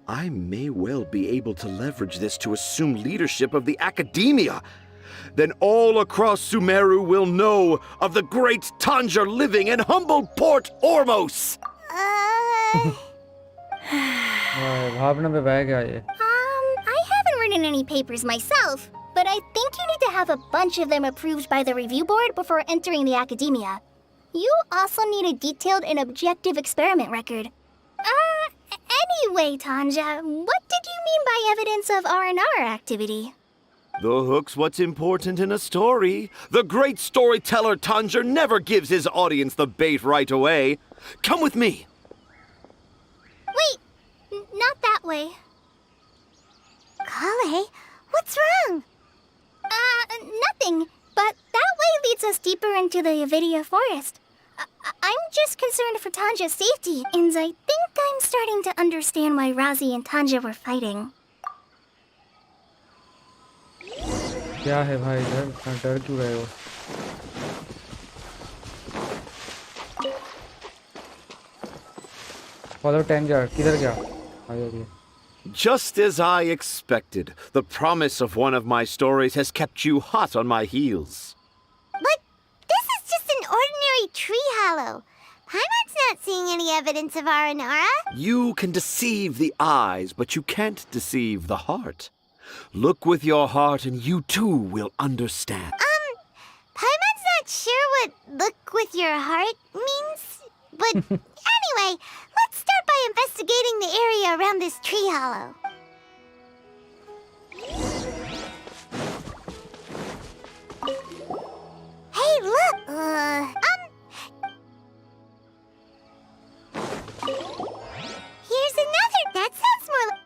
I may well be able to leverage this to assume leadership of the academia. Then all across Sumeru will know of the great Tanger living in humble Port Ormos. भावना में बह गया ये. I haven't written any papers myself, but I think you need to have a bunch of them approved by the review board before entering the academia. You also need a detailed and objective experiment record. Anyway, Tanja, what did you mean by evidence of R&R activity? The hook's what's important in a story. The great storyteller Tanger never gives his audience the bait right away. Come with me. Wait, not that way. Kale, what's wrong? Nothing. But leads us deeper into the Avidia forest. I'm just concerned for Tanja's safety, and I think I'm starting to understand why Razi and Tanja were fighting. क्या है भाई इधर इतना डर क्यों रहे हो? Follow Tanger. किधर गया? आ गया. Just as I expected, the promise of one of my stories has kept you hot on my heels. But this is just an ordinary tree hollow. Paimon's not seeing any evidence of Aranara. You can deceive the eyes, but you can't deceive the heart. Look with your heart and you too will understand. Paimon's not sure what look with your heart means. But anyway, let's start by investigating the area around this tree hollow. Hey, look! Here's another. That sounds more like...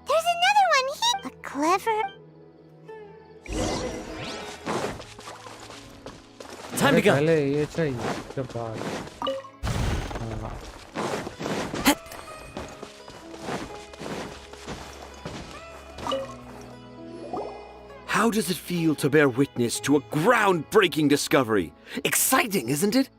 There's another one here. A clever... Time to go. पहले ये चाहिए जब बाहर. How does it feel to bear witness to a groundbreaking discovery? Exciting, isn't it?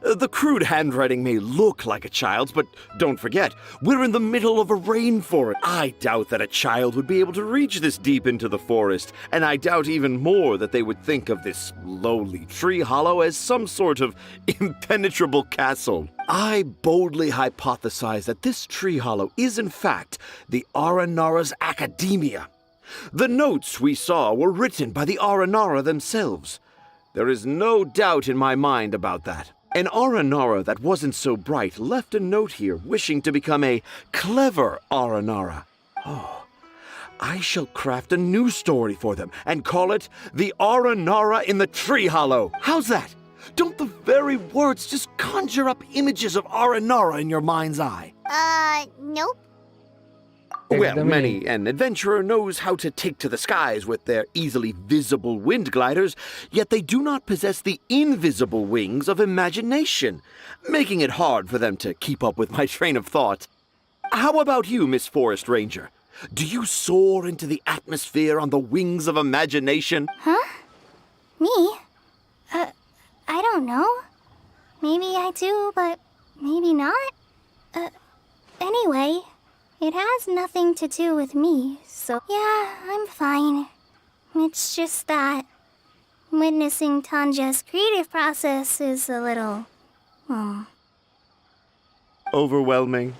The crude handwriting may look like a child's, but don't forget, we're in the middle of a rainforest. I doubt that a child would be able to reach this deep into the forest, and I doubt even more that they would think of this lowly tree hollow as some sort of impenetrable castle. I boldly hypothesize that this tree hollow is in fact the Aranara's academia. The notes we saw were written by the Aranara themselves. There is no doubt in my mind about that. An Aranara that wasn't so bright left a note here wishing to become a clever Aranara. Oh, I shall craft a new story for them and call it The Aranara in the Tree Hollow. How's that? Don't the very words just conjure up images of Aranara in your mind's eye? Nope. Well, many an adventurer knows how to take to the skies with their easily visible wind gliders, yet they do not possess the invisible wings of imagination, making it hard for them to keep up with my train of thought. How about you, Miss Forest Ranger? Do you soar into the atmosphere on the wings of imagination? Huh? Me? I don't know. Maybe I do, but maybe not. Anyway... It has nothing to do with me, so yeah, I'm fine. It's just that witnessing Tanja's creative process is a little... Overwhelming.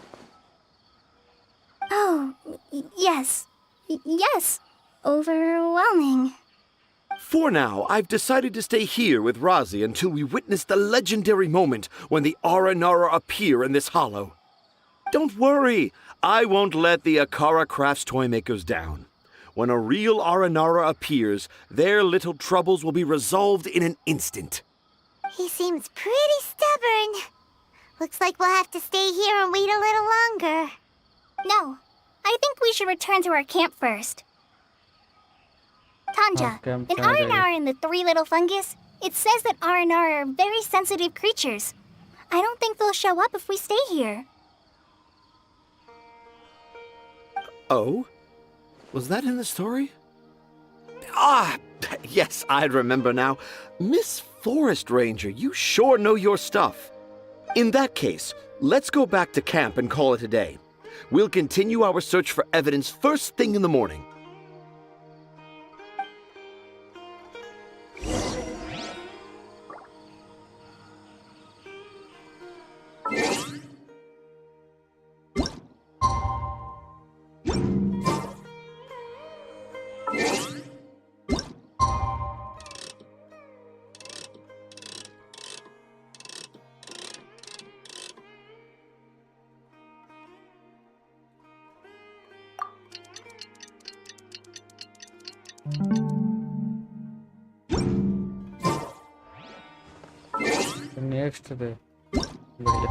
Oh, yes. Yes, overwhelming. For now, I've decided to stay here with Razi until we witness the legendary moment when the Aranara appear in this hollow. Don't worry, I won't let the Akara Crafts toymakers down. When a real Aranara appears, their little troubles will be resolved in an instant. He seems pretty stubborn. Looks like we'll have to stay here and wait a little longer. No, I think we should return to our camp first. Tanja, in Aranara and the Three Little Fungus, it says that Aranara are very sensitive creatures. I don't think they'll show up if we stay here. Oh? Was that in the story? Ah, yes, I remember now. Miss Forest Ranger, you sure know your stuff. In that case, let's go back to camp and call it a day. We'll continue our search for evidence first thing in the morning. Next day बढ़िया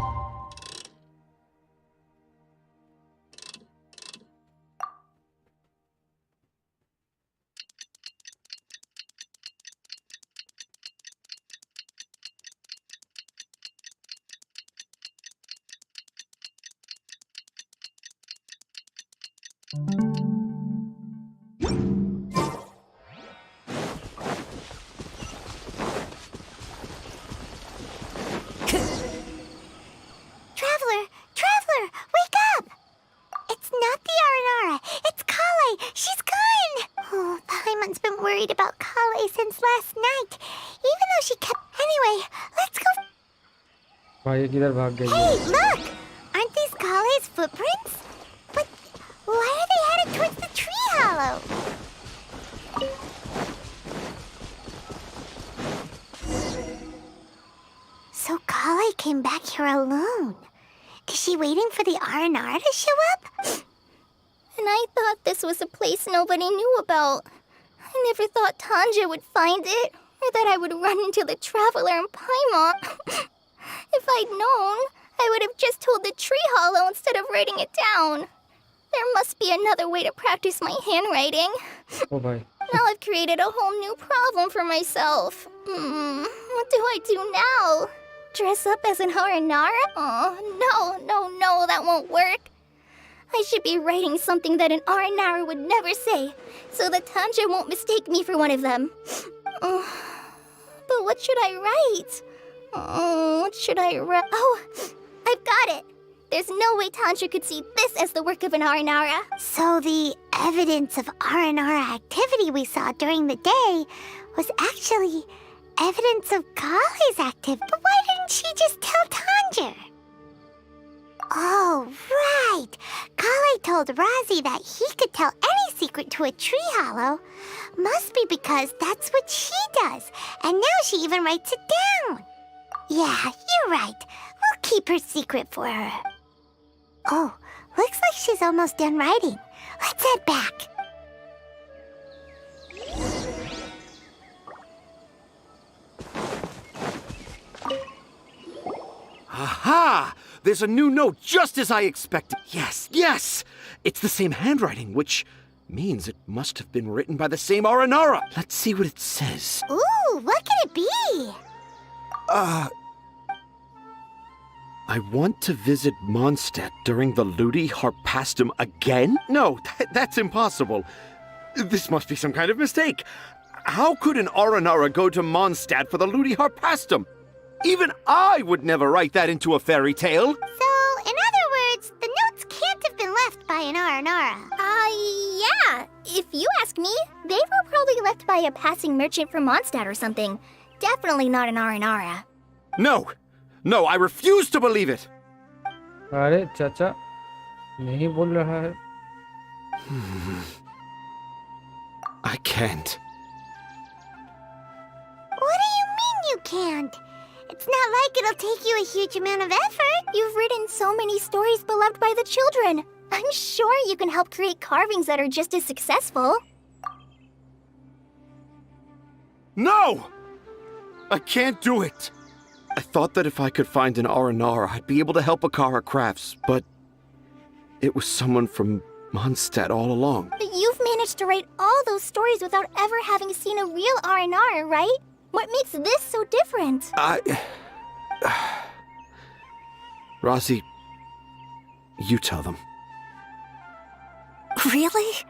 been worried about Kale since last night, even though she kept... Anyway, let's go... भाई ये किधर भाग गई? Hey, look! Aren't these Kale's footprints? But why are they headed towards the tree hollow? So Kale came back here alone. Is she waiting for the R&R to show up? And I thought this was a place nobody knew about. I never thought Tanja would find it, or that I would run into the Traveler in Paimon. If I'd known, I would have just told the tree hollow instead of writing it down. There must be another way to practice my handwriting. Oh boy. Now I've created a whole new problem for myself. What do I do now? Dress up as an Aranara? Oh, no, that won't work. I should be writing something that an Aranara would never say, so that Tanja won't mistake me for one of them. But what should I write? What should I write? Oh, I've got it. There's no way Tanja could see this as the work of an Aranara. So the evidence of R&R activity we saw during the day was actually evidence of Kale's activity. But why didn't she just tell Tanja? Oh, right. Kale told Razi that he could tell any secret to a tree hollow. Must be because that's what she does. And now she even writes it down. Yeah, you're right. We'll keep her secret for her. Oh, looks like she's almost done writing. Let's head back. Aha! There's a new note just as I expected. Yes! It's the same handwriting, which means it must have been written by the same Aranara. Let's see what it says. Ooh, what could it be? I want to visit Mondstadt during the Ludi Harpastum again? No, that's impossible. This must be some kind of mistake. How could an Aranara go to Mondstadt for the Ludi Harpastum? Even I would never write that into a fairy tale. So, in other words, the notes can't have been left by an Aranara. Yeah. If you ask me, they were probably left by a passing merchant from Mondstadt or something. Definitely not an Aranara. No, I refuse to believe it. अरे चाचा नहीं बोल रहा है. I can't. What do you mean you can't? It's not like it'll take you a huge amount of effort. You've written so many stories beloved by the children. I'm sure you can help create carvings that are just as successful. No! I can't do it. I thought that if I could find an Aranara, I'd be able to help Akara Crafts, but it was someone from Mondstadt all along. But you've managed to write all those stories without ever having seen a real R&R, right? What makes this so different? Razi, you tell them. Really?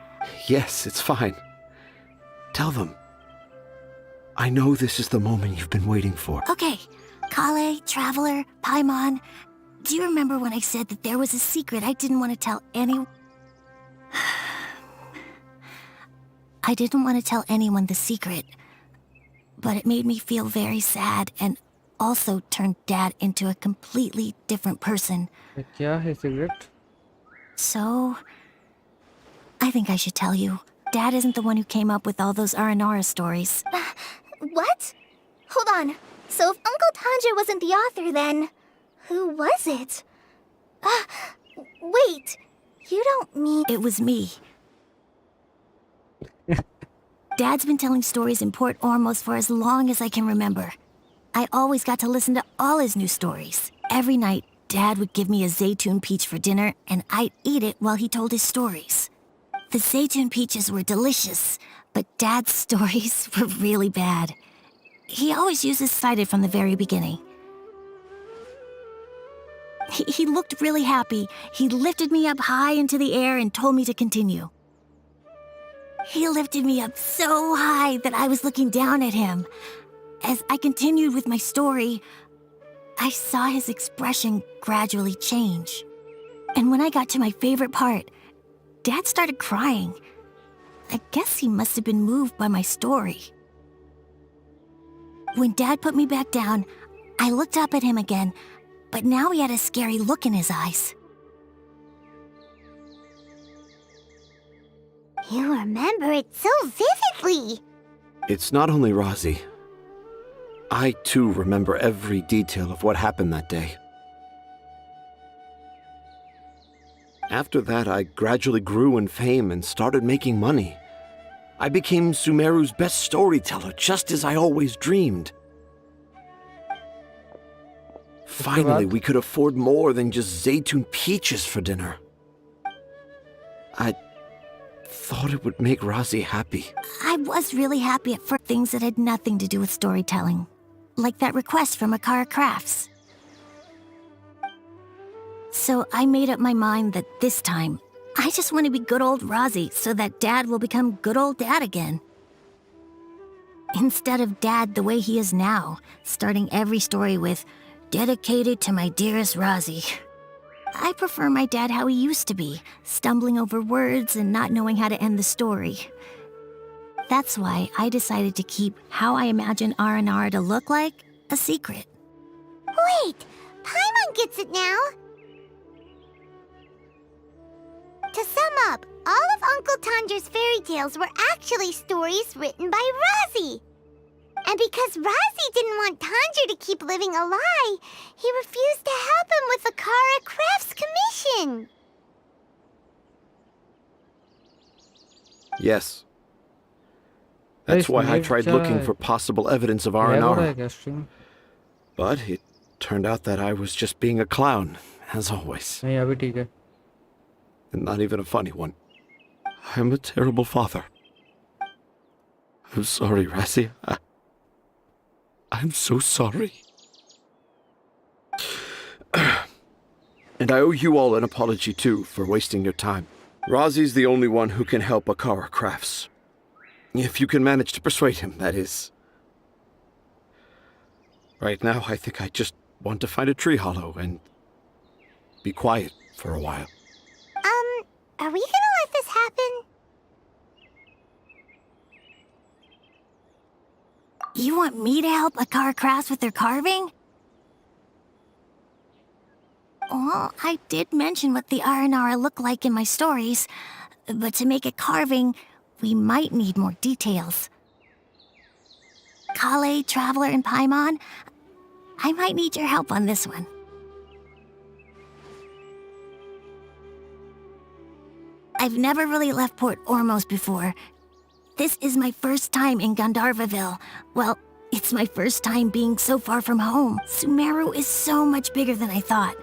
Yes, it's fine. Tell them. I know this is the moment you've been waiting for. Okay. Kale, Traveler, Paimon, do you remember when I said that there was a secret I didn't want to tell anyone? I didn't want to tell anyone the secret, but it made me feel very sad and also turned Dad into a completely different person. क्या है secret? So, I think I should tell you. Dad isn't the one who came up with all those Aranara stories. What? Hold on. So if Uncle Tanja wasn't the author, then who was it? Wait. You don't mean... It was me. Dad's been telling stories in Port Ormos for as long as I can remember. I always got to listen to all his new stories. Every night, Dad would give me a Zaytun peach for dinner, and I'd eat it while he told his stories. The Zaytun peaches were delicious, but Dad's stories were really bad. He always uses cited from the very beginning. He looked really happy. He lifted me up high into the air and told me to continue. He lifted me up so high that I was looking down at him. As I continued with my story, I saw his expression gradually change. And when I got to my favorite part, Dad started crying. I guess he must have been moved by my story. When Dad put me back down, I looked up at him again, but now he had a scary look in his eyes. You remember it so vividly. It's not only Razi. I too remember every detail of what happened that day. After that, I gradually grew in fame and started making money. I became Sumeru's best storyteller, just as I always dreamed. Finally, we could afford more than just Zaytun peaches for dinner. I thought it would make Razi happy. I was really happy for things that had nothing to do with storytelling. Like that request from Akara Crafts. So I made up my mind that this time, I just want to be good old Razi so that Dad will become good old Dad again. Instead of Dad the way he is now, starting every story with, "Dedicated to my dearest Razi." I prefer my dad how he used to be, stumbling over words and not knowing how to end the story. That's why I decided to keep how I imagine R&R to look like a secret. Wait, Paimon gets it now. To sum up, all of Uncle Tanjiro's fairy tales were actually stories written by Razi. And because Razi didn't want Tanjiro to keep living a lie, he refused to help him with the Akara Crafts commission. Yes. That's why I tried looking for possible evidence of R&R. But it turned out that I was just being a clown, as always. And not even a funny one. I'm a terrible father. I'm sorry, Razi. I'm so sorry. And I owe you all an apology, too, for wasting your time. Razi's the only one who can help Akara Crafts. If you can manage to persuade him, that is. Right now, I think I just want to find a tree hollow and be quiet for a while. Are we gonna let this happen? You want me to help Akara Crafts with their carving? Well, I did mention what the R&R look like in my stories, but to make a carving, we might need more details. Kale, Traveler, and Paimon, I might need your help on this one. I've never really left Port Ormos before. This is my first time in Gandharvaville. Well, it's my first time being so far from home. Sumeru is so much bigger than I thought.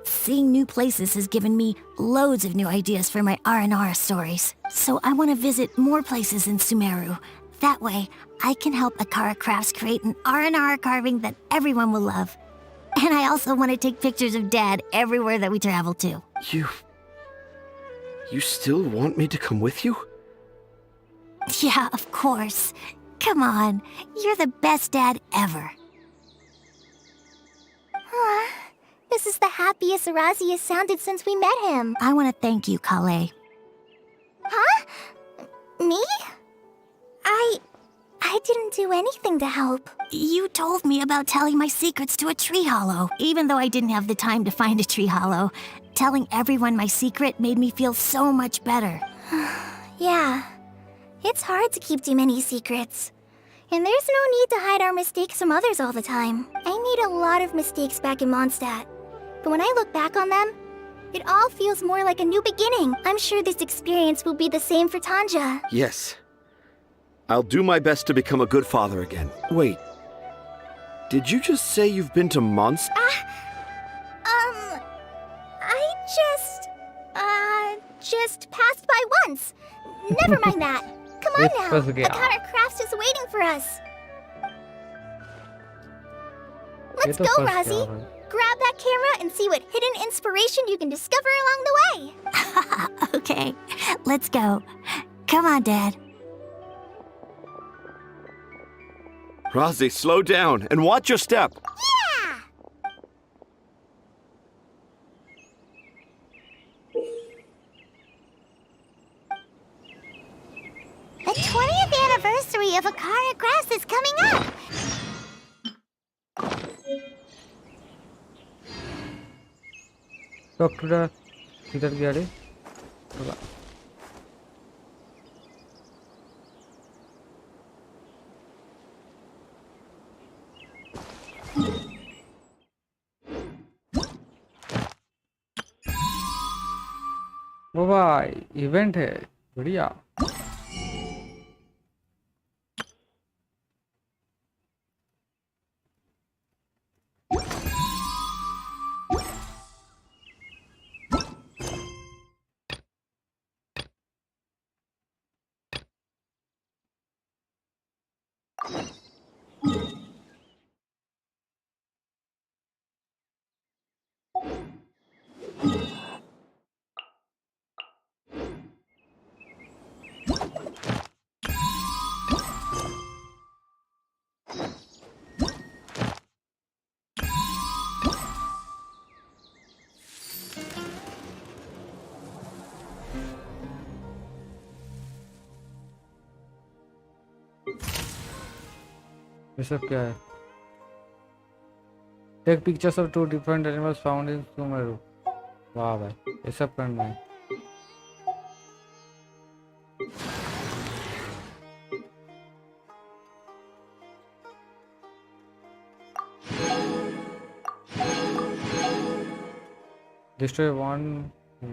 Seeing new places has given me loads of new ideas for my R&R stories. So I want to visit more places in Sumeru. That way, I can help Akara Crafts create an R&R carving that everyone will love. And I also want to take pictures of Dad everywhere that we travel to. You still want me to come with you? Yeah, of course. Come on, you're the best dad ever. This is the happiest Razi has sounded since we met him. I want to thank you, Kale. Huh? Me? I didn't do anything to help. You told me about telling my secrets to a tree hollow. Even though I didn't have the time to find a tree hollow, telling everyone my secret made me feel so much better. Yeah. It's hard to keep too many secrets. And there's no need to hide our mistakes from others all the time. I made a lot of mistakes back in Mondstadt. But when I look back on them, it all feels more like a new beginning. I'm sure this experience will be the same for Tanja. Yes. I'll do my best to become a good father again. Wait. Did you just say you've been to Mondstadt? I just passed by once. Never mind that. Come on now. Akara Crafts is waiting for us. Let's go, Razi. Grab that camera and see what hidden inspiration you can discover along the way. Okay, let's go. Come on, Dad. Razi, slow down and watch your step. Yeah! more grass is coming up! Doctor किधर गया रे? वो भाई event है बढ़िया। ये सब क्या है? Take pictures of 2 different animals found in Sumeru. वाह भाई, ये सब करना है। Destroy one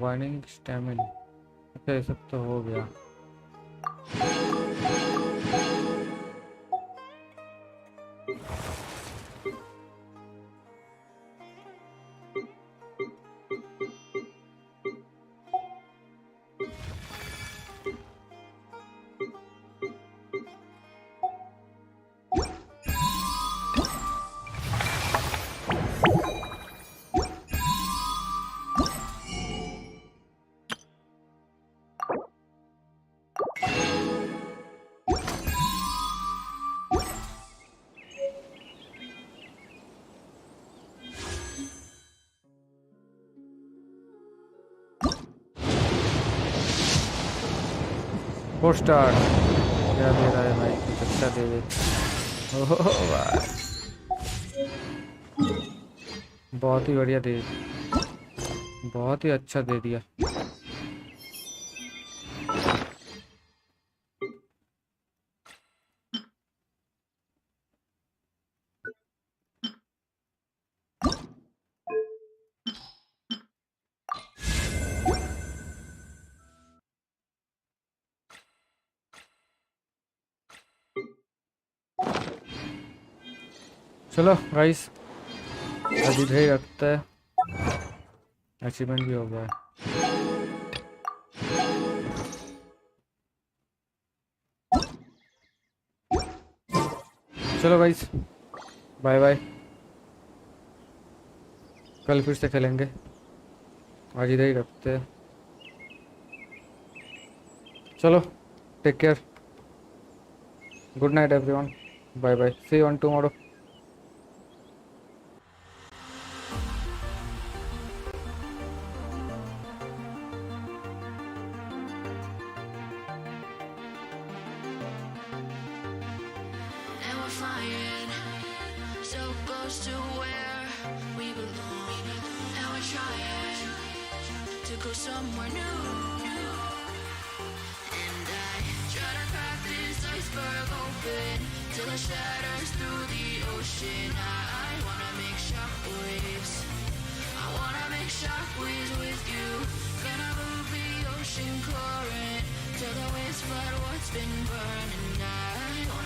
warning stamina. अच्छा ये सब तो हो गया। स्टार क्या दे रहा है भाई? कुछ अच्छा दे दे। ओह भाई बहुत ही बढ़िया दे, बहुत ही अच्छा दे दिया। चलो गाइस अभी इधर ही रखते हैं, अचीवमेंट भी हो गया है। चलो गाइस बाय बाय, कल फिर से खेलेंगे, आज इधर ही रखते हैं। चलो take care, good night everyone, bye bye, see you on tomorrow. Somewhere new, and I try to crack this iceberg open till it shatters through the ocean. I wanna make shockwaves. I wanna make shockwaves with you. Gonna move the ocean current till the waves flood what's been burning. I wanna